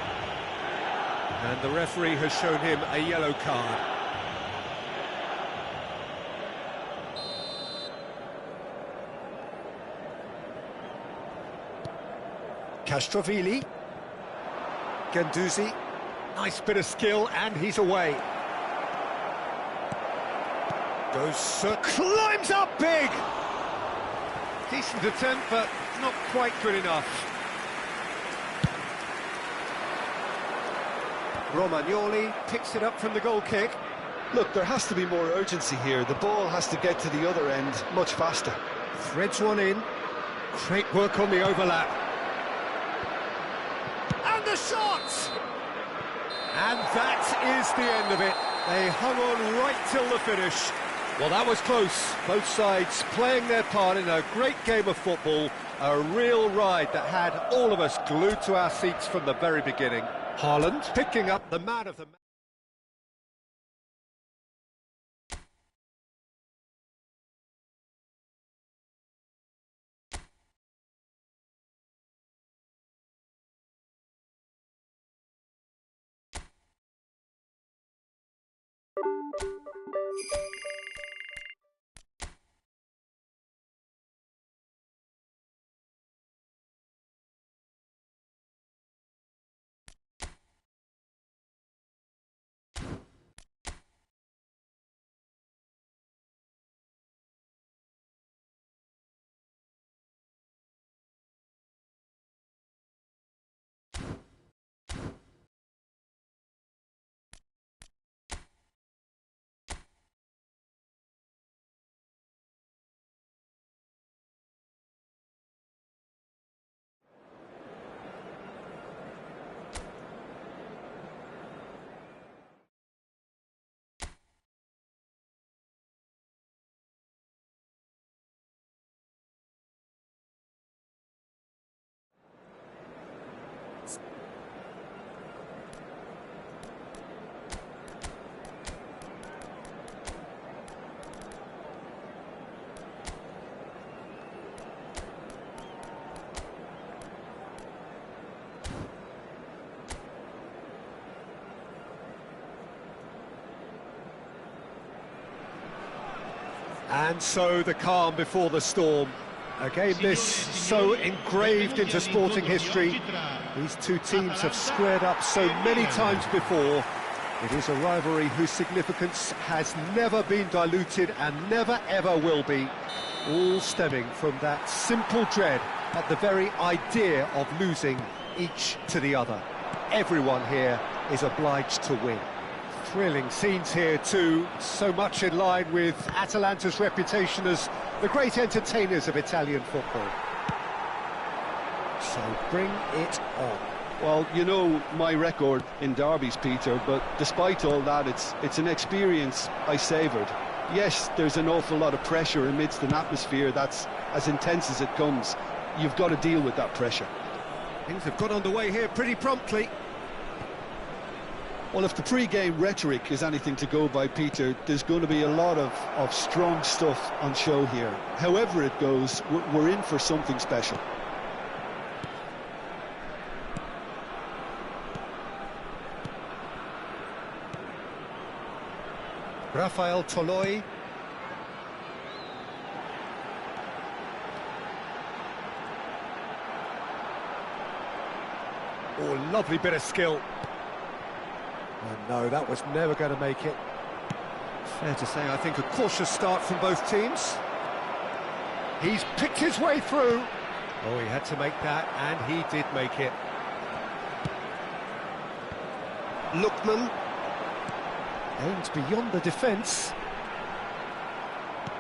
And the referee has shown him a yellow card. Castrovilli. Guendouzi. Nice bit of skill, and he's away. Climbs up big! Decent attempt, but not quite good enough. Romagnoli picks it up from the goal kick. Look, there has to be more urgency here. The ball has to get to the other end much faster. Threads one in. Great work on the overlap. And the shot! And that is the end of it. They hung on right till the finish. Well, that was close. Both sides playing their part in a great game of football. A real ride that had all of us glued to our seats from the very beginning. Haaland picking up the man of the match. And so the calm before the storm. A game this so engraved into sporting history. These two teams have squared up so many times before. It is a rivalry whose significance has never been diluted and never ever will be. All stemming from that simple dread at the very idea of losing each to the other. Everyone here is obliged to win. Thrilling scenes here too, so much in line with Atalanta's reputation as the great entertainers of Italian football. So bring it on. Well, you know my record in derbies, Peter, but despite all that, it's an experience I savoured. Yes, there's an awful lot of pressure amidst an atmosphere that's as intense as it comes. You've got to deal with that pressure. Things have got underway here pretty promptly. Well, if the pre-game rhetoric is anything to go by, Peter, there's going to be a lot of strong stuff on show here. However it goes, we're in for something special. Rafael Toloi. Oh, lovely bit of skill. And no, that was never going to make it. Fair to say, I think a cautious start from both teams. He's picked his way through. Oh, he had to make that, and he did make it. Lookman aims beyond the defence.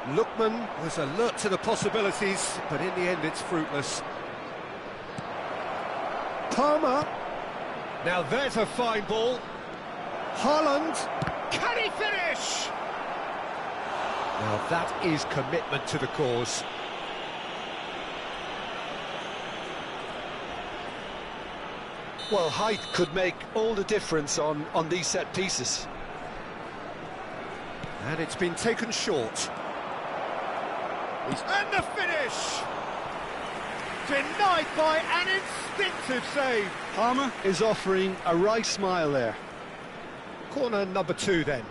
Lookman was alert to the possibilities, but in the end it's fruitless. Palmer. Now there's a fine ball. Haaland. Can he finish? Now that is commitment to the cause. Well, height could make all the difference on these set pieces. And it's been taken short. And the finish! Denied by an instinctive save. Palmer is offering a right smile there. Corner number 2 then.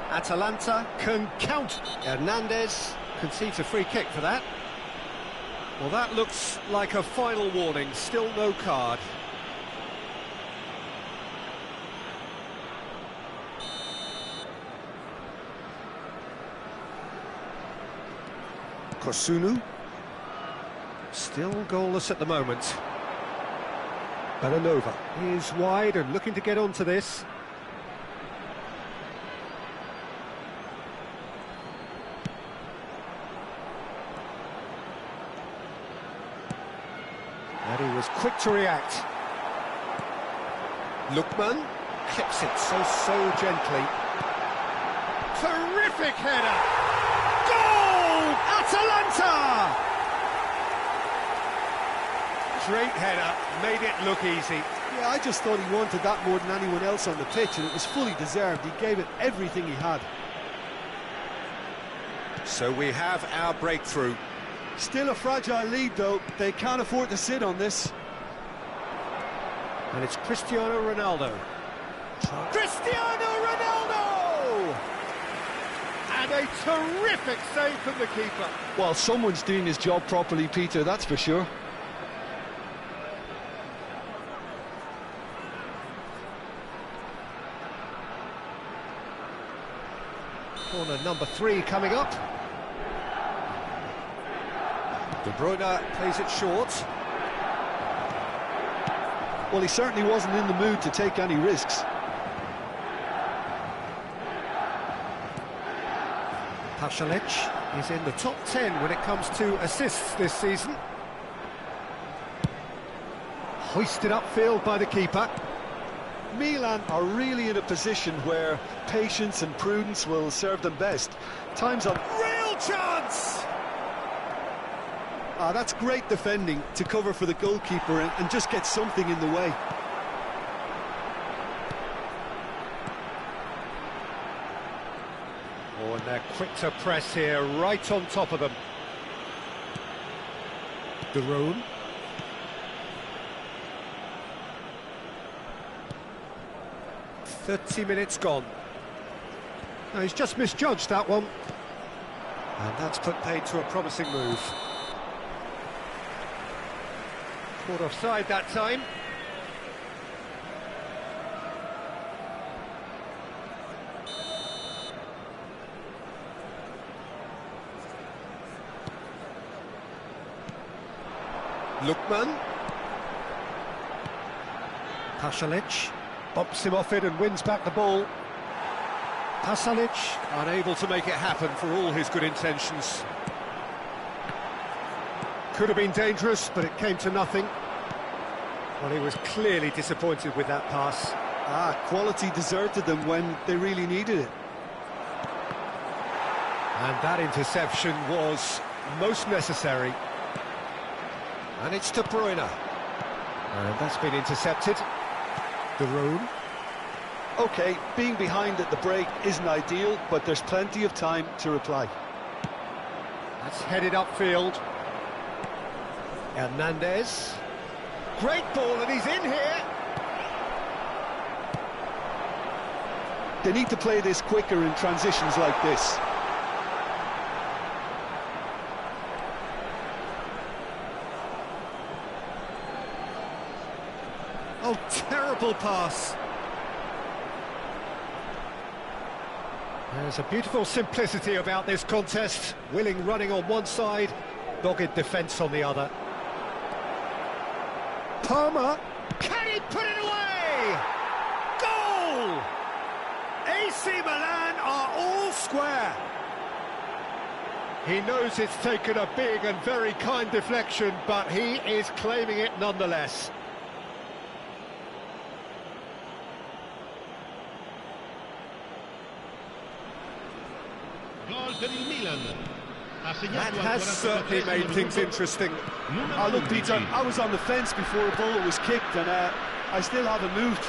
Atalanta can count. Hernandez concedes a free kick for that. Well, that looks like a final warning. Still no card. Kosunu. Still goalless at the moment. Belanova is wide and looking to get onto this. And he was quick to react. Lookman clips it so gently. Terrific header! Goal! Atalanta! Great header, made it look easy. Yeah, I just thought he wanted that more than anyone else on the pitch, and it was fully deserved. He gave it everything he had. So we have our breakthrough. Still a fragile lead, though. They can't afford to sit on this. And it's Cristiano Ronaldo. Cristiano Ronaldo! And a terrific save from the keeper. Well, someone's doing his job properly, Peter, that's for sure. Corner number 3 coming up. De Bruyne plays it short. Well, he certainly wasn't in the mood to take any risks. Pasalic is in the top 10 when it comes to assists this season. Hoisted upfield by the keeper. Milan are really in a position where patience and prudence will serve them best. Time's on. Real chance! Ah, that's great defending to cover for the goalkeeper and just get something in the way. Oh, and they're quick to press here, right on top of them. De Roon. "30 minutes gone." No, he's just misjudged that one. And that's put paid to a promising move. Caught offside that time. Lookman. Pasalic bumps him off it and wins back the ball. Pasalic unable to make it happen for all his good intentions. Could have been dangerous, but it came to nothing. Well, he was clearly disappointed with that pass. Ah, quality deserted them when they really needed it. And that interception was most necessary. And it's De Bruyne. And that's been intercepted. De Roon. OK, being behind at the break isn't ideal, but there's plenty of time to reply. That's headed upfield. Hernandez. Great ball, and he's in here. They need to play this quicker in transitions like this. Oh, terrible pass. There's a beautiful simplicity about this contest. Willing running on one side, dogged defence on the other. Palmer, can he put it away? Goal! AC Milan are all square. He knows it's taken a big and very kind deflection, but he is claiming it nonetheless. Gol per il Milan. That has certainly made things interesting. Oh, look, Peter, I was on the fence before the ball was kicked, and I still haven't moved.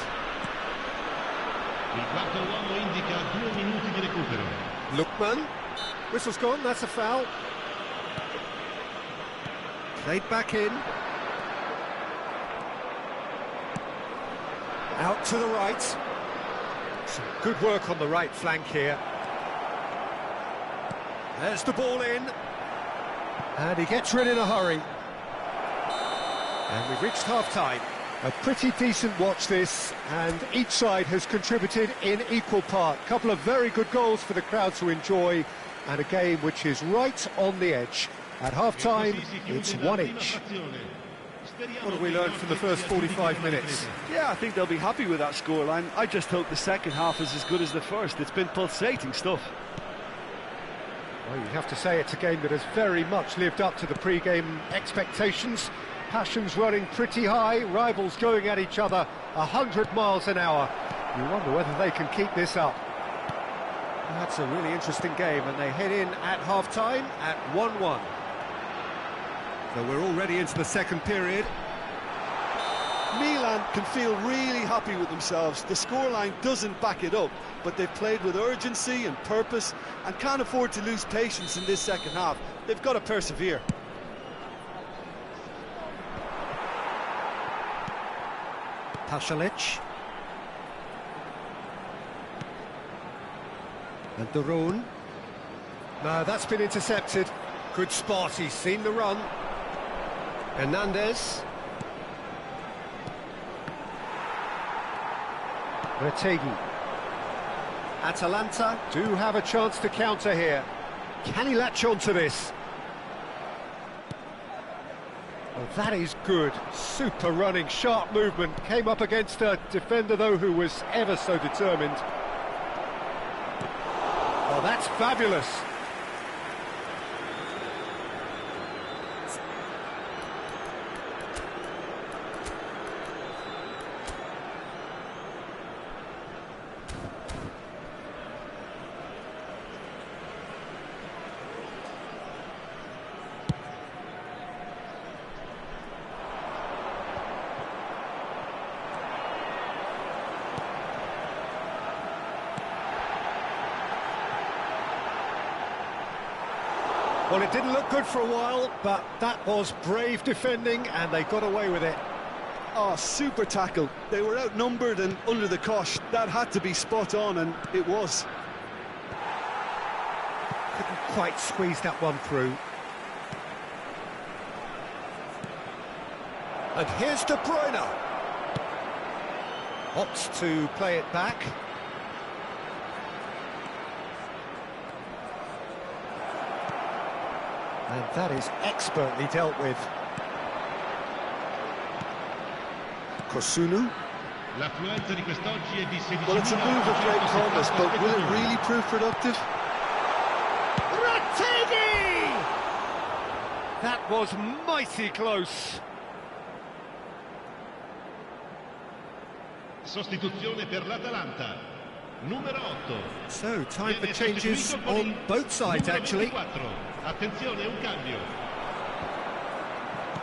Il quarto uomo indica 2 minuti di recupero. Lookman, whistle's gone, that's a foul. Played back in. Out to the right. Some good work on the right flank here. There's the ball in. And he gets rid in a hurry. And we've reached half-time. A pretty decent watch this, and each side has contributed in equal part. A couple of very good goals for the crowd to enjoy, and a game which is right on the edge. At half-time, it's 1 each. What have we learned from the first 45 minutes? Yeah, I think they'll be happy with that scoreline. I just hope the second half is as good as the first. It's been pulsating stuff. Well, you have to say it's a game that has very much lived up to the pre-game expectations. Passions running pretty high, rivals going at each other 100 miles an hour. You wonder whether they can keep this up. That's a really interesting game, and they head in at half-time at 1-1. So we're already into the second period. Milan can feel really happy with themselves. The scoreline doesn't back it up, but they've played with urgency and purpose and can't afford to lose patience in this second half. They've got to persevere. Pasalic. And Darun. No, that's been intercepted. Good spot, he's seen the run. Hernandez. Retegi. Atalanta do have a chance to counter here. Can he latch on to this? Well, that is good. Super running, sharp movement. Came up against a defender, though, who was ever so determined. Oh, that's fabulous. Well, it didn't look good for a while, but that was brave defending, and they got away with it. Oh, super tackle. They were outnumbered and under the cosh. That had to be spot on, and it was. Couldn't quite squeeze that one through. And here's De Bruyne. Opts to play it back. And that is expertly dealt with. Kosunu. L'affluenza di quest'oggi è di 16.000. Well, it's a move of great promise, but will it really prove productive? Retegi! That was mighty close. Sostituzione per l'Atalanta. Numero 8. So, time for changes on both sides, actually. Attenzione, un cambio.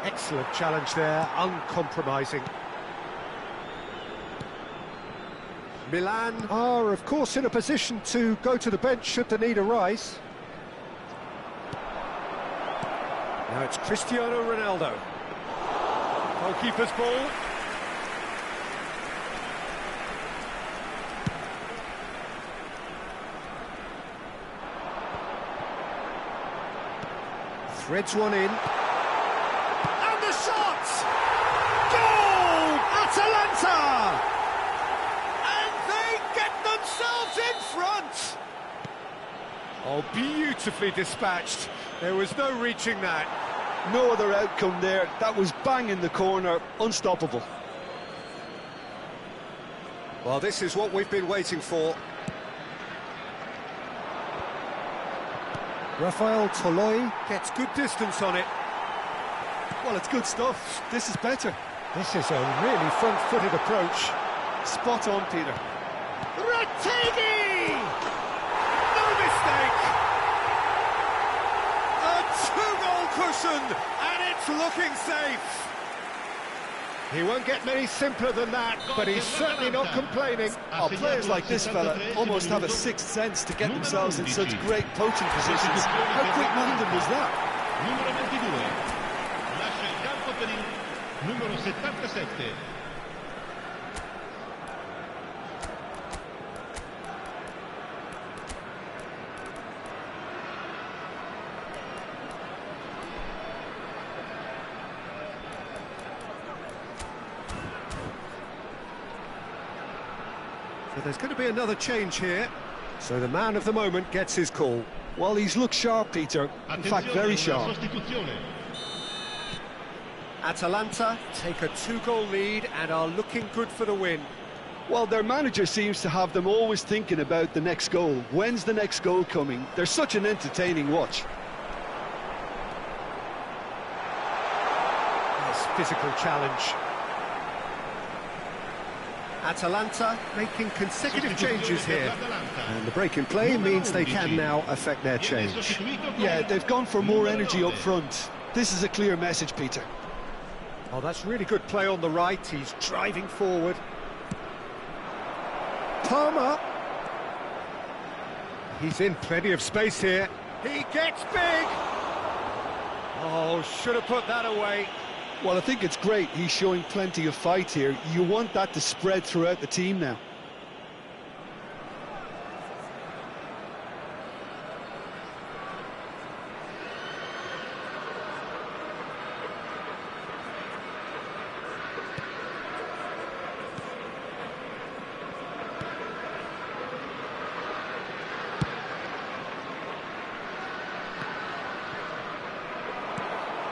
Excellent challenge there, uncompromising. Milan are, of course, in a position to go to the bench should the need arise. Now it's Cristiano Ronaldo. Goalkeeper's ball. Threads one in. And the shot! Goal! Atalanta Oh, beautifully dispatched. There was no reaching that. No other outcome there. That was bang in the corner, unstoppable. Well, this is what we've been waiting for. Rafael Toloi gets good distance on it. Well, it's good stuff. This is better. This is a really front-footed approach. Spot on, Peter. Retegui! No mistake! A two-goal cushion, and it's looking safe. He won't get many simpler than that, but he's certainly not complaining. Oh, players like this fella almost have a sixth sense to get themselves in such great poaching positions. How quick-minded was that? Numero 22. Lascia il campo per il numero 77. So there's going to be another change here. So the man of the moment gets his call. Well, he's looked sharp, Peter. In fact, very sharp. Atalanta take a two-goal lead and are looking good for the win. Well, their manager seems to have them always thinking about the next goal. When's the next goal coming? They're such an entertaining watch. Nice physical challenge. Atalanta making consecutive changes here. And the break in play means they can now affect their change. Yeah, they've gone for more energy up front. This is a clear message, Peter. Oh, that's really good play on the right. He's driving forward. Palmer. He's in plenty of space here. He gets big. Oh, should have put that away. Well, I think it's great. He's showing plenty of fight here. You want that to spread throughout the team now.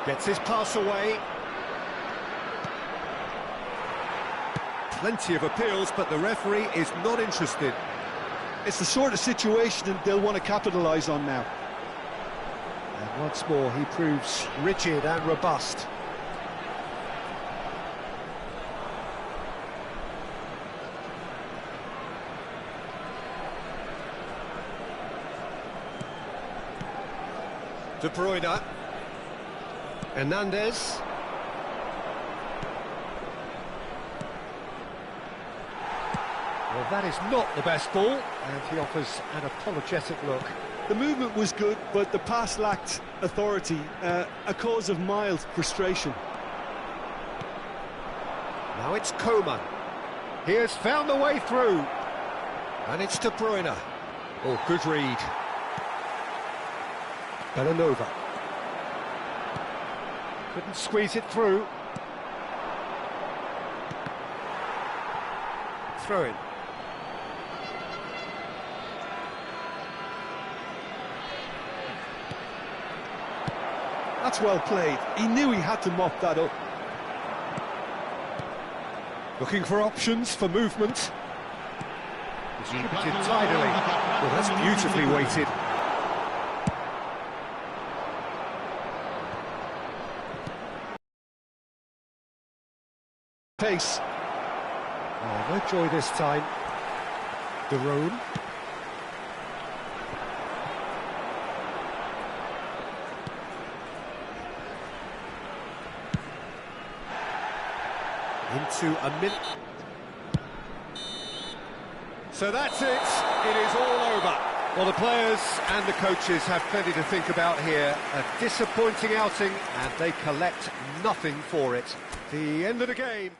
Gets his pass away. Plenty of appeals, but the referee is not interested. It's the sort of situation that they'll want to capitalise on now. And once more, he proves rigid and robust. De Bruyne. Hernandez. Well, that is not the best ball, and he offers an apologetic look. The movement was good, but the pass lacked authority, a cause of mild frustration. Now it's Coman. He has found the way through, and it's De Bruyne. Oh, good read. Bellanova. Couldn't squeeze it through. Throw in. That's well played. He knew he had to mop that up. Looking for options for movement. Distributed tidily. Well, that's beautifully weighted. Pace. Oh, no joy this time. De Roon. Into a minute. So that's it. It is all over. Well, the players and the coaches have plenty to think about here. A disappointing outing, and they collect nothing for it. The end of the game.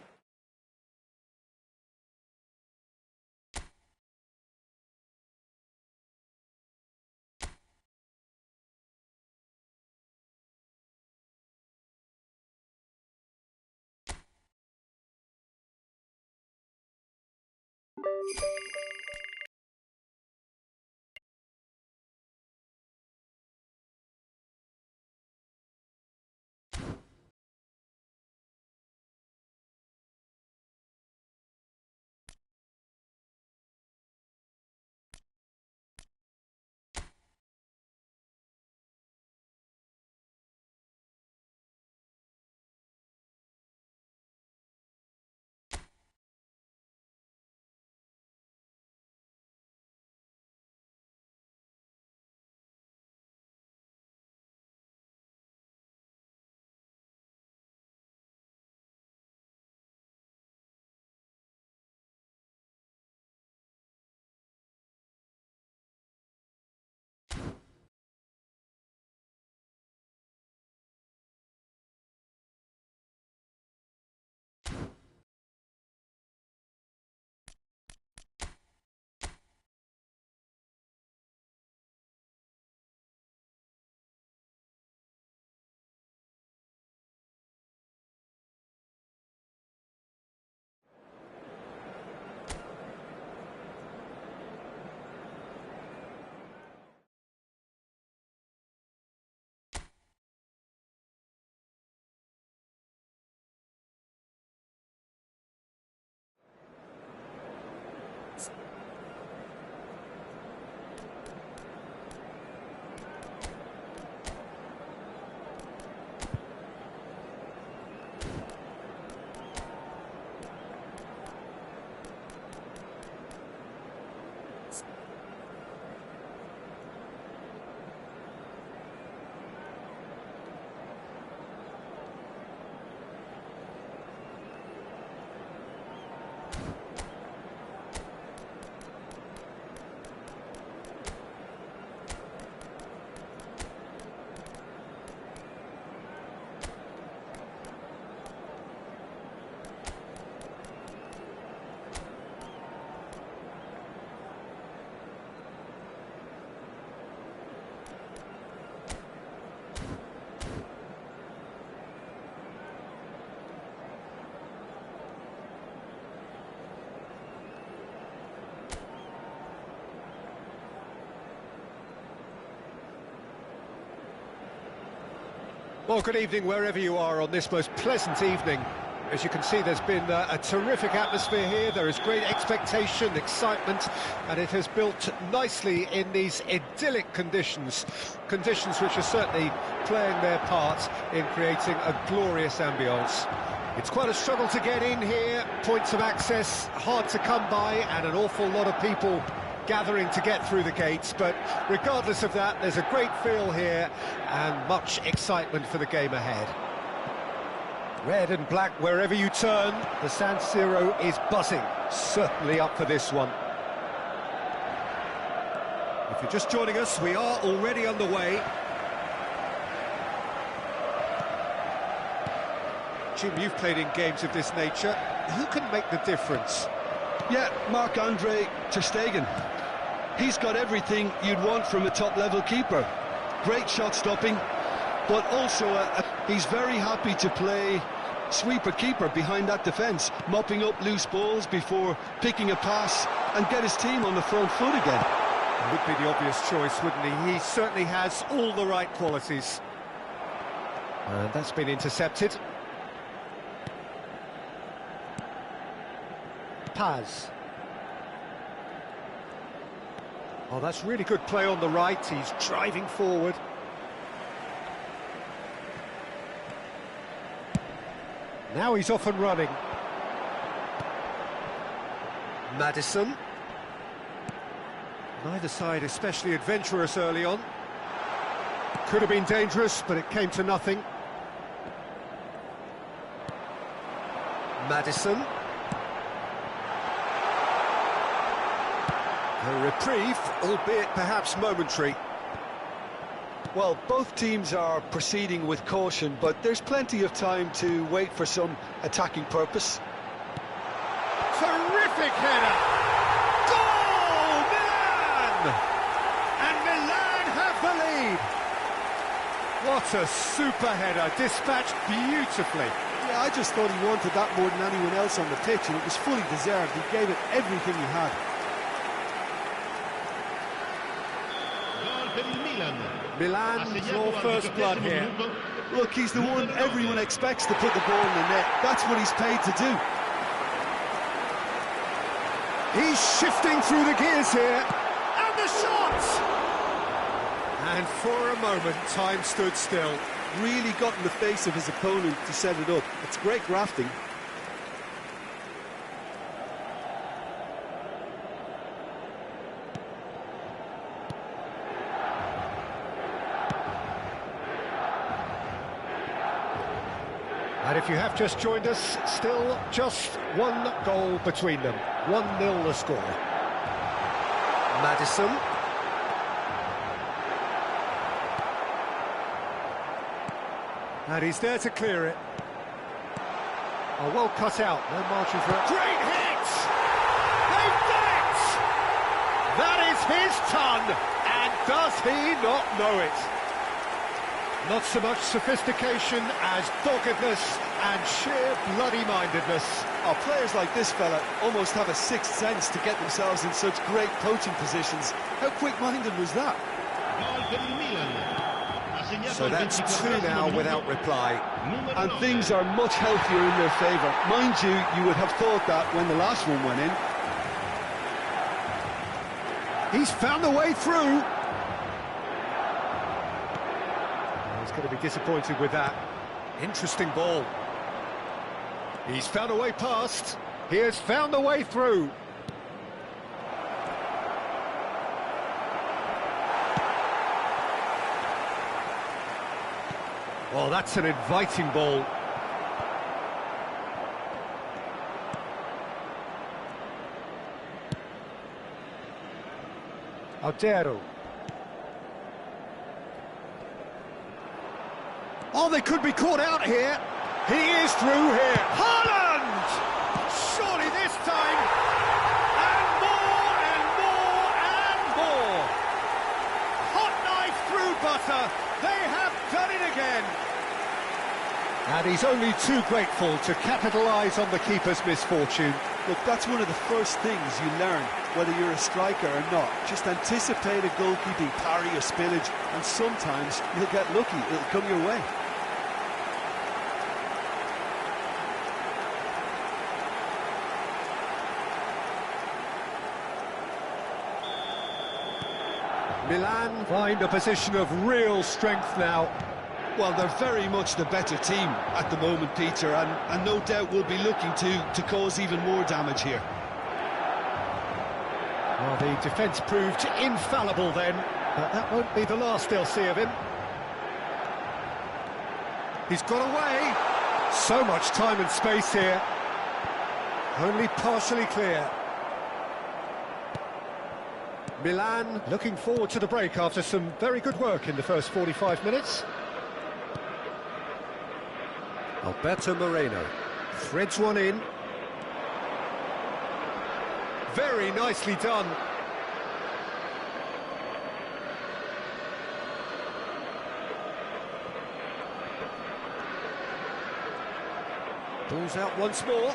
Well, good evening wherever you are on this most pleasant evening. As you can see, there's been a terrific atmosphere here. There is great expectation, excitement, and it has built nicely in these idyllic conditions. Conditions which are certainly playing their part in creating a glorious ambience. It's quite a struggle to get in here, points of access hard to come by, and an awful lot of people gathering to get through the gates, but regardless of that, there's a great feel here and much excitement for the game ahead. Red and black wherever you turn, the San Siro is buzzing, certainly up for this one. If you're just joining us, we are already underway. Jim, you've played in games of this nature. Who can make the difference? Yeah, Marc-Andre ter Stegen. He's got everything you'd want from a top-level keeper. Great shot-stopping, but also he's very happy to play sweeper-keeper behind that defence, mopping up loose balls before picking a pass and get his team on the front foot again. Would be the obvious choice, wouldn't he? He certainly has all the right qualities. And that's been intercepted. Paz. Oh, that's really good play on the right. He's driving forward. Now he's off and running. Maddison. Neither side especially adventurous early on. Could have been dangerous, but it came to nothing. Maddison. A reprieve, albeit perhaps momentary. Well, both teams are proceeding with caution, but there's plenty of time to wait for some attacking purpose. Terrific header! Goal! Milan! And Milan have the lead! What a super header, dispatched beautifully. Yeah, I just thought he wanted that more than anyone else on the pitch, and it was fully deserved. He gave it everything he had. Milan draw first blood here. Look, he's the one everyone expects to put the ball in the net. That's what he's paid to do. He's shifting through the gears here. And the shot! And for a moment, time stood still. Really got in the face of his opponent to set it up. It's great grafting. And if you have just joined us, still just one goal between them. 1-0 the score. Maddison. And he's there to clear it. Oh, well cut out. No margin for it. Great hit! They've done it! That is his ton! And does he not know it? Not so much sophistication as doggedness and sheer bloody-mindedness. Oh, players like this fella almost have a sixth sense to get themselves in such great poaching positions. How quick-minded was that? So that's two now without reply. And things are much healthier in their favour. Mind you, you would have thought that when the last one went in. He's found a way through. He's going to be disappointed with that. Interesting ball. He's found a way past. He has found a way through. Oh, that's an inviting ball. Altero. Oh, they could be caught out here. He is through here. Haaland! Surely this time. And more and more and more. Hot knife through butter. They have done it again. And he's only too grateful to capitalise on the keeper's misfortune. Look, that's one of the first things you learn, whether you're a striker or not. Just anticipate a goalkeeping parry or spillage, and sometimes you'll get lucky. It'll come your way. Milan find a position of real strength now. Well, they're very much the better team at the moment, Peter, and no doubt will be looking to cause even more damage here. Well, the defence proved infallible then, but that won't be the last they'll see of him. He's got away. So much time and space here. Only partially clear. Milan looking forward to the break after some very good work in the first 45 minutes. Alberto Moreno threads one in. Very nicely done. Ball's out once more.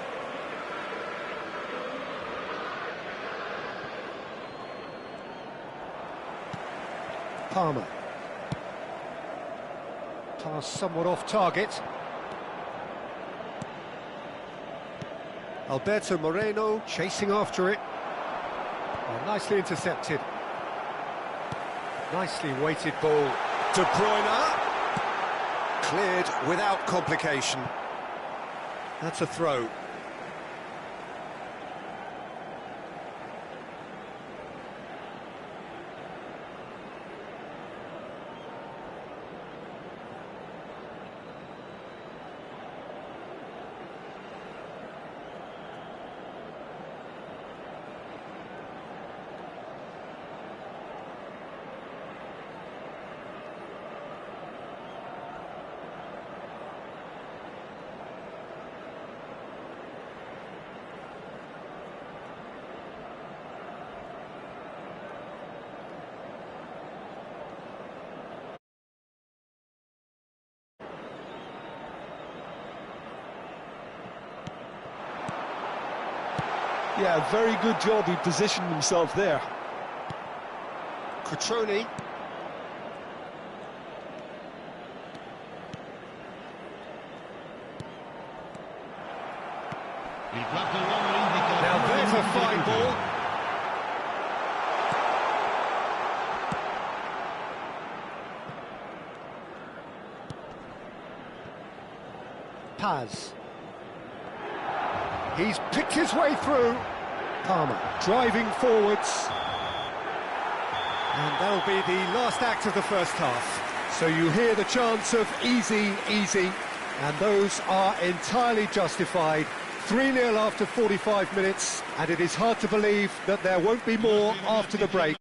Palmer. Pass somewhat off target. Alberto Moreno chasing after it. Oh, nicely intercepted. Nicely weighted ball. De Bruyne. Cleared without complication. That's a throw. Yeah, very good job. He positioned himself there. Cutrone. Now there's a fine ball. Paz. He's picked his way through. Palmer driving forwards. And that'll be the last act of the first half. So you hear the chants of easy, easy, and those are entirely justified. 3-0 after 45 minutes, and it is hard to believe that there won't be more after the break.